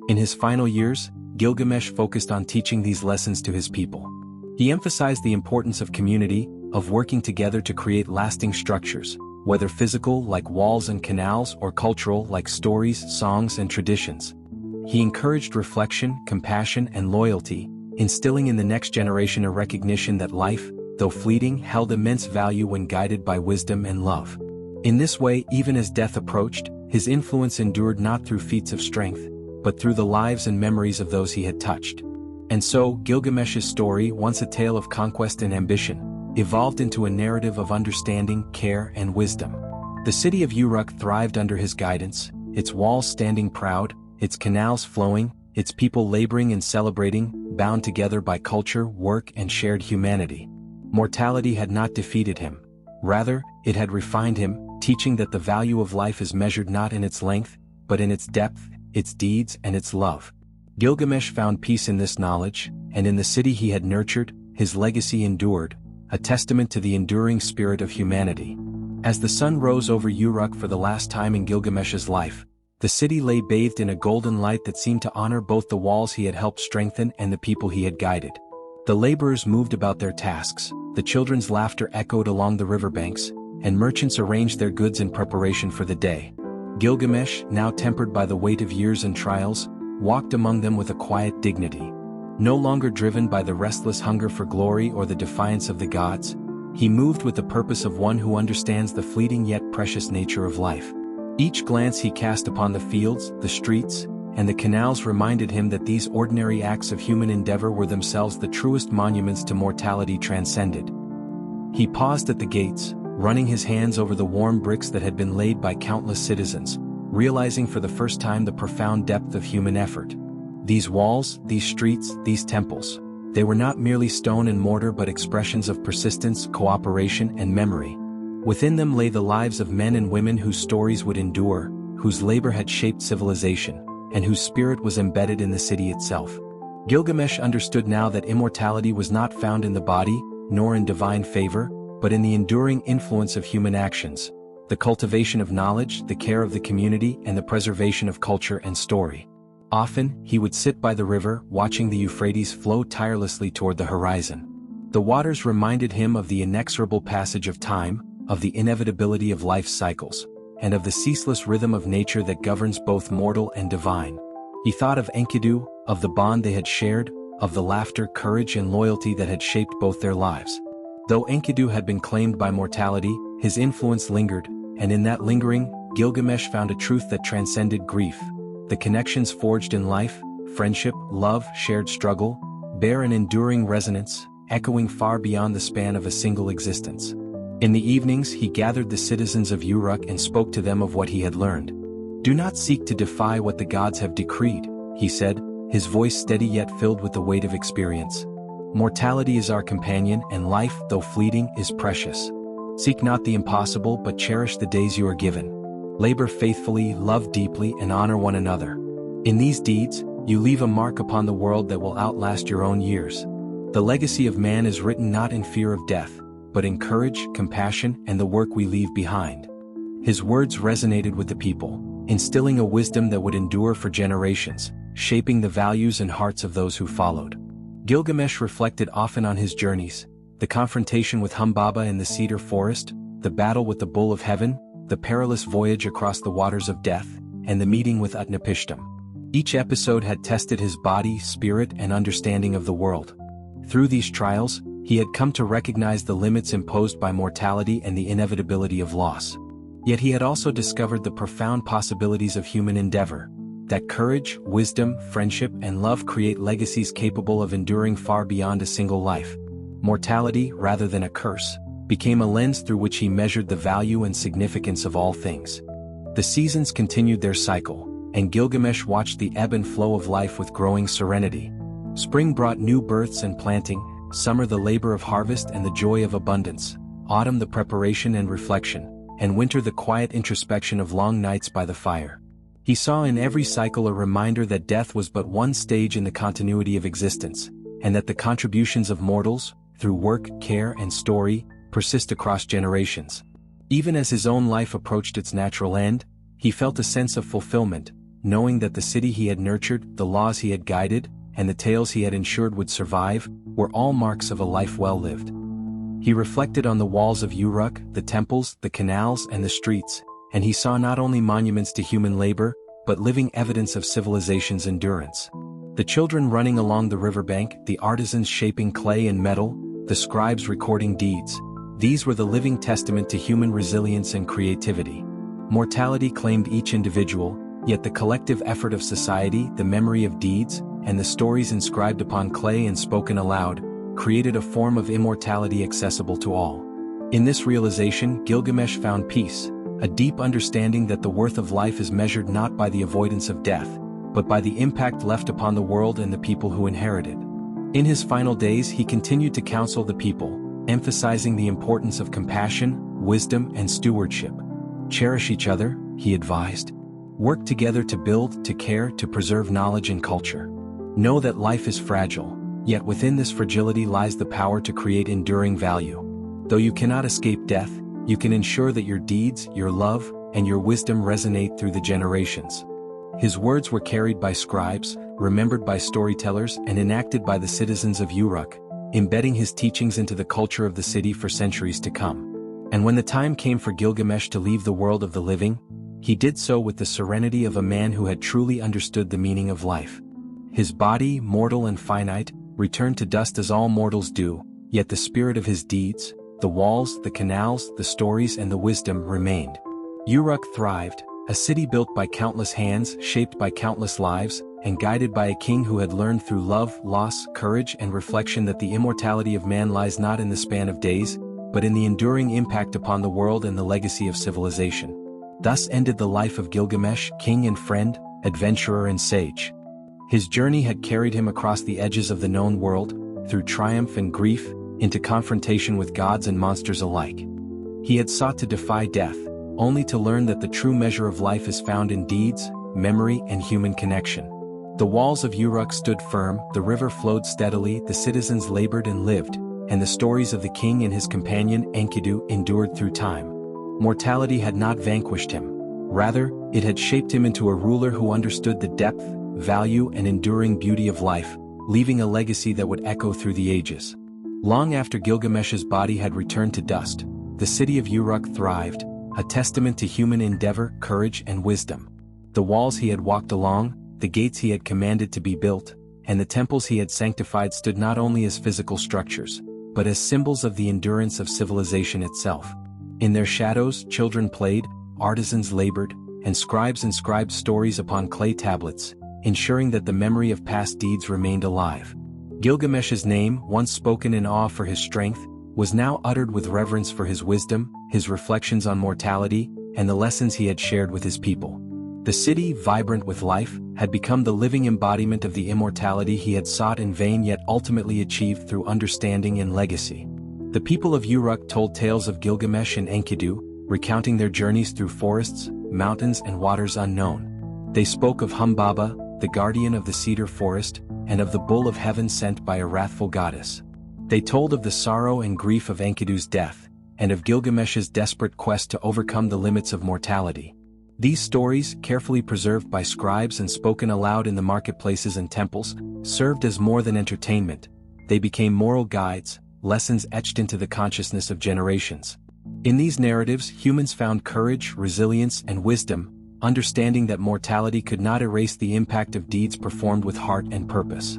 In his final years, Gilgamesh focused on teaching these lessons to his people. He emphasized the importance of community, of working together to create lasting structures, whether physical like walls and canals or cultural like stories, songs and traditions. He encouraged reflection, compassion and loyalty, instilling in the next generation a recognition that life, though fleeting, held immense value when guided by wisdom and love. In this way, even as death approached, his influence endured not through feats of strength, but through the lives and memories of those he had touched. And so, Gilgamesh's story, once a tale of conquest and ambition, evolved into a narrative of understanding, care, and wisdom. The city of Uruk thrived under his guidance, its walls standing proud, its canals flowing, its people laboring and celebrating, bound together by culture, work, and shared humanity. Mortality had not defeated him. Rather, it had refined him, teaching that the value of life is measured not in its length, but in its depth, its deeds, and its love. Gilgamesh found peace in this knowledge, and in the city he had nurtured, his legacy endured, a testament to the enduring spirit of humanity. As the sun rose over Uruk for the last time in Gilgamesh's life, the city lay bathed in a golden light that seemed to honor both the walls he had helped strengthen and the people he had guided. The laborers moved about their tasks, the children's laughter echoed along the riverbanks, and merchants arranged their goods in preparation for the day. Gilgamesh, now tempered by the weight of years and trials, walked among them with a quiet dignity. No longer driven by the restless hunger for glory or the defiance of the gods, he moved with the purpose of one who understands the fleeting yet precious nature of life. Each glance he cast upon the fields, the streets, and the canals reminded him that these ordinary acts of human endeavor were themselves the truest monuments to mortality transcended. He paused at the gates, running his hands over the warm bricks that had been laid by countless citizens, realizing for the first time the profound depth of human effort. These walls, these streets, these temples, they were not merely stone and mortar but expressions of persistence, cooperation, and memory. Within them lay the lives of men and women whose stories would endure, whose labor had shaped civilization, and whose spirit was embedded in the city itself. Gilgamesh understood now that immortality was not found in the body, nor in divine favor, but in the enduring influence of human actions, the cultivation of knowledge, the care of the community, and the preservation of culture and story. Often, he would sit by the river, watching the Euphrates flow tirelessly toward the horizon. The waters reminded him of the inexorable passage of time, of the inevitability of life's cycles, and of the ceaseless rhythm of nature that governs both mortal and divine. He thought of Enkidu, of the bond they had shared, of the laughter, courage, and loyalty that had shaped both their lives. Though Enkidu had been claimed by mortality, his influence lingered, and in that lingering, Gilgamesh found a truth that transcended grief. The connections forged in life, friendship, love, shared struggle, bear an enduring resonance, echoing far beyond the span of a single existence. In the evenings he gathered the citizens of Uruk and spoke to them of what he had learned. "Do not seek to defy what the gods have decreed," he said, his voice steady yet filled with the weight of experience. "Mortality is our companion, and life, though fleeting, is precious. Seek not the impossible but cherish the days you are given. Labor faithfully, love deeply, and honor one another. In these deeds, you leave a mark upon the world that will outlast your own years. The legacy of man is written not in fear of death, but in courage, compassion, and the work we leave behind." His words resonated with the people, instilling a wisdom that would endure for generations, shaping the values and hearts of those who followed. Gilgamesh reflected often on his journeys, the confrontation with Humbaba in the cedar forest, the battle with the bull of heaven, the perilous voyage across the waters of death, and the meeting with Utnapishtim. Each episode had tested his body, spirit, and understanding of the world. Through these trials, he had come to recognize the limits imposed by mortality and the inevitability of loss. Yet he had also discovered the profound possibilities of human endeavor, that courage, wisdom, friendship, and love create legacies capable of enduring far beyond a single life. Mortality, rather than a curse, became a lens through which he measured the value and significance of all things. The seasons continued their cycle, and Gilgamesh watched the ebb and flow of life with growing serenity. Spring brought new births and planting, summer the labor of harvest and the joy of abundance, autumn the preparation and reflection, and winter the quiet introspection of long nights by the fire. He saw in every cycle a reminder that death was but one stage in the continuity of existence, and that the contributions of mortals, through work, care, and story, persist across generations. Even as his own life approached its natural end, he felt a sense of fulfillment, knowing that the city he had nurtured, the laws he had guided, and the tales he had ensured would survive, were all marks of a life well lived. He reflected on the walls of Uruk, the temples, the canals, and the streets, and he saw not only monuments to human labor, but living evidence of civilization's endurance. The children running along the riverbank, the artisans shaping clay and metal, the scribes recording deeds, these were the living testament to human resilience and creativity. Mortality claimed each individual, yet the collective effort of society, the memory of deeds, and the stories inscribed upon clay and spoken aloud, created a form of immortality accessible to all. In this realization, Gilgamesh found peace, a deep understanding that the worth of life is measured not by the avoidance of death, but by the impact left upon the world and the people who inherit it. In his final days, he continued to counsel the people, emphasizing the importance of compassion, wisdom, and stewardship. Cherish each other, he advised. Work together to build, to care, to preserve knowledge and culture. Know that life is fragile, yet within this fragility lies the power to create enduring value. Though you cannot escape death, you can ensure that your deeds, your love, and your wisdom resonate through the generations. His words were carried by scribes, remembered by storytellers, and enacted by the citizens of Uruk, embedding his teachings into the culture of the city for centuries to come. And when the time came for Gilgamesh to leave the world of the living, he did so with the serenity of a man who had truly understood the meaning of life. His body, mortal and finite, returned to dust as all mortals do, yet the spirit of his deeds, the walls, the canals, the stories, and the wisdom remained. Uruk thrived, a city built by countless hands, shaped by countless lives, and guided by a king who had learned through love, loss, courage, and reflection that the immortality of man lies not in the span of days, but in the enduring impact upon the world and the legacy of civilization. Thus ended the life of Gilgamesh, king and friend, adventurer and sage. His journey had carried him across the edges of the known world, through triumph and grief, into confrontation with gods and monsters alike. He had sought to defy death, only to learn that the true measure of life is found in deeds, memory, and human connection. The walls of Uruk stood firm, the river flowed steadily, the citizens labored and lived, and the stories of the king and his companion Enkidu endured through time. Mortality had not vanquished him. Rather, it had shaped him into a ruler who understood the depth, value, and enduring beauty of life, leaving a legacy that would echo through the ages. Long after Gilgamesh's body had returned to dust, the city of Uruk thrived, a testament to human endeavor, courage, and wisdom. The walls he had walked along, the gates he had commanded to be built, and the temples he had sanctified stood not only as physical structures, but as symbols of the endurance of civilization itself. In their shadows, children played, artisans labored, and scribes inscribed stories upon clay tablets, ensuring that the memory of past deeds remained alive. Gilgamesh's name, once spoken in awe for his strength, was now uttered with reverence for his wisdom, his reflections on mortality, and the lessons he had shared with his people. The city, vibrant with life, had become the living embodiment of the immortality he had sought in vain yet ultimately achieved through understanding and legacy. The people of Uruk told tales of Gilgamesh and Enkidu, recounting their journeys through forests, mountains, and waters unknown. They spoke of Humbaba, the guardian of the cedar forest, and of the bull of heaven sent by a wrathful goddess. They told of the sorrow and grief of Enkidu's death, and of Gilgamesh's desperate quest to overcome the limits of mortality. These stories, carefully preserved by scribes and spoken aloud in the marketplaces and temples, served as more than entertainment. They became moral guides, lessons etched into the consciousness of generations. In these narratives, humans found courage, resilience, and wisdom, understanding that mortality could not erase the impact of deeds performed with heart and purpose.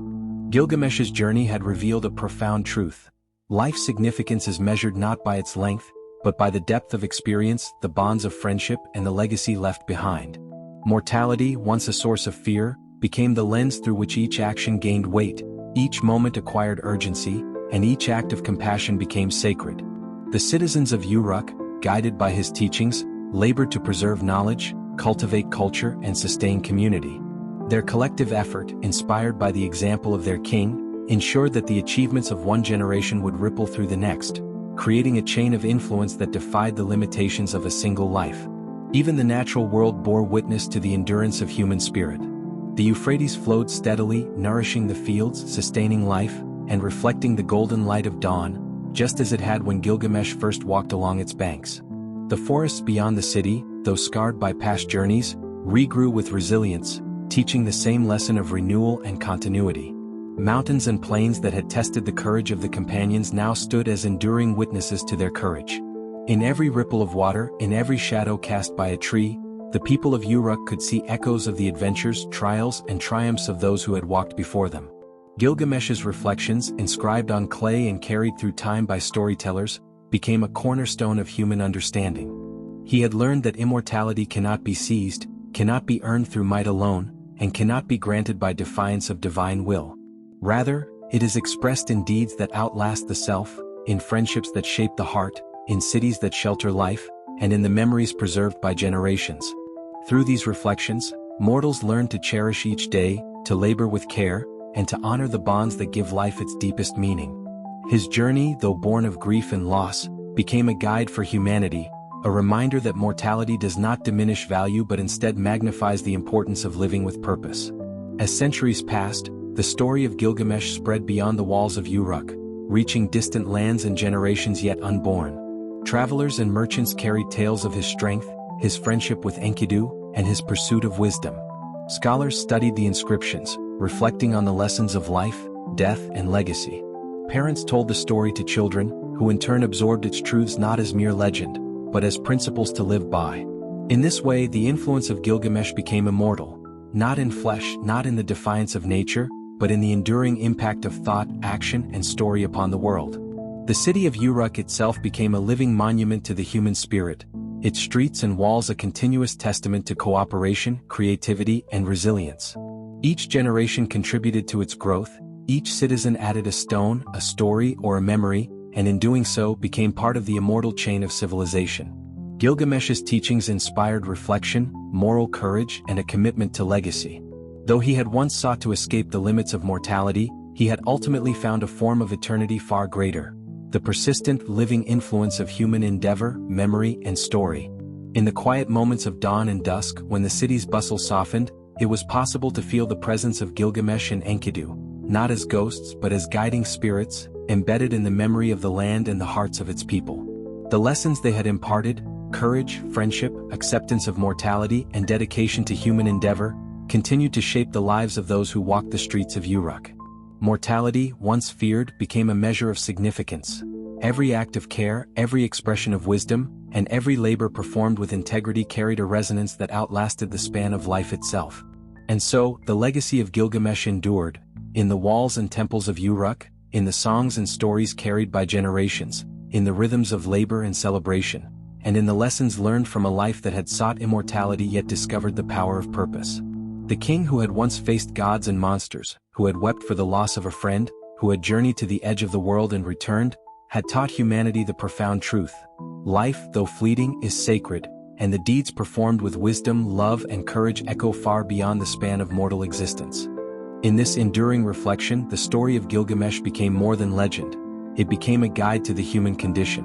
Gilgamesh's journey had revealed a profound truth. Life's significance is measured not by its length, but by the depth of experience, the bonds of friendship, and the legacy left behind. Mortality, once a source of fear, became the lens through which each action gained weight, each moment acquired urgency, and each act of compassion became sacred. The citizens of Uruk, guided by his teachings, labored to preserve knowledge, cultivate culture, and sustain community. Their collective effort, inspired by the example of their king, ensured that the achievements of one generation would ripple through the next, creating a chain of influence that defied the limitations of a single life. Even the natural world bore witness to the endurance of human spirit. The Euphrates flowed steadily, nourishing the fields, sustaining life, and reflecting the golden light of dawn, just as it had when Gilgamesh first walked along its banks. The forests beyond the city, though scarred by past journeys, regrew with resilience, teaching the same lesson of renewal and continuity. Mountains and plains that had tested the courage of the companions now stood as enduring witnesses to their courage. In every ripple of water, in every shadow cast by a tree, the people of Uruk could see echoes of the adventures, trials, and triumphs of those who had walked before them. Gilgamesh's reflections, inscribed on clay and carried through time by storytellers, became a cornerstone of human understanding. He had learned that immortality cannot be seized, cannot be earned through might alone, and cannot be granted by defiance of divine will. Rather, it is expressed in deeds that outlast the self, in friendships that shape the heart, in cities that shelter life, and in the memories preserved by generations. Through these reflections, mortals learn to cherish each day, to labor with care, and to honor the bonds that give life its deepest meaning. His journey, though born of grief and loss, became a guide for humanity, a reminder that mortality does not diminish value but instead magnifies the importance of living with purpose. As centuries passed, the story of Gilgamesh spread beyond the walls of Uruk, reaching distant lands and generations yet unborn. Travelers and merchants carried tales of his strength, his friendship with Enkidu, and his pursuit of wisdom. Scholars studied the inscriptions, reflecting on the lessons of life, death, and legacy. Parents told the story to children, who in turn absorbed its truths not as mere legend, but as principles to live by. In this way, the influence of Gilgamesh became immortal, not in flesh, not in the defiance of nature, but in the enduring impact of thought, action, and story upon the world. The city of Uruk itself became a living monument to the human spirit, its streets and walls a continuous testament to cooperation, creativity, and resilience. Each generation contributed to its growth, each citizen added a stone, a story, or a memory, and in doing so became part of the immortal chain of civilization. Gilgamesh's teachings inspired reflection, moral courage, and a commitment to legacy. Though he had once sought to escape the limits of mortality, he had ultimately found a form of eternity far greater: the persistent, living influence of human endeavor, memory, and story. In the quiet moments of dawn and dusk, when the city's bustle softened, it was possible to feel the presence of Gilgamesh and Enkidu, not as ghosts but as guiding spirits, embedded in the memory of the land and the hearts of its people. The lessons they had imparted, courage, friendship, acceptance of mortality, and dedication to human endeavor, continued to shape the lives of those who walked the streets of Uruk. Mortality, once feared, became a measure of significance. Every act of care, every expression of wisdom, and every labor performed with integrity carried a resonance that outlasted the span of life itself. And so, the legacy of Gilgamesh endured, in the walls and temples of Uruk, in the songs and stories carried by generations, in the rhythms of labor and celebration, and in the lessons learned from a life that had sought immortality yet discovered the power of purpose. The king who had once faced gods and monsters, who had wept for the loss of a friend, who had journeyed to the edge of the world and returned, had taught humanity the profound truth: life, though fleeting, is sacred, and the deeds performed with wisdom, love, and courage echo far beyond the span of mortal existence. In this enduring reflection, the story of Gilgamesh became more than legend. It became a guide to the human condition.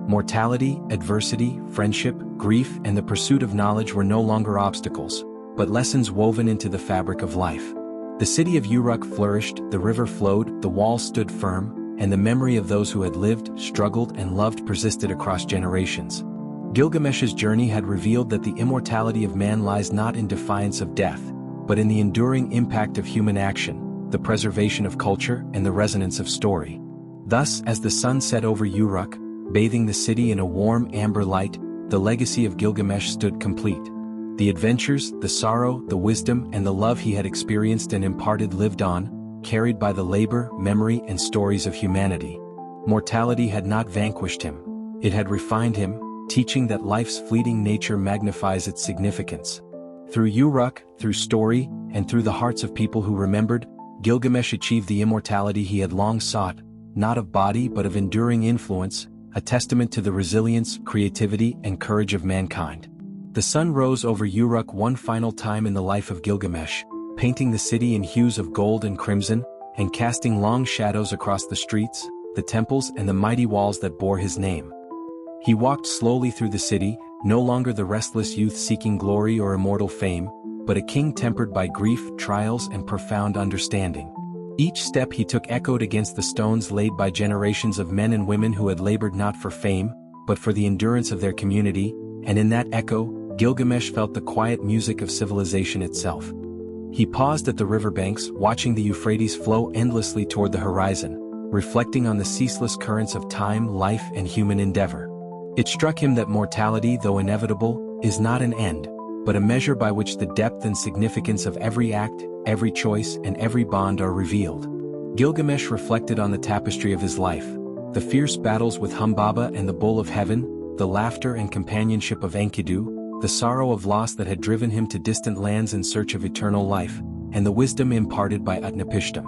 Mortality, adversity, friendship, grief, and the pursuit of knowledge were no longer obstacles, but lessons woven into the fabric of life. The city of Uruk flourished, the river flowed, the walls stood firm, and the memory of those who had lived, struggled, and loved persisted across generations. Gilgamesh's journey had revealed that the immortality of man lies not in defiance of death, but in the enduring impact of human action, the preservation of culture, and the resonance of story. Thus, as the sun set over Uruk, bathing the city in a warm amber light, the legacy of Gilgamesh stood complete. The adventures, the sorrow, the wisdom, and the love he had experienced and imparted lived on, carried by the labor, memory, and stories of humanity. Mortality had not vanquished him. It had refined him, teaching that life's fleeting nature magnifies its significance. Through Uruk, through story, and through the hearts of people who remembered, Gilgamesh achieved the immortality he had long sought, not of body but of enduring influence, a testament to the resilience, creativity, and courage of mankind. The sun rose over Uruk one final time in the life of Gilgamesh, painting the city in hues of gold and crimson, and casting long shadows across the streets, the temples, and the mighty walls that bore his name. He walked slowly through the city, no longer the restless youth seeking glory or immortal fame, but a king tempered by grief, trials, and profound understanding. Each step he took echoed against the stones laid by generations of men and women who had labored not for fame, but for the endurance of their community, and in that echo, Gilgamesh felt the quiet music of civilization itself. He paused at the riverbanks, watching the Euphrates flow endlessly toward the horizon, reflecting on the ceaseless currents of time, life, and human endeavor. It struck him that mortality, though inevitable, is not an end, but a measure by which the depth and significance of every act, every choice, and every bond are revealed. Gilgamesh reflected on the tapestry of his life, the fierce battles with Humbaba and the Bull of Heaven, the laughter and companionship of Enkidu, the sorrow of loss that had driven him to distant lands in search of eternal life, and the wisdom imparted by Utnapishtim.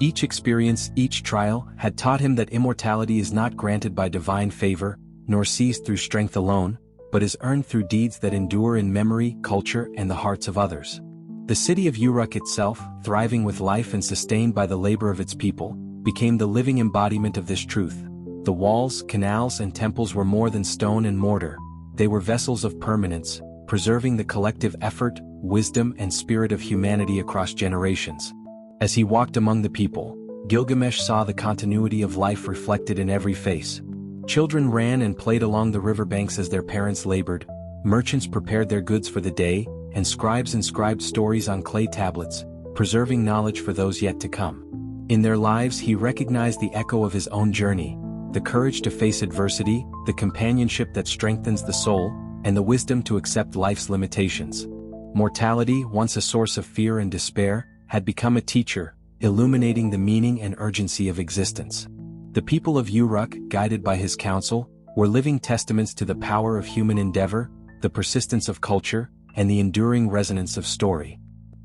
Each experience, each trial, had taught him that immortality is not granted by divine favor, nor seized through strength alone, but is earned through deeds that endure in memory, culture, and the hearts of others. The city of Uruk itself, thriving with life and sustained by the labor of its people, became the living embodiment of this truth. The walls, canals, and temples were more than stone and mortar. They were vessels of permanence, preserving the collective effort, wisdom, and spirit of humanity across generations. As he walked among the people, Gilgamesh saw the continuity of life reflected in every face. Children ran and played along the riverbanks as their parents labored, merchants prepared their goods for the day, and scribes inscribed stories on clay tablets, preserving knowledge for those yet to come. In their lives he recognized the echo of his own journey, the courage to face adversity, the companionship that strengthens the soul, and the wisdom to accept life's limitations. Mortality, once a source of fear and despair, had become a teacher, illuminating the meaning and urgency of existence. The people of Uruk, guided by his counsel, were living testaments to the power of human endeavor, the persistence of culture, and the enduring resonance of story.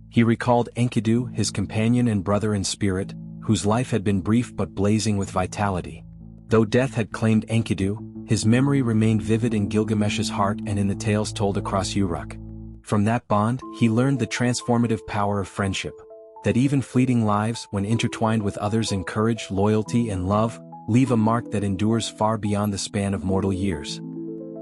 He recalled Enkidu, his companion and brother in spirit, whose life had been brief but blazing with vitality. Though death had claimed Enkidu, his memory remained vivid in Gilgamesh's heart and in the tales told across Uruk. From that bond, he learned the transformative power of friendship, that even fleeting lives, when intertwined with others in courage, loyalty, and love, leave a mark that endures far beyond the span of mortal years.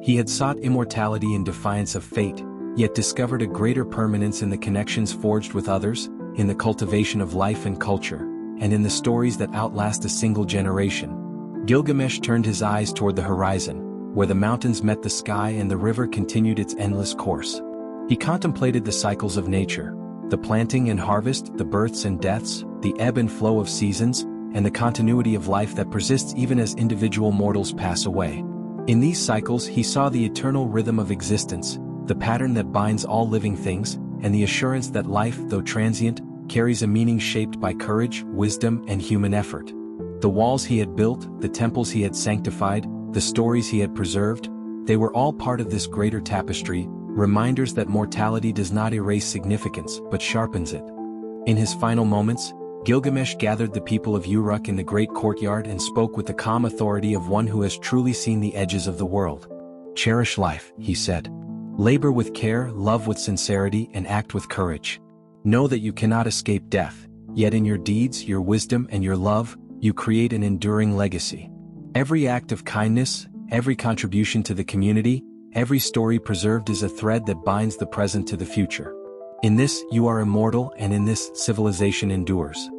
He had sought immortality in defiance of fate, yet discovered a greater permanence in the connections forged with others, in the cultivation of life and culture, and in the stories that outlast a single generation. Gilgamesh turned his eyes toward the horizon, where the mountains met the sky and the river continued its endless course. He contemplated the cycles of nature, the planting and harvest, the births and deaths, the ebb and flow of seasons, and the continuity of life that persists even as individual mortals pass away. In these cycles he saw the eternal rhythm of existence, the pattern that binds all living things, and the assurance that life, though transient, carries a meaning shaped by courage, wisdom, and human effort. The walls he had built, the temples he had sanctified, the stories he had preserved, they were all part of this greater tapestry, reminders that mortality does not erase significance but sharpens it. In his final moments, Gilgamesh gathered the people of Uruk in the great courtyard and spoke with the calm authority of one who has truly seen the edges of the world. "Cherish life," he said. "Labor with care, love with sincerity, and act with courage. Know that you cannot escape death, yet in your deeds, your wisdom, and your love, you create an enduring legacy. Every act of kindness, every contribution to the community, every story preserved is a thread that binds the present to the future. In this, you are immortal, and in this, civilization endures."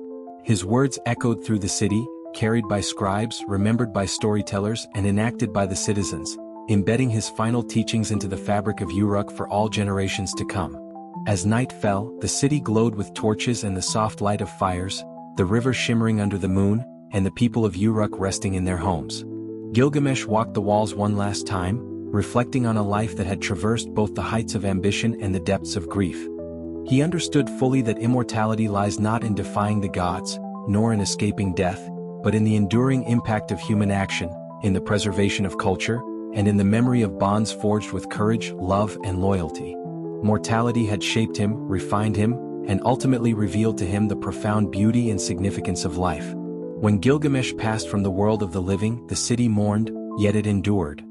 His words echoed through the city, carried by scribes, remembered by storytellers, and enacted by the citizens, embedding his final teachings into the fabric of Uruk for all generations to come. As night fell, the city glowed with torches and the soft light of fires, the river shimmering under the moon, and the people of Uruk resting in their homes. Gilgamesh walked the walls one last time, reflecting on a life that had traversed both the heights of ambition and the depths of grief. He understood fully that immortality lies not in defying the gods, nor in escaping death, but in the enduring impact of human action, in the preservation of culture, and in the memory of bonds forged with courage, love, and loyalty. Mortality had shaped him, refined him, and ultimately revealed to him the profound beauty and significance of life. When Gilgamesh passed from the world of the living, the city mourned, yet it endured.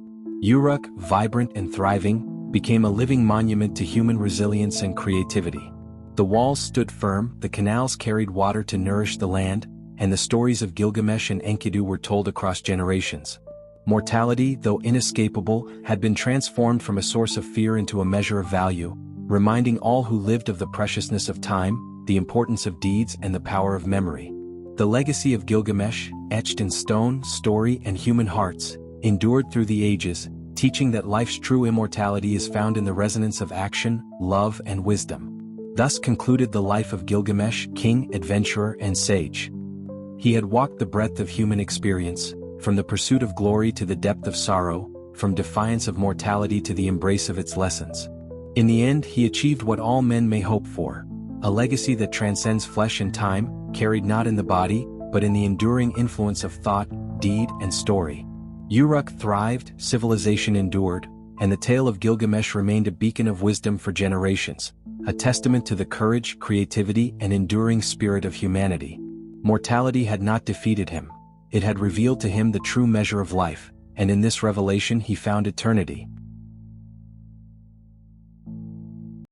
Uruk, vibrant and thriving, became a living monument to human resilience and creativity. The walls stood firm, the canals carried water to nourish the land, and the stories of Gilgamesh and Enkidu were told across generations. Mortality, though inescapable, had been transformed from a source of fear into a measure of value, reminding all who lived of the preciousness of time, the importance of deeds, and the power of memory. The legacy of Gilgamesh, etched in stone, story, and human hearts, endured through the ages, teaching that life's true immortality is found in the resonance of action, love, and wisdom. Thus concluded the life of Gilgamesh, king, adventurer, and sage. He had walked the breadth of human experience, from the pursuit of glory to the depth of sorrow, from defiance of mortality to the embrace of its lessons. In the end, he achieved what all men may hope for, a legacy that transcends flesh and time, carried not in the body, but in the enduring influence of thought, deed, and story. Uruk thrived, civilization endured, and the tale of Gilgamesh remained a beacon of wisdom for generations, a testament to the courage, creativity, and enduring spirit of humanity. Mortality had not defeated him. It had revealed to him the true measure of life, and in this revelation he found eternity.